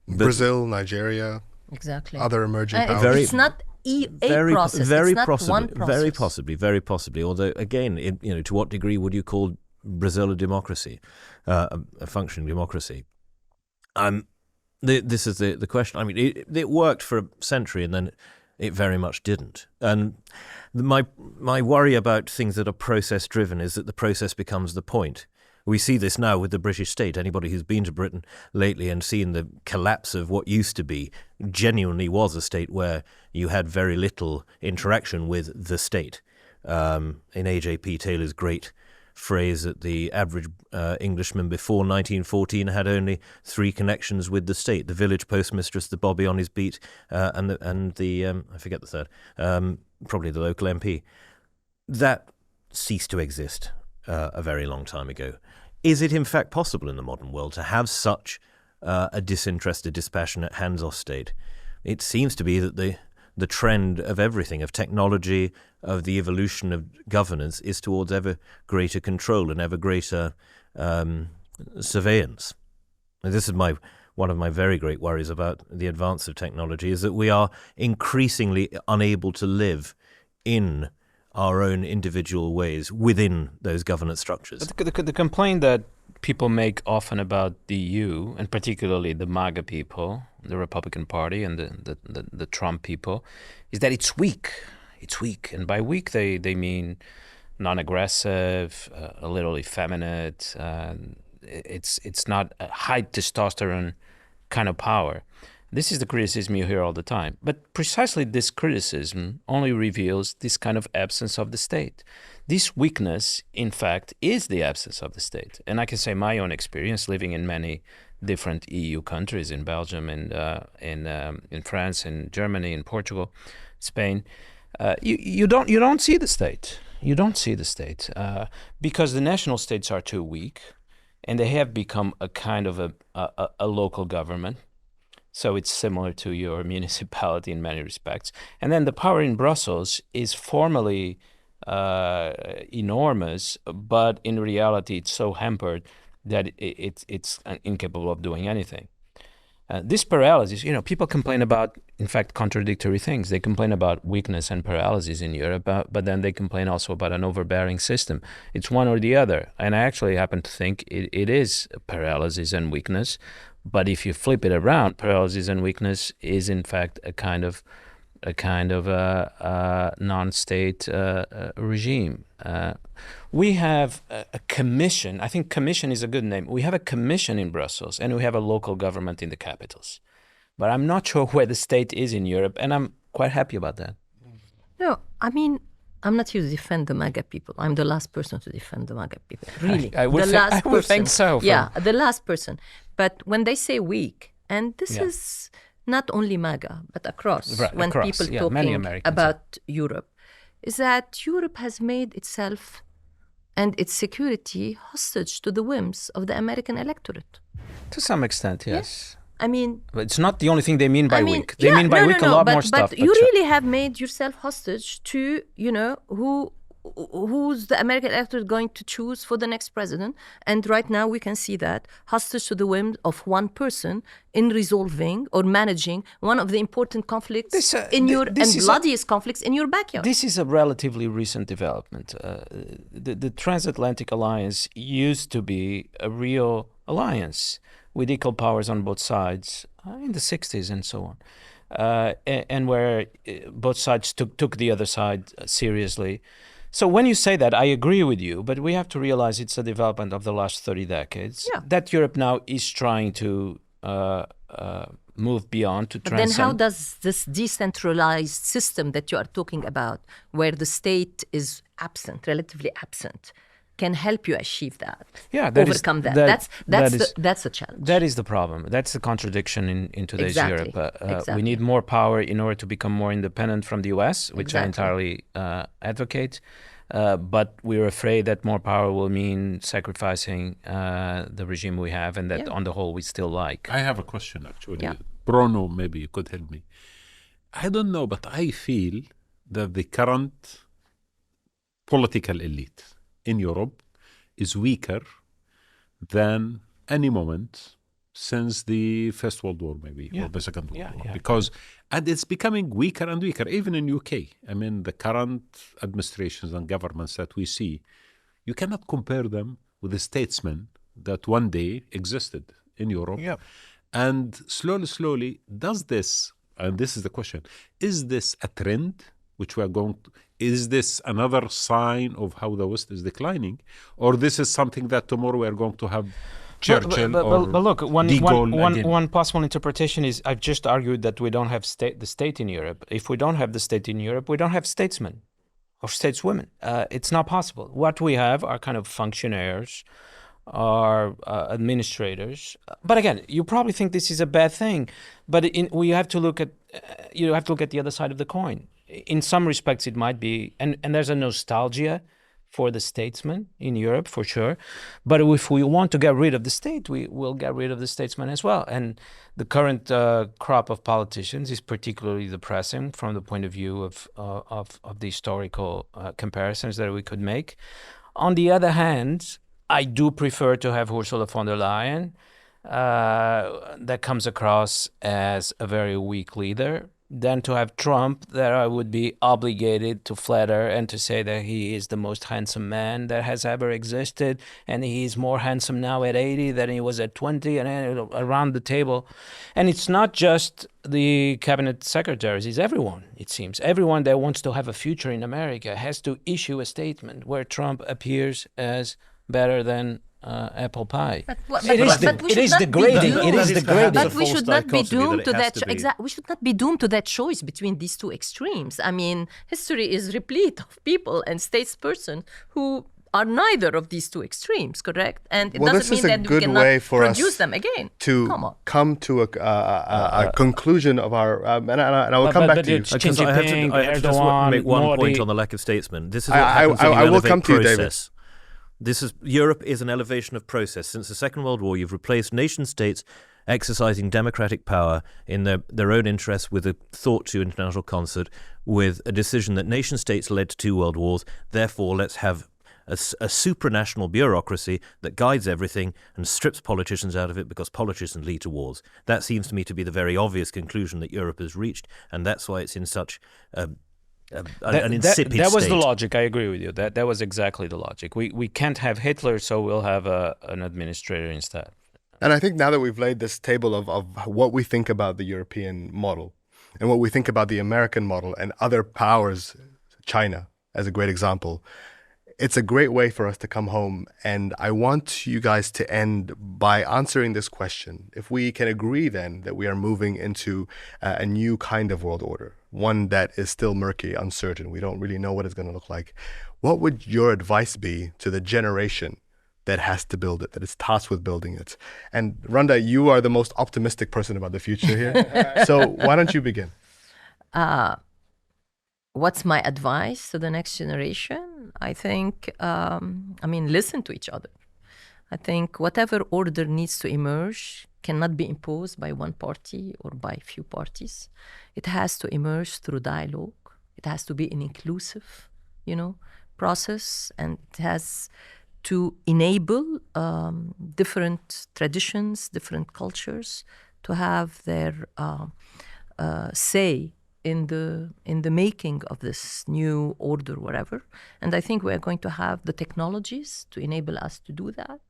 But Brazil, Nigeria, Exactly. other emerging powers. It's not a process. It's not one process. Very possibly. Although, again, to what degree would you call Brazil a democracy, a functioning democracy? This is the question. I mean, it worked for a century, and then it very much didn't. And my worry about things that are process-driven is that the process becomes the point. We see this now with the British state. Anybody who's been to Britain lately and seen the collapse of what used to be genuinely was a state where you had very little interaction with the state. In A.J.P. Taylor's great phrase that the average Englishman before 1914 had only three connections with the state: the village postmistress, the bobby on his beat, and the I forget the third, probably the local MP. That ceased to exist a very long time ago. Is it in fact possible in the modern world to have such a disinterested, dispassionate, hands-off state? It seems to be that the trend of everything, of technology, of the evolution of governance, is towards ever greater control and ever greater surveillance. And this is one of my very great worries about the advance of technology, is that we are increasingly unable to live in our own individual ways within those governance structures. But the complaint that people make often about the EU, and particularly the MAGA people, the Republican Party and the Trump people, is that it's weak. It's weak. And by weak, they mean non-aggressive, a little effeminate. It's not a high testosterone kind of power. This is the criticism you hear all the time. But precisely this criticism only reveals this kind of absence of the state. This weakness, in fact, is the absence of the state. And I can say my own experience living in many different EU countries, in Belgium, and in France, in Germany, in Portugal, Spain. You don't see the state. You don't see the state because the national states are too weak, and they have become a kind of a local government. So it's similar to your municipality in many respects. And then the power in Brussels is formally enormous, but in reality it's so hampered that it's incapable of doing anything. This paralysis, people complain about, in fact, contradictory things. They complain about weakness and paralysis in Europe, but then they complain also about an overbearing system. It's one or the other. And I actually happen to think it is paralysis and weakness. But if you flip it around, paralysis and weakness is, in fact, a kind of non-state regime. We have a commission. I think commission is a good name. We have a commission in Brussels, and we have a local government in the capitals. But I'm not sure where the state is in Europe, and I'm quite happy about that. No, I mean, I'm not here to defend the MAGA people. I'm the last person to defend the MAGA people. Really, I would think so. Yeah, the last person. But when they say weak, and this is not only MAGA, but across, when people talking about Europe, is that Europe has made itself and its security hostage to the whims of the American electorate. To some extent, yes. I mean, but it's not the only thing they mean by weak. They mean by weak a lot more stuff. But you really have made yourself hostage to, who's the American electorate going to choose for the next president. And right now we can see that hostage to the whim of one person in resolving or managing one of the important conflicts bloodiest conflicts in your backyard. This is a relatively recent development. The transatlantic alliance used to be a real alliance with equal powers on both sides in the 60s and so on. And where both sides took the other side seriously. So when you say that, I agree with you, but we have to realize it's a development of the last 30 decades that Europe now is trying to move beyond, to transcend. Then how does this decentralized system that you are talking about, where the state is absent, relatively absent, can help you achieve that, overcome that? That's a challenge. That is the problem. That's the contradiction in today's Europe. We need more power in order to become more independent from the US, which I entirely advocate. But we're afraid that more power will mean sacrificing the regime we have, and that on the whole we still like. I have a question, actually. Bruno, maybe you could help me. I don't know, but I feel that the current political elite in Europe is weaker than any moment since the First World War, maybe, or the Second World War. Because and it's becoming weaker and weaker, even in UK. I mean, the current administrations and governments that we see, you cannot compare them with the statesmen that one day existed in Europe. Yep. And slowly, does this, and this is the question, is this a trend which we are going to, is this another sign of how the West is declining? Or this is something that tomorrow we are going to have Churchill but look, one possible interpretation is, I've just argued that we don't have the state in Europe. If we don't have the state in Europe, we don't have statesmen or stateswomen. It's not possible. What we have are kind of functionaries, are administrators. But again, you probably think this is a bad thing, but we have to look at the other side of the coin. In some respects, it might be, and there's a nostalgia for the statesmen in Europe, for sure. But if we want to get rid of the state, we will get rid of the statesmen as well. And the current crop of politicians is particularly depressing from the point of view of the historical comparisons that we could make. On the other hand, I do prefer to have Ursula von der Leyen, that comes across as a very weak leader. than to have Trump, that I would be obligated to flatter and to say that he is the most handsome man that has ever existed, and he is more handsome now at 80 than he was at 20, and around the table. And it's not just the cabinet secretaries, it's everyone, it seems. Everyone that wants to have a future in America has to issue a statement where Trump appears as better than apple pie. It is degrading. It is degrading. But we should not be doomed to that. We should not be doomed to that choice between these two extremes. I mean, history is replete of people and statespersons who are neither of these two extremes, correct? And it doesn't mean that we cannot produce them again. To come to a conclusion of our, and I will come back to you. Because I have to just make one point on the lack of statesmen. This is what happens when you I will come to you, David. Europe is an elevation of process. Since the Second World War, you've replaced nation states exercising democratic power in their own interests with a thought to international concert, with a decision that nation states led to 2 world wars. Therefore, let's have a supranational bureaucracy that guides everything and strips politicians out of it because politicians lead to wars. That seems to me to be the very obvious conclusion that Europe has reached, and that's why it's in such an insipid that was state. the logic. I agree with you. That was exactly the logic. We can't have Hitler, so we'll have an administrator instead. And I think now that we've laid this table of what we think about the European model and what we think about the American model and other powers, China as a great example, it's a great way for us to come home. And I want you guys to end by answering this question. If we can agree then that we are moving into a new kind of world order, one that is still murky, uncertain, we don't really know what it's going to look like, what would your advice be to the generation that has to build it, that is tasked with building it? And Randa, you are the most optimistic person about the future here. So why don't you begin? What's my advice to the next generation? I think, listen to each other. I think whatever order needs to emerge cannot be imposed by one party or by few parties. It has to emerge through dialogue. It has to be an inclusive, process, and it has to enable different traditions, different cultures to have their say in the making of this new order, whatever. And I think we're going to have the technologies to enable us to do that.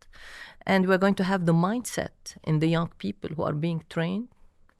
And we're going to have the mindset in the young people who are being trained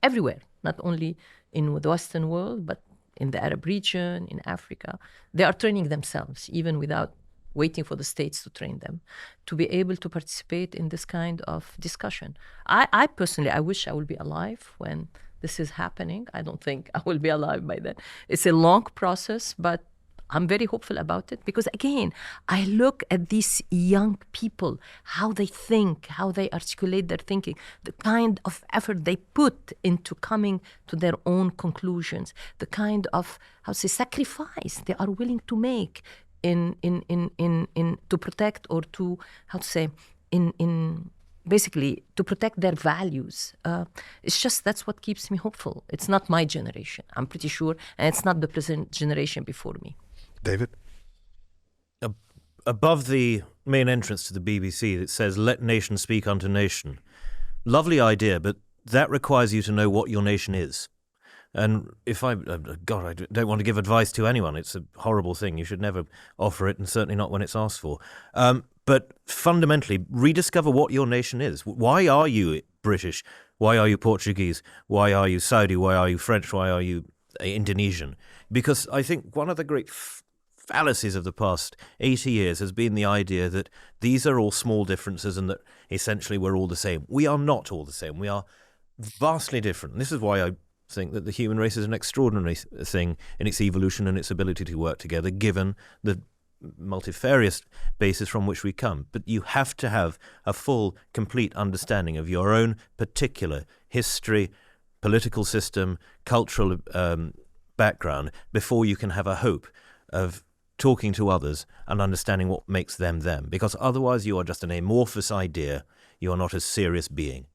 everywhere, not only in the Western world, but in the Arab region, in Africa. They are training themselves, even without waiting for the states to train them, to be able to participate in this kind of discussion. I personally, I wish I would be alive when this is happening. I don't think I will be alive by then. It's a long process, but I'm very hopeful about it because, again, I look at these young people, how they think, how they articulate their thinking, the kind of effort they put into coming to their own conclusions, the kind of, sacrifice they are willing to make in to protect or to, basically to protect their values. It's just, that's what keeps me hopeful. It's not my generation, I'm pretty sure, and it's not the present generation before me. David? Above the main entrance to the BBC, it says, "Let nation speak unto nation." Lovely idea, but that requires you to know what your nation is. And if I don't want to give advice to anyone. It's a horrible thing. You should never offer it, and certainly not when it's asked for. But fundamentally, rediscover what your nation is. Why are you British? Why are you Portuguese? Why are you Saudi? Why are you French? Why are you Indonesian? Because I think one of the great fallacies of the past 80 years has been the idea that these are all small differences and that essentially we're all the same. We are not all the same. We are vastly different. And this is why I think that the human race is an extraordinary thing in its evolution and its ability to work together, given the multifarious basis from which we come. But you have to have a full, complete understanding of your own particular history, political system, cultural background before you can have a hope of talking to others and understanding what makes them them. Because otherwise you are just an amorphous idea. You are not a serious being.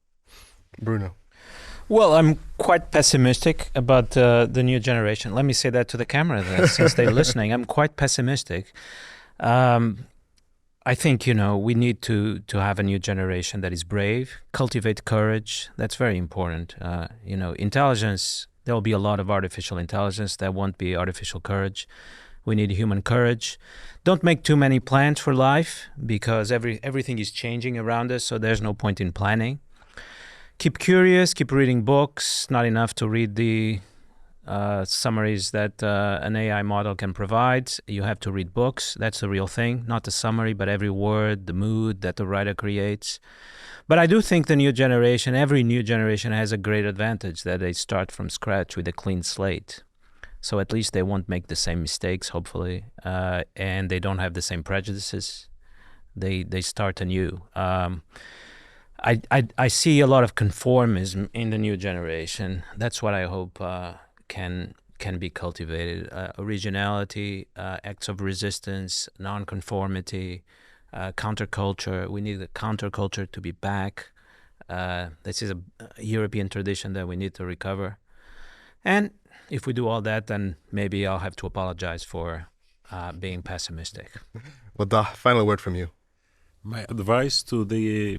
Bruno? Well, I'm quite pessimistic about the new generation. Let me say that to the camera then, since they're listening. I'm quite pessimistic. I think, we need to have a new generation that is brave, cultivate courage. That's very important. Intelligence, There will be a lot of artificial intelligence. There won't be artificial courage. We need human courage. Don't make too many plans for life because everything is changing around us, so there's no point in planning. Keep curious, keep reading books. Not enough to read the summaries that an AI model can provide. You have to read books. That's the real thing. Not the summary, but every word, the mood that the writer creates. But I do think every new generation has a great advantage that they start from scratch with a clean slate. So at least they won't make the same mistakes, hopefully, and they don't have the same prejudices. They start anew. I see a lot of conformism in the new generation. That's what I hope can be cultivated. Originality, acts of resistance, non-conformity, counterculture. We need the counterculture to be back. This is a European tradition that we need to recover. And if we do all that, then maybe I'll have to apologize for being pessimistic. Wadah, final word from you. My advice to the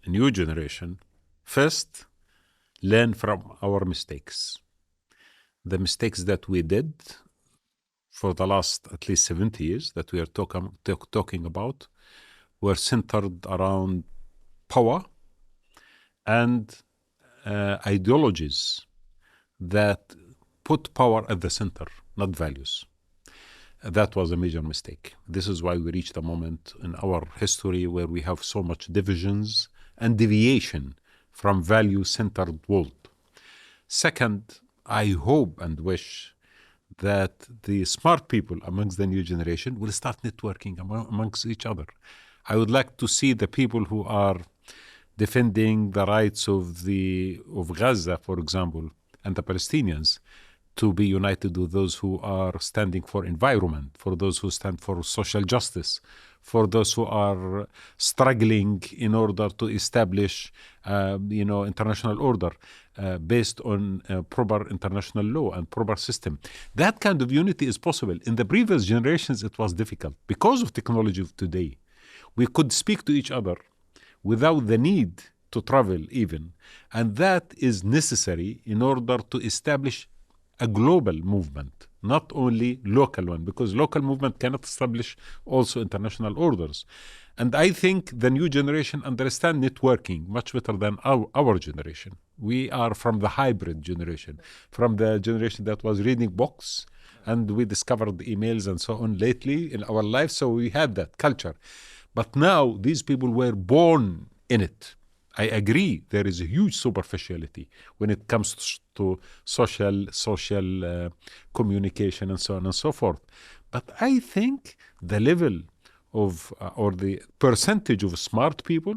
new generation: first, learn from our mistakes. The mistakes that we did for the last at least 70 years that we are talking about were centered around power and ideologies that put power at the center, not values. That was a major mistake. This is why we reached a moment in our history where we have so much divisions and deviation from value-centered world. Second, I hope and wish that the smart people amongst the new generation will start networking amongst each other. I would like to see the people who are defending the rights of Gaza, for example, and the Palestinians, to be united with those who are standing for environment, for those who stand for social justice, for those who are struggling in order to establish, international order based on proper international law and proper system. That kind of unity is possible. In the previous generations, it was difficult. Because of technology of today, we could speak to each other without the need to travel even. And that is necessary in order to establish a global movement, not only local one, because local movement cannot establish also international orders. And I think the new generation understand networking much better than our generation. We are from the hybrid generation, from the generation that was reading books, and we discovered emails and so on lately in our life, so we had that culture. But now these people were born in it. I agree there is a huge superficiality when it comes to social communication and so on and so forth. But I think the level of or the percentage of smart people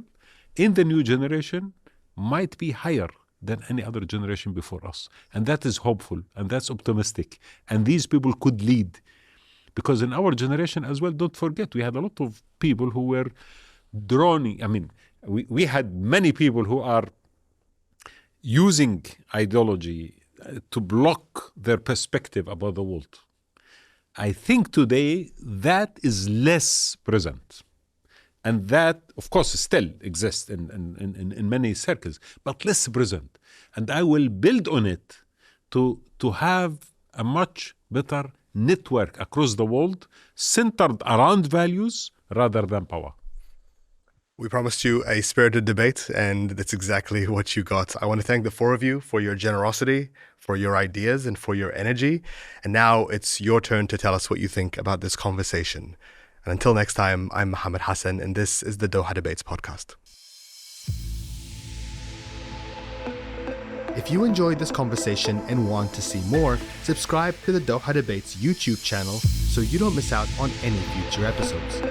in the new generation might be higher than any other generation before us. And that is hopeful and that's optimistic. And these people could lead. Because in our generation as well, don't forget, we had a lot of people who were droning. I mean, we had many people who are using ideology to block their perspective about the world. I think today that is less present. And that, of course, still exists in many circles, but less present. And I will build on it to have a much better network across the world centered around values rather than power. We promised you a spirited debate, and that's exactly what you got. I want to thank the four of you for your generosity, for your ideas, and for your energy. And now it's your turn to tell us what you think about this conversation. And until next time, I'm Mohammed Hassan, and this is the Doha Debates Podcast. If you enjoyed this conversation and want to see more, subscribe to the Doha Debates YouTube channel so you don't miss out on any future episodes.